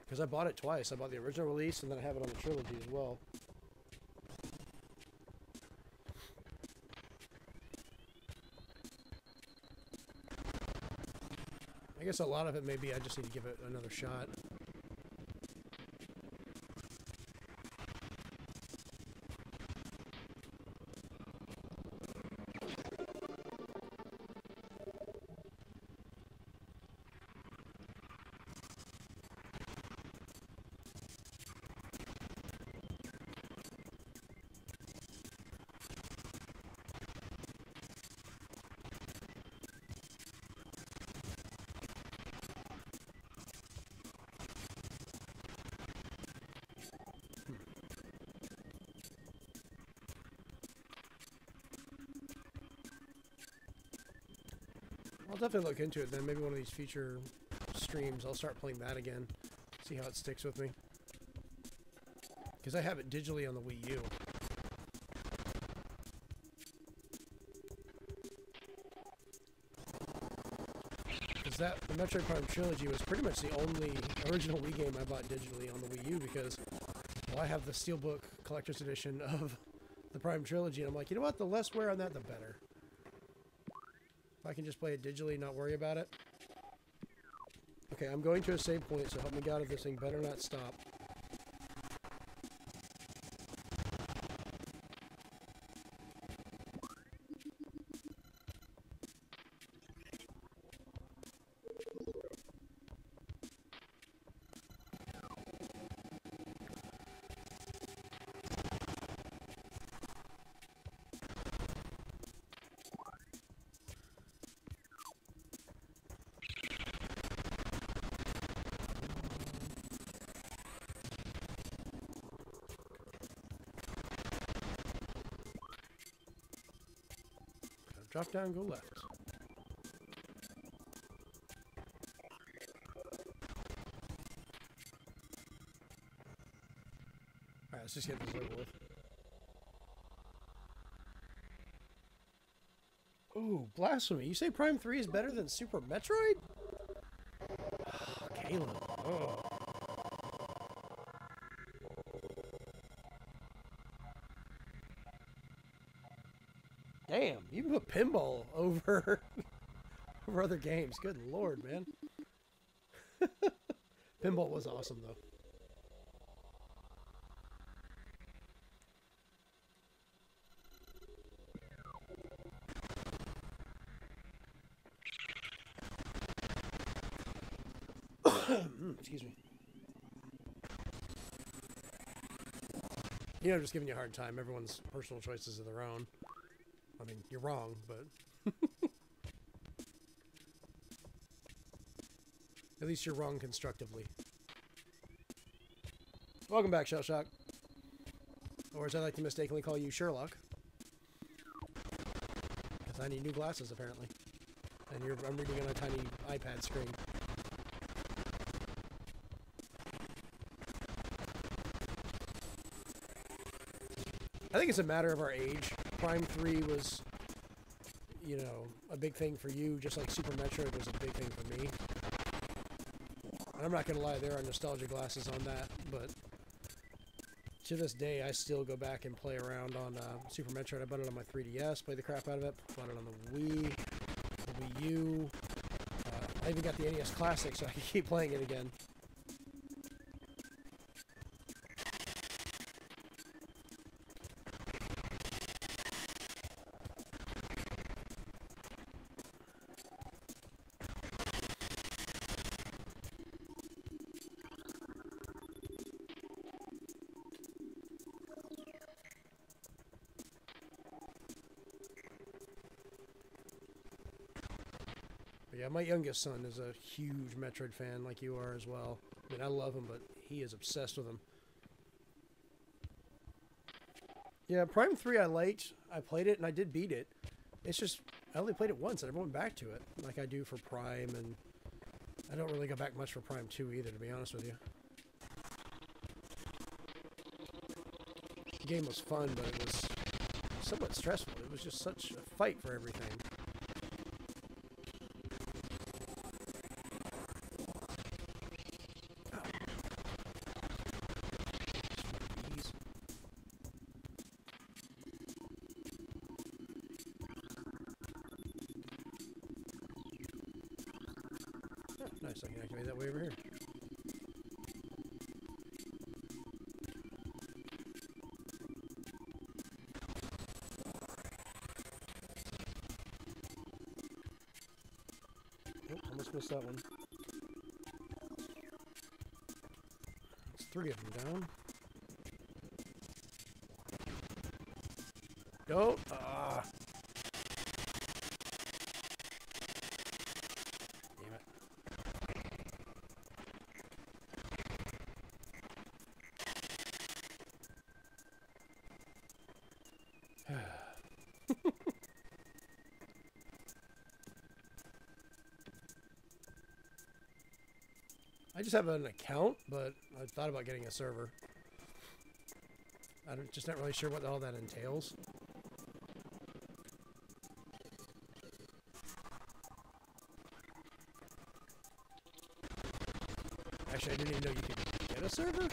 Because I bought it twice. I bought the original release, and then I have it on the trilogy as well. I guess a lot of it maybe I just need to give it another shot. I'll definitely look into it then. Maybe one of these future streams, I'll start playing that again. See how it sticks with me. Because I have it digitally on the Wii U. Because the Metroid Prime trilogy was pretty much the only original Wii game I bought digitally on the Wii U because, well, I have the Steelbook Collector's Edition of the Prime trilogy, and I'm like, you know what? The less wear on that, the better. I can just play it digitally, not worry about it. Okay, I'm going to a save point, so help me God if this thing better not stop. Drop down, go left. Alright, let's just get this over with. Ooh, blasphemy. You say Prime 3 is better than Super Metroid? Oh, Caleb. Oh. Damn, you can put pinball over over other games. Good lord, man. Pinball was awesome, though. Excuse me. You know, just giving you a hard time. Everyone's personal choices are their own. I mean, you're wrong, but... At least you're wrong constructively. Welcome back, Shell Shock. Or as I like to mistakenly call you, Sherlock. Because I need new glasses, apparently. And I'm reading on a tiny iPad screen. I think it's a matter of our age. Prime 3 was, you know, a big thing for you, just like Super Metroid was a big thing for me. And I'm not going to lie, there are nostalgia glasses on that, but to this day, I still go back and play around on Super Metroid. I bought it on my 3DS, played the crap out of it, bought it on the Wii, the Wii U. I even got the NES Classic, so I can keep playing it again. Yeah, my youngest son is a huge Metroid fan, like you are as well. I mean, I love him, but he is obsessed with him. Yeah, Prime 3 I liked. I played it and I did beat it. It's just, I only played it once. I never went back to it like I do for Prime, and I don't really go back much for Prime 2 either, to be honest with you. The game was fun, but it was somewhat stressful. It was just such a fight for everything. Nice, I can activate that way over here. Oh, almost missed that one. There's 3 of them down. Don't! Ah! Damn it. I just have an account, but I thought about getting a server. I'm just not really sure what all that entails. Actually, I didn't even know you could get a server.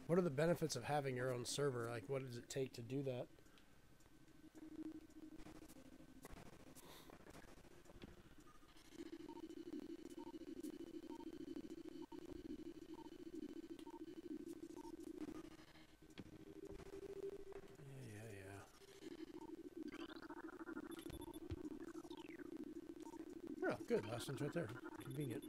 What are the benefits of having your own server? Like, what does it take to do that? Yeah. Oh, good. Last one's right there. Convenient.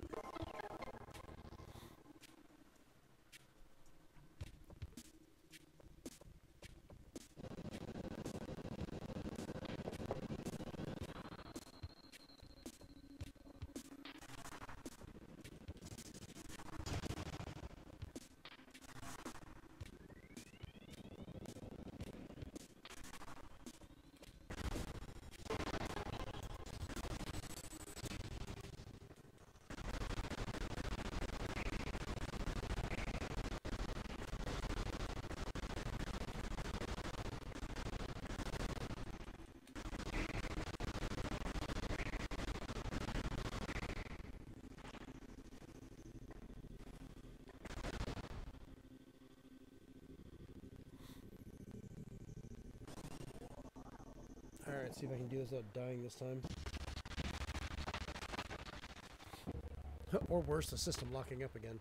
Alright, see if I can do this without dying this time. Or worse, the system locking up again.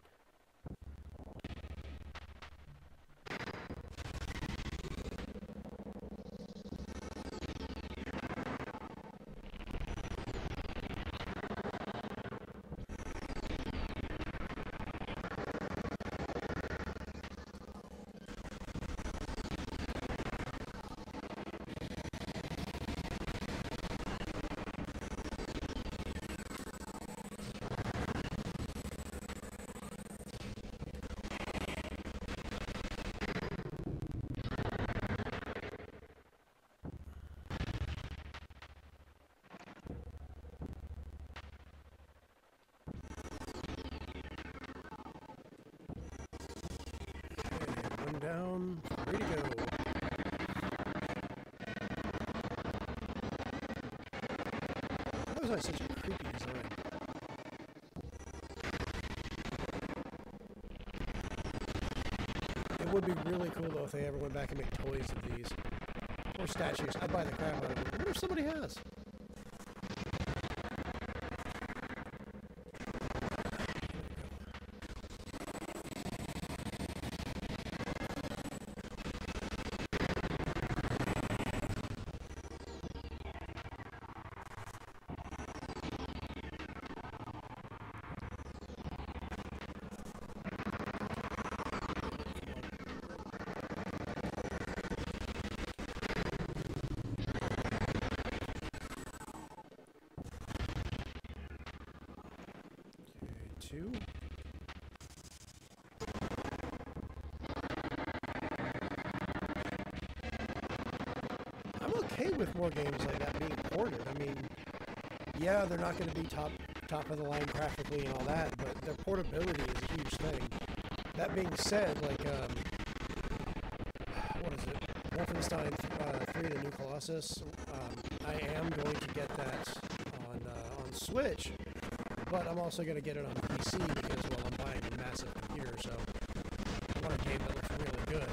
One down, 3 to go. That was like such a creepy design. It would be really cool though if they ever went back and made toys of these. Or statues. I'd buy the crap out of them. I wonder if somebody has. 2. I'm okay with more games like that being ported. I mean, yeah, they're not going to be top of the line graphically and all that, but their portability is a huge thing. That being said, like, what is it? Wolfenstein 3: The New Colossus. I am going to get that on Switch, but I'm also going to get it on PC because, well, I'm buying a massive computer, so I want a game that looks really good.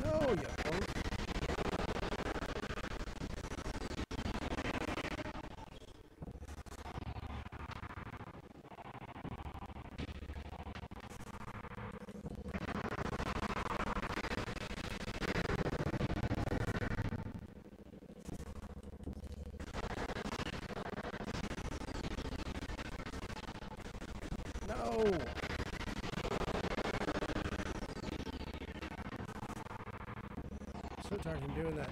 Oh, you punk. No! So tired from doing that.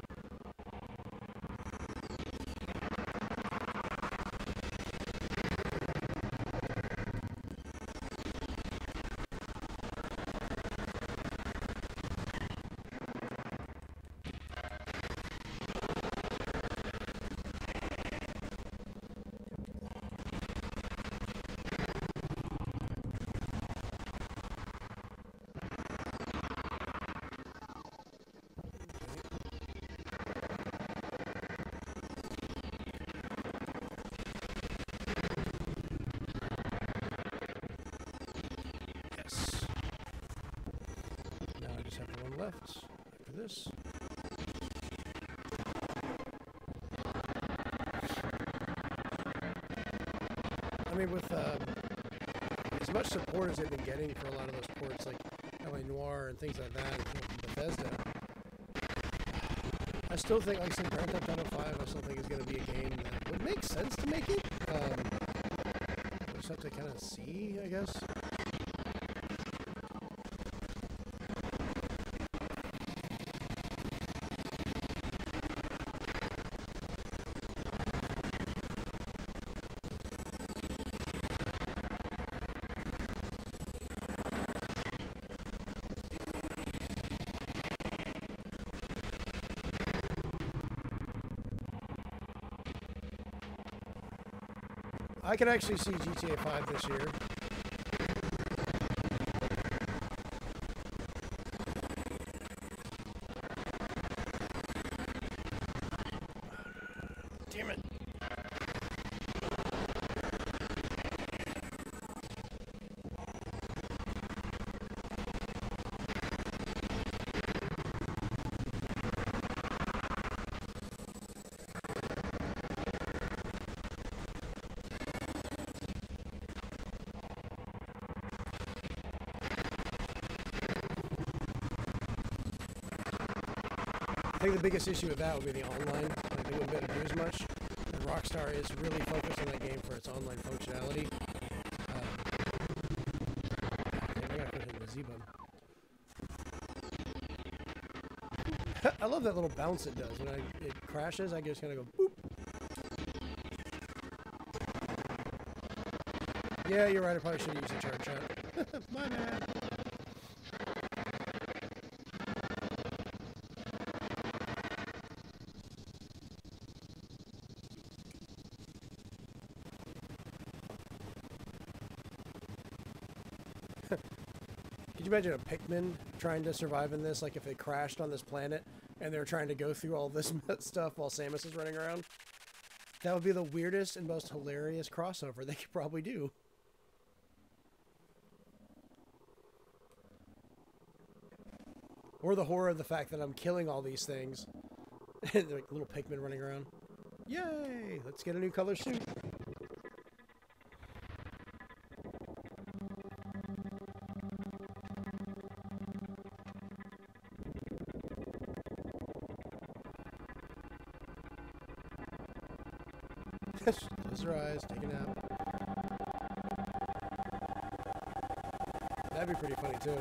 Yes. Now I just have one left after this. I mean, with as much support as they've been getting for a lot of those ports, like LA Noire and things like that, and Bethesda, I still think, like I said, Grand Theft Auto 5, I still think is going to be a game that would make sense to make it. We'll just have to kind of see, I guess. I could actually see GTA 5 this year. Damn it. I think the biggest issue with that would be the online. Like, they wouldn't be able to do as much. And Rockstar is really focused on that game for its online functionality. I gotta put in the Z-button. I love that little bounce it does. When it crashes, I just kind of go boop. Yeah, you're right. I probably should have used a charge shot. My bad. Could you imagine a Pikmin trying to survive in this? Like if they crashed on this planet and they're trying to go through all this stuff while Samus is running around? That would be the weirdest and most hilarious crossover they could probably do. Or the horror of the fact that I'm killing all these things. Like little Pikmin running around. Yay! Let's get a new color suit. Close their eyes, take a nap. That'd be pretty funny too.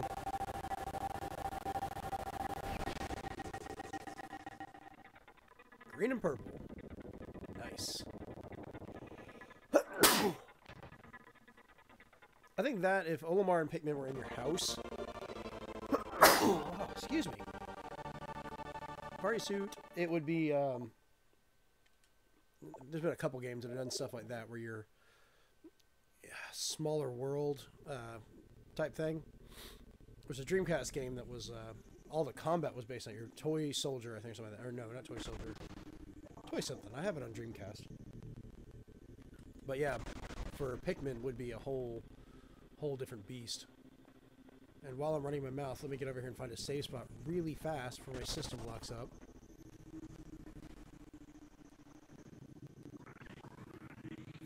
Green and purple. Nice. I think that if Olimar and Pikmin were in your house... oh, excuse me. Party suit, it would be... there's been a couple games that have done stuff like that where you're... smaller world type thing. There's a Dreamcast game that was... all the combat was based on your toy soldier, I think, something like that. Or no, not toy soldier. Toy something. I have it on Dreamcast. But yeah, for Pikmin would be a whole different beast. And while I'm running my mouth, let me get over here and find a save spot really fast before my system locks up.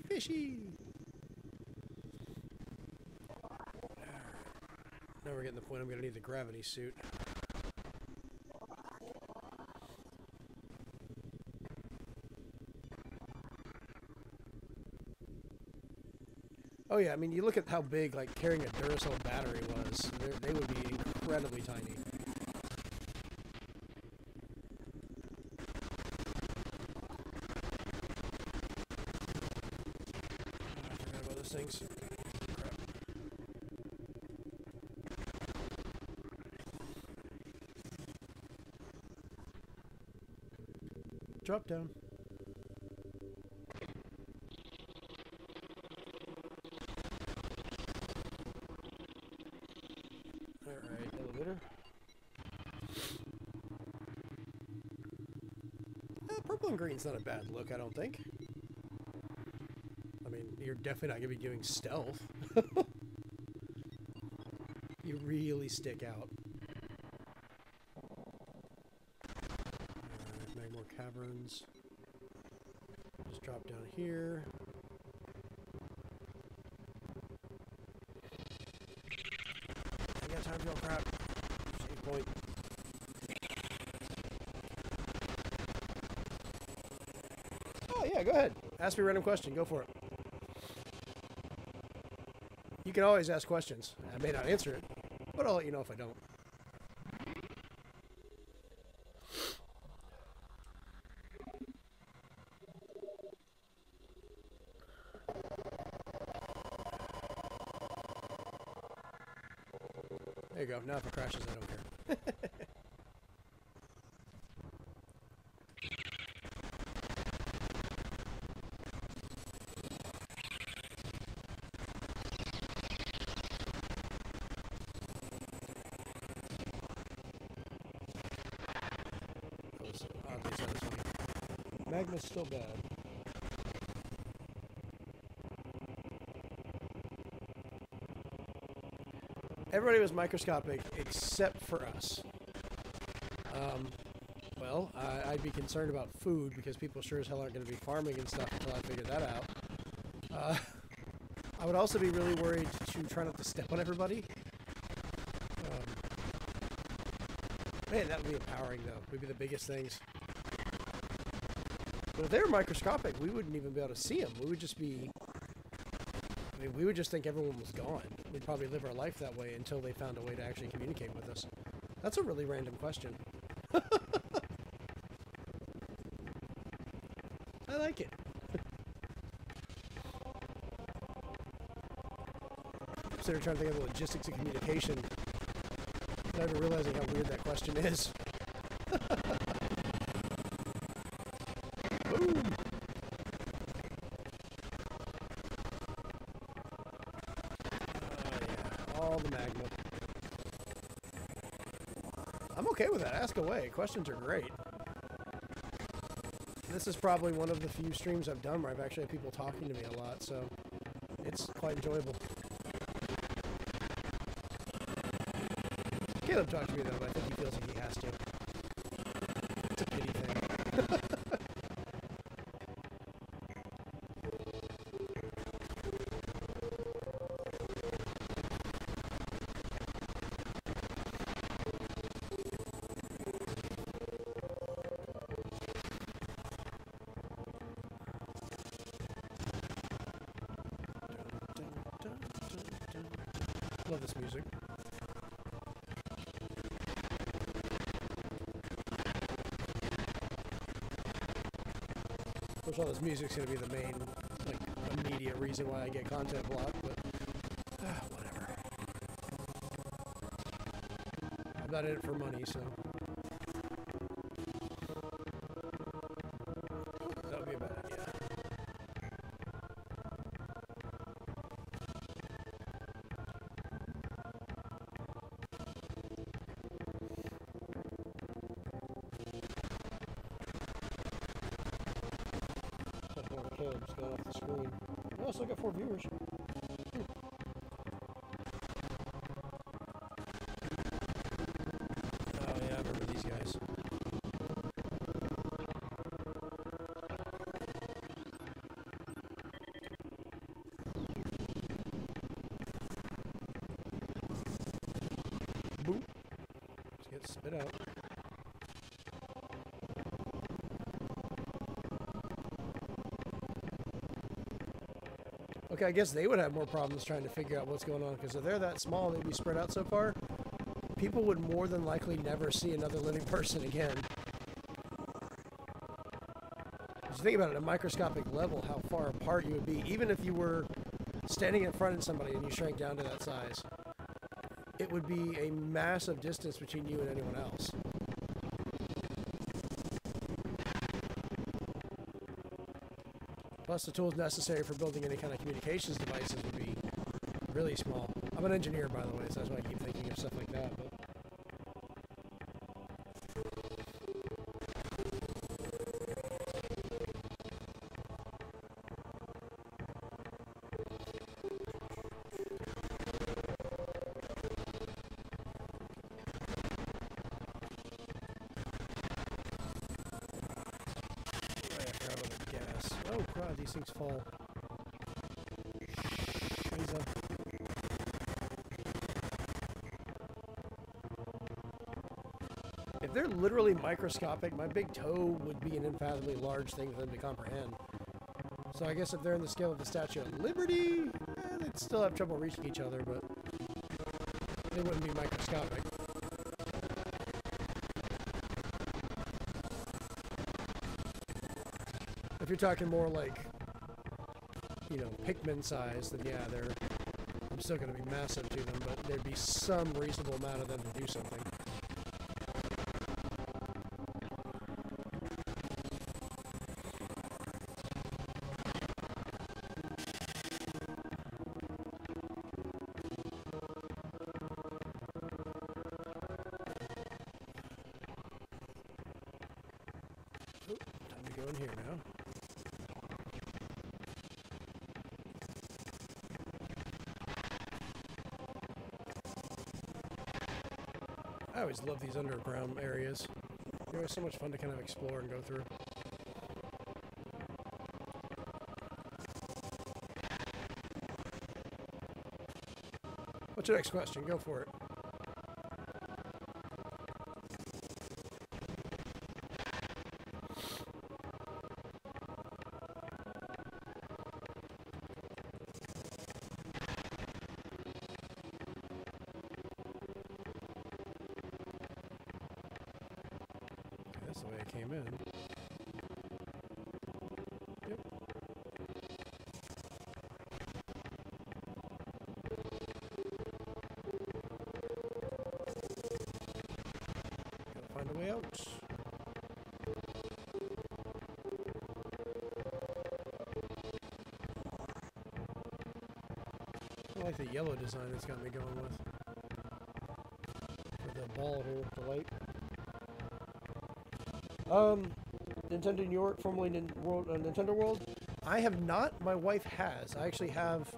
Fishy! Now we're getting the point I'm going to need the gravity suit. Oh yeah, I mean, you look at how big, like, carrying a Duracell battery was. They would be incredibly tiny. I forgot about those things. Crap. Drop down. Alright, elevator. Purple and green's not a bad look, I don't think. I mean, you're definitely not going to be doing stealth. You really stick out. Alright, make more caverns. Just drop down here. I got time for all crap. Save point. Oh yeah, go ahead. Ask me a random question. Go for it. You can always ask questions. I may not answer it, but I'll let you know if I don't. There you go. Now if it crashes, I don't care. Oddly satisfying. Magma's still bad. Everybody was microscopic except for us. Well, I'd be concerned about food because people sure as hell aren't going to be farming and stuff until I figure that out. I would also be really worried to try not to step on everybody. Man, that would be empowering, though. Would be the biggest things. But if they were microscopic, we wouldn't even be able to see them. We would just be... I mean, we would just think everyone was gone. We'd probably live our life that way until they found a way to actually communicate with us. That's a really random question. I like it. I'm sitting trying to think of the logistics of communication. Not even realizing how weird that question is. Boom! Yeah, all the magma. I'm okay with that. Ask away. Questions are great. This is probably one of the few streams I've done where I've actually had people talking to me a lot, so it's quite enjoyable. Caleb talked to me though, but I think he feels like he has to. It's a pity thing. Love this music. Of course, all this music's gonna be the main, like, immediate reason why I get content blocked, but whatever. I'm not in it for money, so that would be a bad idea. Okay, I'm just going off the screen. Oh, I still got 4 viewers. Oh yeah, I remember these guys. Boop. Just get spit out. Okay, I guess they would have more problems trying to figure out what's going on, because if they're that small, they'd be spread out so far, people would more than likely never see another living person again. If you think about it at a microscopic level, how far apart you would be, even if you were standing in front of somebody and you shrank down to that size, it would be a massive distance between you and anyone else. Plus, the tools necessary for building any kind of communications devices would be really small. I'm an engineer, by the way, so that's why I keep thinking of stuff like that. But oh crap, these things fall. If they're literally microscopic, my big toe would be an infathomably large thing for them to comprehend. So I guess if they're in the scale of the Statue of Liberty, they'd still have trouble reaching each other, but they wouldn't be microscopic. If you're talking more like, you know, Pikmin size, then yeah, I'm still going to be massive to them, but there'd be some reasonable amount of them to do something. Oh, time to go in here now. I always love these underground areas. They're always so much fun to kind of explore and go through. What's your next question? Go for it. That's the way I came in. Yep. Gotta find a way out. I like the yellow design it's got me going with. With the ball here, the light. Nintendo New York, formerly Nintendo World. I have not. My wife has. I actually have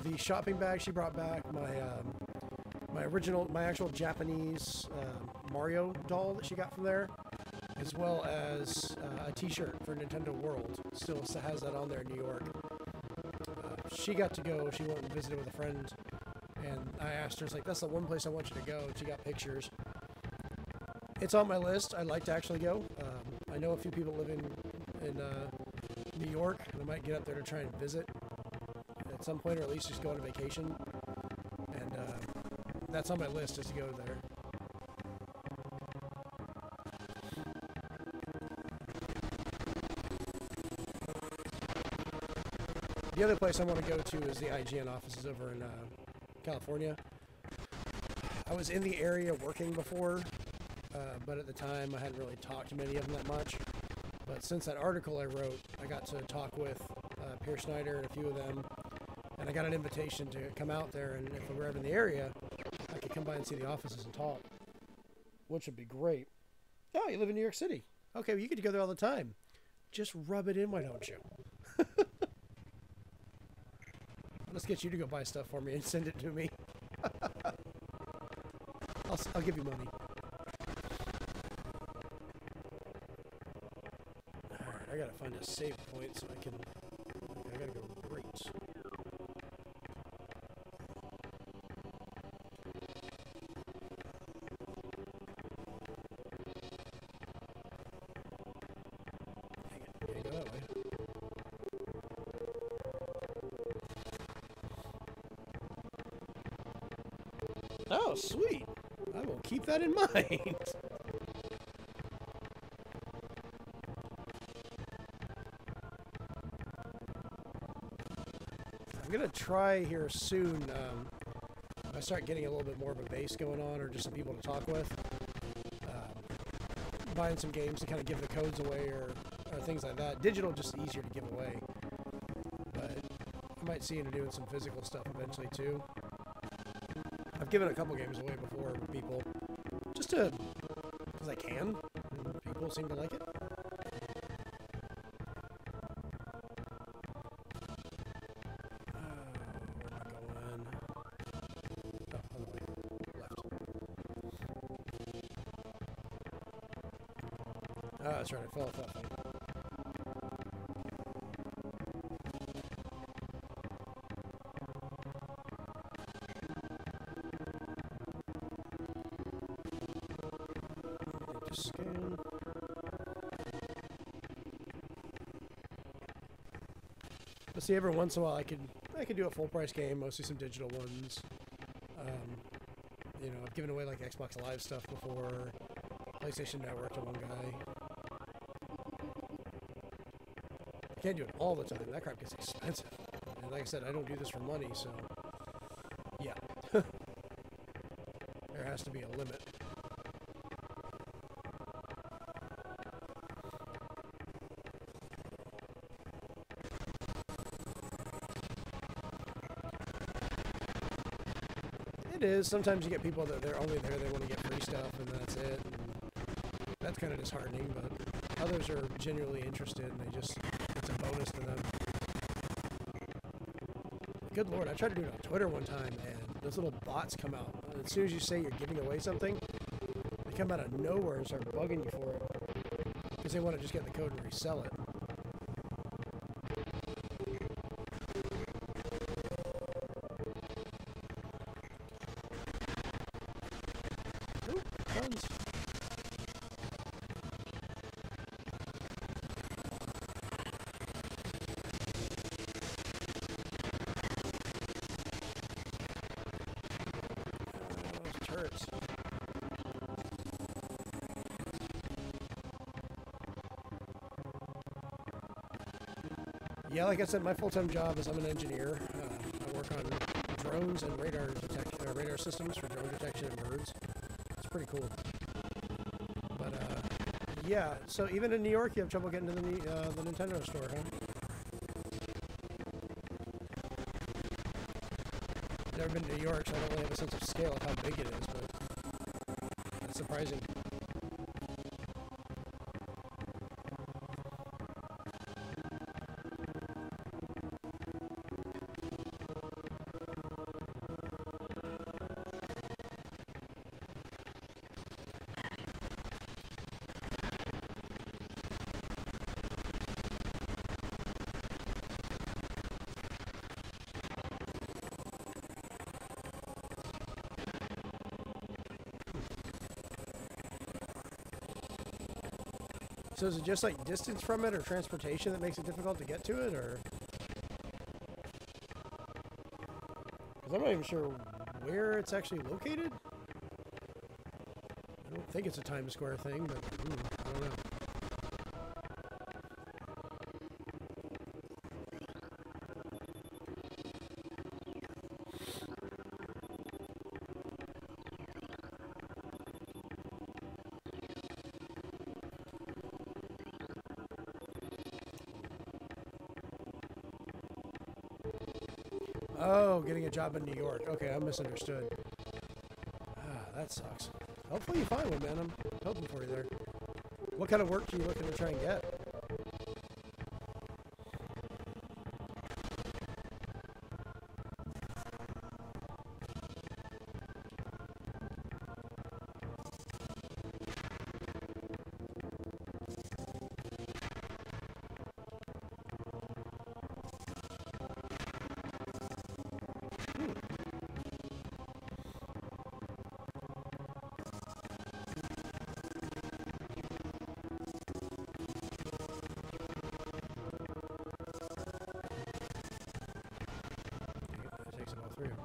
the shopping bag she brought back. My actual Japanese Mario doll that she got from there, as well as a T-shirt for Nintendo World. Still has that on there in New York. She got to go. She went and visited with a friend, and I asked her, "It's like, that's the one place I want you to go." And she got pictures. It's on my list. I'd like to actually go. I know a few people live in New York, and I might get up there to try and visit at some point, or at least just go on a vacation. that's on my list, is to go there. The other place I want to go to is the IGN offices over in California. I was in the area working before, but at the time I hadn't really talked to many of them that much. But since that article I wrote, I got to talk with Pierre Snyder and a few of them, and I got an invitation to come out there, and if we were ever in the area, I could come by and see the offices and talk, which would be great. Oh, you live in New York City. Okay, well, you get to go there all the time. Just rub it in, why don't you? Let's get you to go buy stuff for me and send it to me. I'll give you money. Alright, I gotta find a save point so I can... I gotta go right. Dang it, can't go that way. Oh, sweet. I will keep that in mind. I'm going to try here soon, if I start getting a little bit more of a base going on, or just some people to talk with, buying some games to kind of give the codes away, or things like that. Digital, just easier to give away. But I might see into doing some physical stuff eventually, too. I've given a couple games away before with people, just to, because I can, and people seem to like it. Where am I going? Oh, other way, left. Ah, that's right, I fell off that thing. Scan. But see, every once in a while I could do a full price game, mostly some digital ones. You know, I've given away like Xbox Live stuff before, PlayStation Network to one guy. I can't do it all the time. That crap gets expensive. And like I said, I don't do this for money, so yeah. There has to be a limit. It is. Sometimes you get people that they're only there, they want to get free stuff, and that's it. And that's kind of disheartening, but others are genuinely interested, and it's a bonus to them. Good Lord, I tried to do it on Twitter one time, and those little bots come out. And as soon as you say you're giving away something, they come out of nowhere and start bugging you for it. Because they want to just get the code and resell it. Guns. Those turrets. Yeah, like I said, my full-time job is I'm an engineer. I work on drones and radar systems for drone detection of birds. It's pretty cool. But yeah, so even in New York, you have trouble getting to the Nintendo store, huh? I've never been to New York, so I don't really have a sense of scale of how big it is, but that's surprising. So is it just like distance from it or transportation that makes it difficult to get to it, or? Because I'm not even sure where it's actually located? I don't think it's a Times Square thing, but I don't know. Oh, getting a job in New York. Okay, I misunderstood. Ah, that sucks. Hopefully you find one, man. I'm hoping for you there. What kind of work are you looking to try and get? That takes about 3 of them.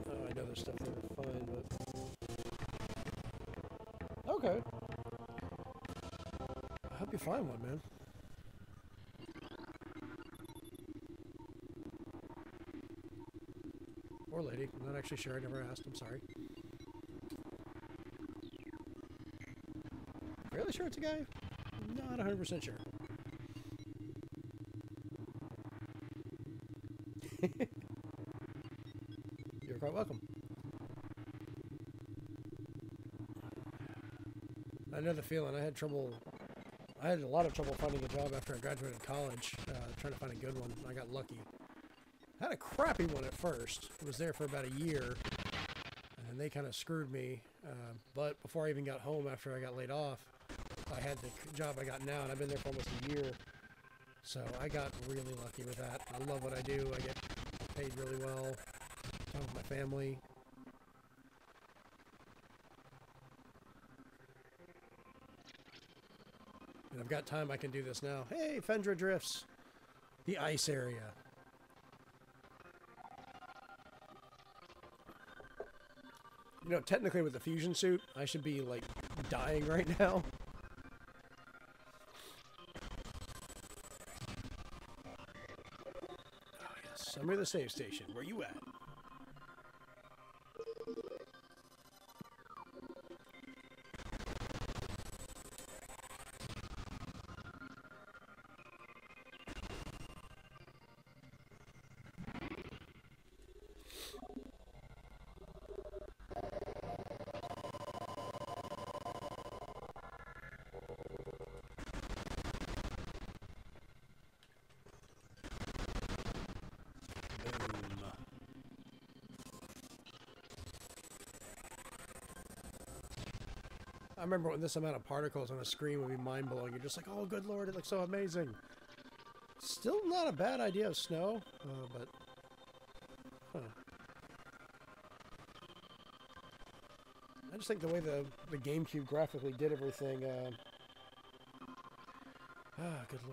Oh, I know there's stuff there to find, but... Okay. I hope you find one, man. Or lady. I'm not actually sure. I never asked. I'm sorry. Fairly sure it's a guy? Not 100% sure. You're quite welcome. I know the feeling. I had a lot of trouble finding a job after I graduated college, trying to find a good one. I got lucky. I had a crappy one at first. I was there for about a year, and they kind of screwed me. But before I even got home after I got laid off, I had the job I got now, and I've been there for almost a year. So I got really lucky with that. I love what I do. I get paid really well. Time with my family. And I've got time. I can do this now. Hey, Fendra Drifts. The ice area. You know, technically with the fusion suit, I should be, like, dying right now. Oh, yes. I'm near the save station. Where you at? I remember when this amount of particles on a screen would be mind-blowing. You're just like, oh, good lord, it looks so amazing. Still not a bad idea of snow, but... Huh. I just think the way the GameCube graphically did everything... good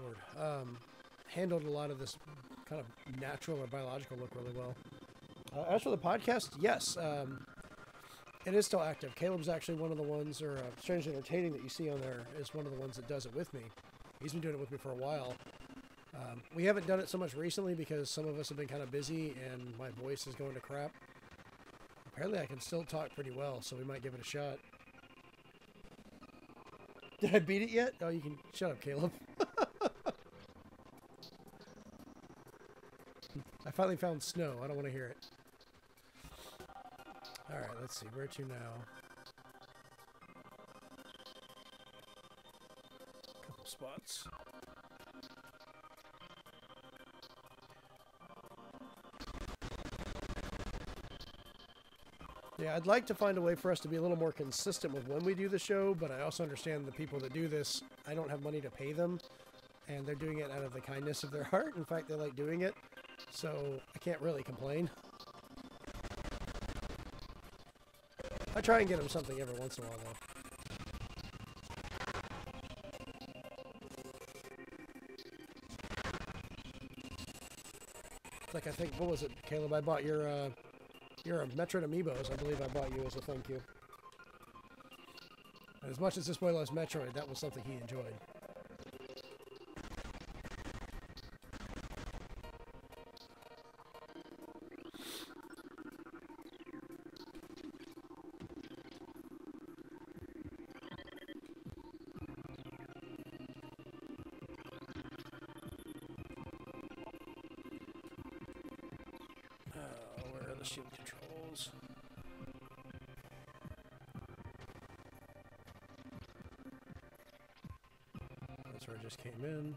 lord. Handled a lot of this kind of natural or biological look really well. As for the podcast, yes. It is still active. Caleb's actually one of the ones, or Strange Entertaining that you see on there is one of the ones that does it with me. He's been doing it with me for a while. We haven't done it so much recently because some of us have been kind of busy and my voice is going to crap. Apparently I can still talk pretty well, so we might give it a shot. Did I beat it yet? Oh, you can... Shut up, Caleb. I finally found snow. I don't want to hear it. Alright, let's see. Where to now? Couple spots. Yeah, I'd like to find a way for us to be a little more consistent with when we do the show, but I also understand the people that do this, I don't have money to pay them, and they're doing it out of the kindness of their heart. In fact, they like doing it, so I can't really complain. I try and get them something every once in a while, though. Like I think, what was it, Caleb? I bought your Metroid Amiibos. I believe I bought you as a thank you. And as much as this boy loves Metroid, that was something he enjoyed. Where are the shield controls? That's where I just came in.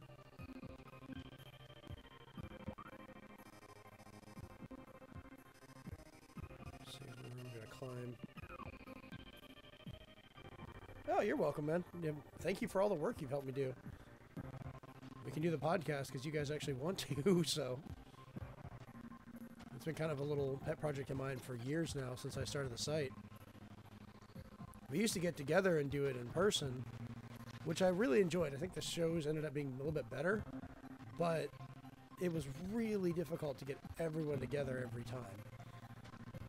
See the room, I'm gonna climb. Oh, you're welcome, man. Yeah, thank you for all the work you've helped me do. We can do the podcast because you guys actually want to, so. It's been kind of a little pet project of mine for years now since I started the site. We used to get together and do it in person, which I really enjoyed. I think the shows ended up being a little bit better, but it was really difficult to get everyone together every time.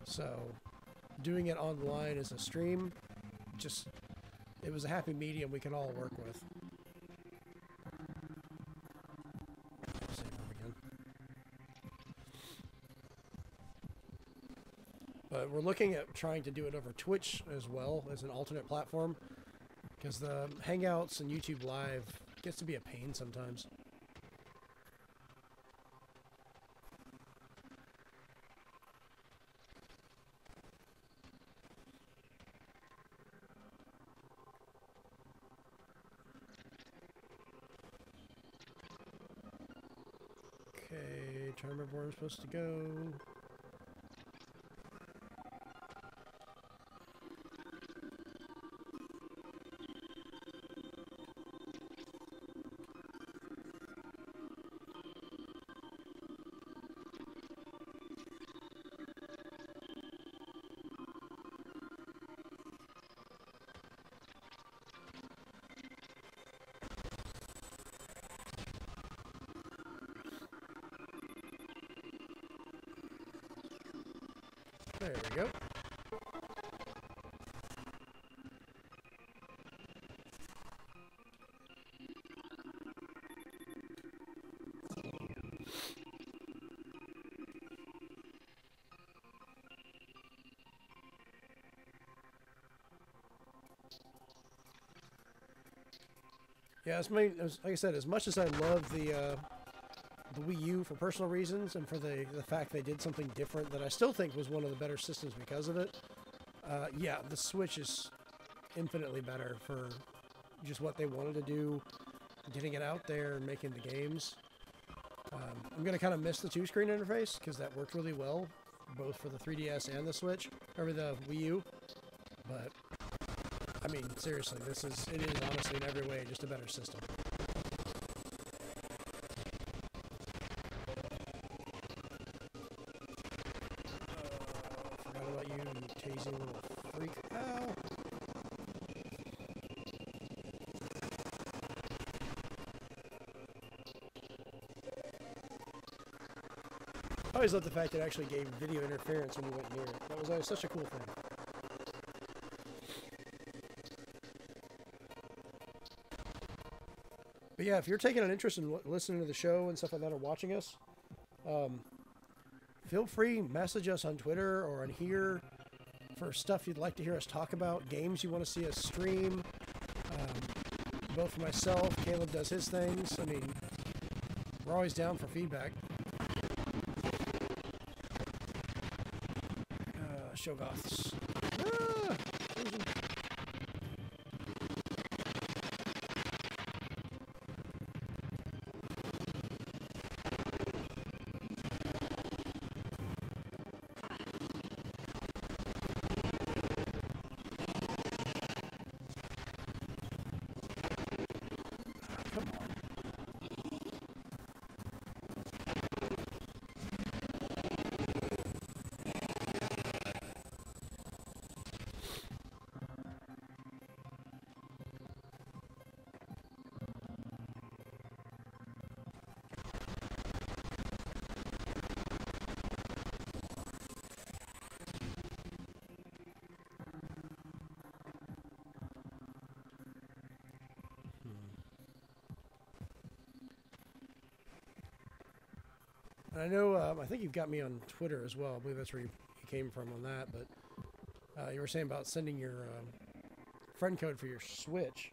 So doing it online as a stream, it was a happy medium we could all work with. Save them again. But we're looking at trying to do it over Twitch as well as an alternate platform, because the Hangouts and YouTube Live gets to be a pain sometimes. Okay, trying to remember where I'm supposed to go. There we go. Yeah, like I said, as much as I love the Wii U for personal reasons and for the fact they did something different that I still think was one of the better systems because of it, yeah, the Switch is infinitely better for just what they wanted to do, getting it out there and making the games. I'm going to kind of miss the two-screen interface because that worked really well, both for the 3DS and the Switch, or the Wii U, but I mean, seriously, it is honestly in every way just a better system. Forgot about you, tasing little freak. Ow! I always loved the fact that it actually gave video interference when you went near it. That was always such a cool thing. But yeah, if you're taking an interest in listening to the show and stuff like that, or watching us, feel free, message us on Twitter or on here for stuff you'd like to hear us talk about, games you want to see us stream. Both for myself, Caleb does his things. I mean, we're always down for feedback. Shoggoths. Ah! And I know, I think you've got me on Twitter as well. I believe that's where you came from on that. But you were saying about sending your friend code for your Switch.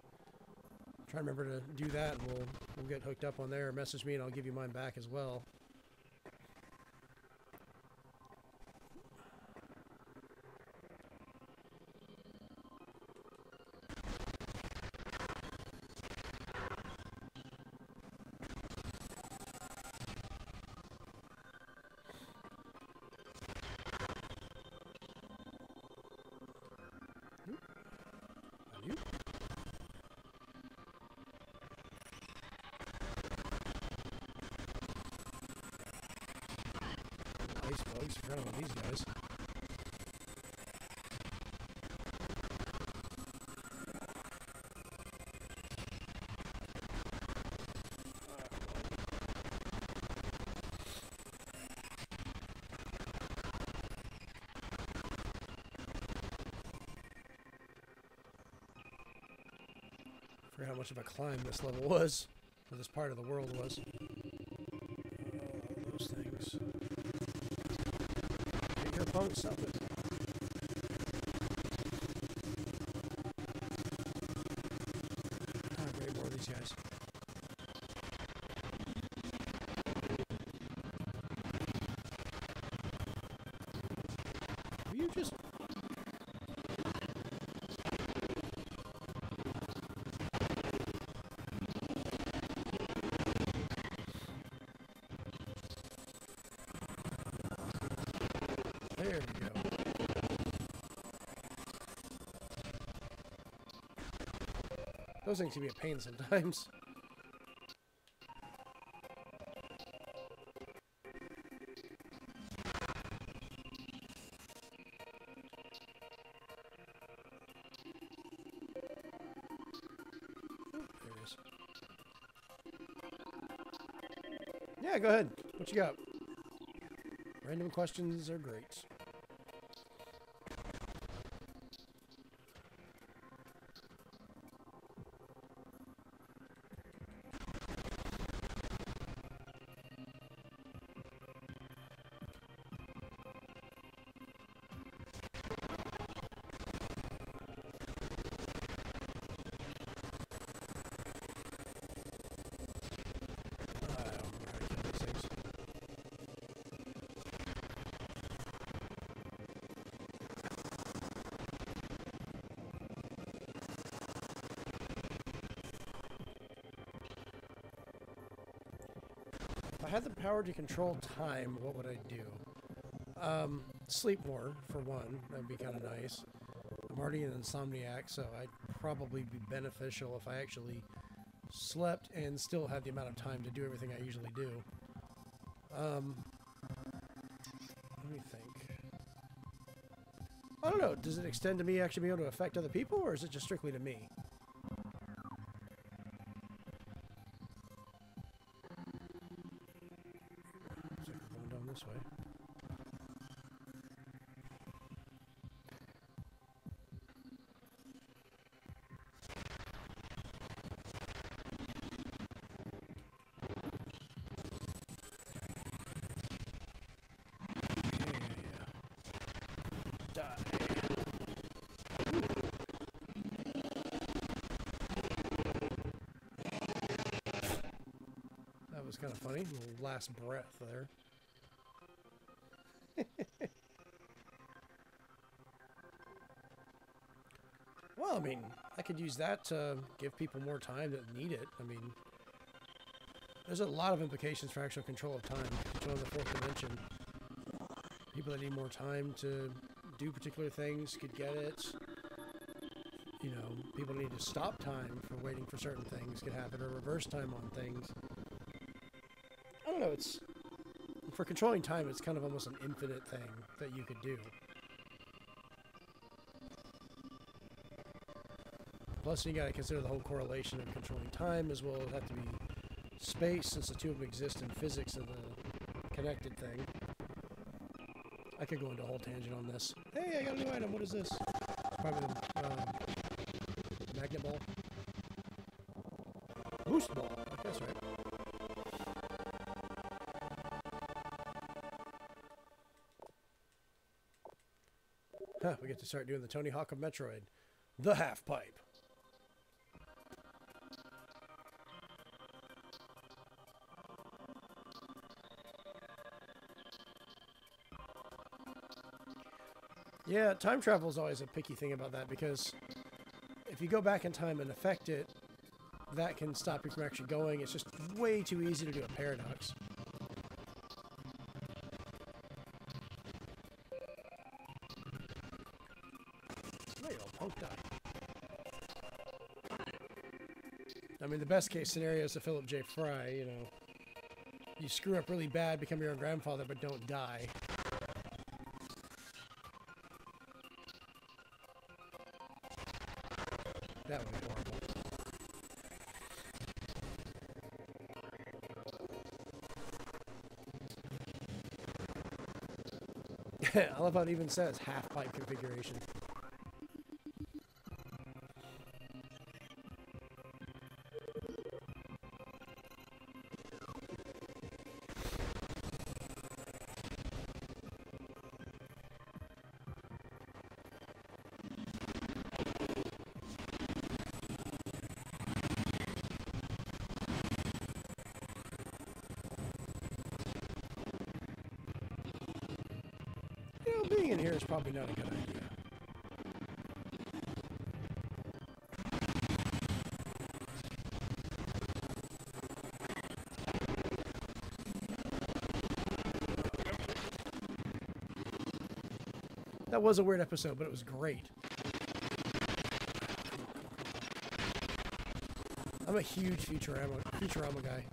Try to remember to do that, and we'll get hooked up on there. Message me, and I'll give you mine back as well. Ice bugs, I forgot about these guys. I forgot how much of a climb this level was, or this part of the world was. Those things. Take your opponent, stop it. Ah, great, more of these guys. Will you just... There we go. Those things can be a pain sometimes. Oh, there it is. Yeah, go ahead. What you got? Random questions are great. If I had the power to control time, what would I do? Sleep more, for one. That'd be kind of nice. I'm already an insomniac, so I'd probably be beneficial if I actually slept and still had the amount of time to do everything I usually do. Let me think. I don't know. Does it extend to me actually being able to affect other people, or is it just strictly to me? Looks like we're going down this way. That was kind of funny. Little last breath there. Well, I mean, I could use that to give people more time that need it. I mean, there's a lot of implications for actual control of time, control of the fourth dimension. People that need more time to do particular things could get it. You know, people that need to stop time for waiting for certain things could have it, or reverse time on things. I don't know, it's... For controlling time, it's kind of almost an infinite thing that you could do. Plus, you got to consider the whole correlation of controlling time, as well as have to be space, since the two of them exist in physics of the connected thing. I could go into a whole tangent on this. Hey, I got a new item. What is this? Probably the magnet ball. Boost ball. That's right. Huh, we get to start doing the Tony Hawk of Metroid. The half pipe. Yeah, time travel is always a picky thing about that, because if you go back in time and affect it, that can stop you from actually going. It's just way too easy to do a paradox. There you go, punk die. I mean, the best case scenario is the Philip J. Fry, you know. You screw up really bad, become your own grandfather, but don't die. That would be horrible. I love how it even says half pipe configuration. You know, being in here is probably not a good idea. That was a weird episode, but it was great. I'm a huge Futurama guy.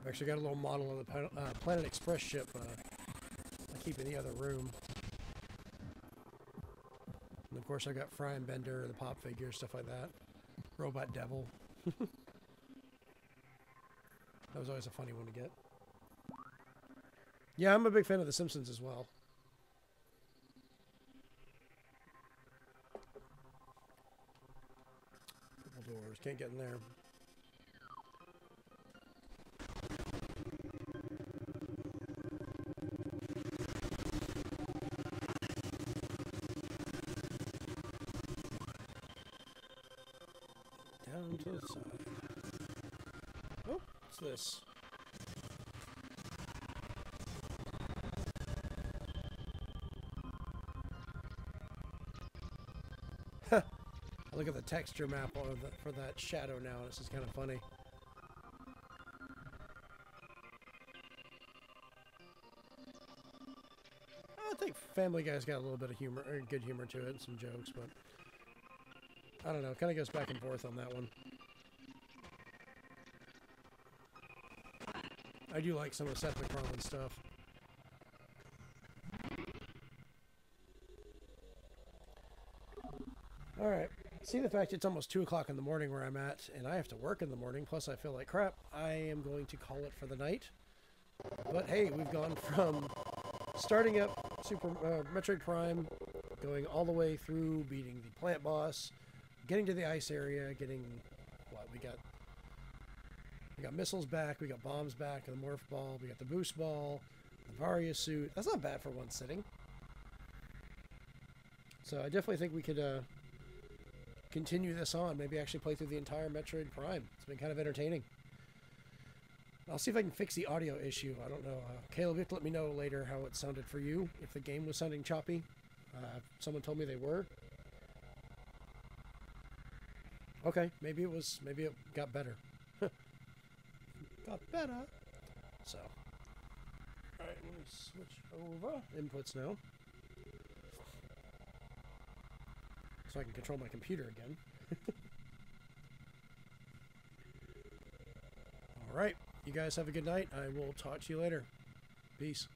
I've actually got a little model of the Planet Express ship I keep in the other room. And of course I got Fry and Bender, the pop figure, stuff like that. Robot Devil. That was always a funny one to get. Yeah, I'm a big fan of The Simpsons as well. Couple doors, can't get in there. Down to the side. Oh, what's this? I look at the texture map for that shadow now, and this is kind of funny. I think Family Guy's got a little bit of humor, or good humor to it, and some jokes, but I don't know. Kind of goes back and forth on that one. I do like some of Seth MacFarlane's stuff. Alright. See, the fact it's almost 2 o'clock in the morning where I'm at, and I have to work in the morning, plus I feel like crap, I am going to call it for the night. But hey, we've gone from starting up Metroid Prime, going all the way through beating the plant boss, getting to the ice area, getting what we got missiles back, we got bombs back, the morph ball, we got the boost ball, the Varia suit. That's not bad for one sitting. So I definitely think we could continue this on, maybe actually play through the entire Metroid Prime. It's been kind of entertaining. I'll see if I can fix the audio issue. I don't know. Caleb, you have to let me know later how it sounded for you, if the game was sounding choppy. Someone told me they were. Okay, maybe it got better. Got better. So, alright, let me switch over inputs now, so I can control my computer again. Alright, you guys have a good night. I will talk to you later. Peace.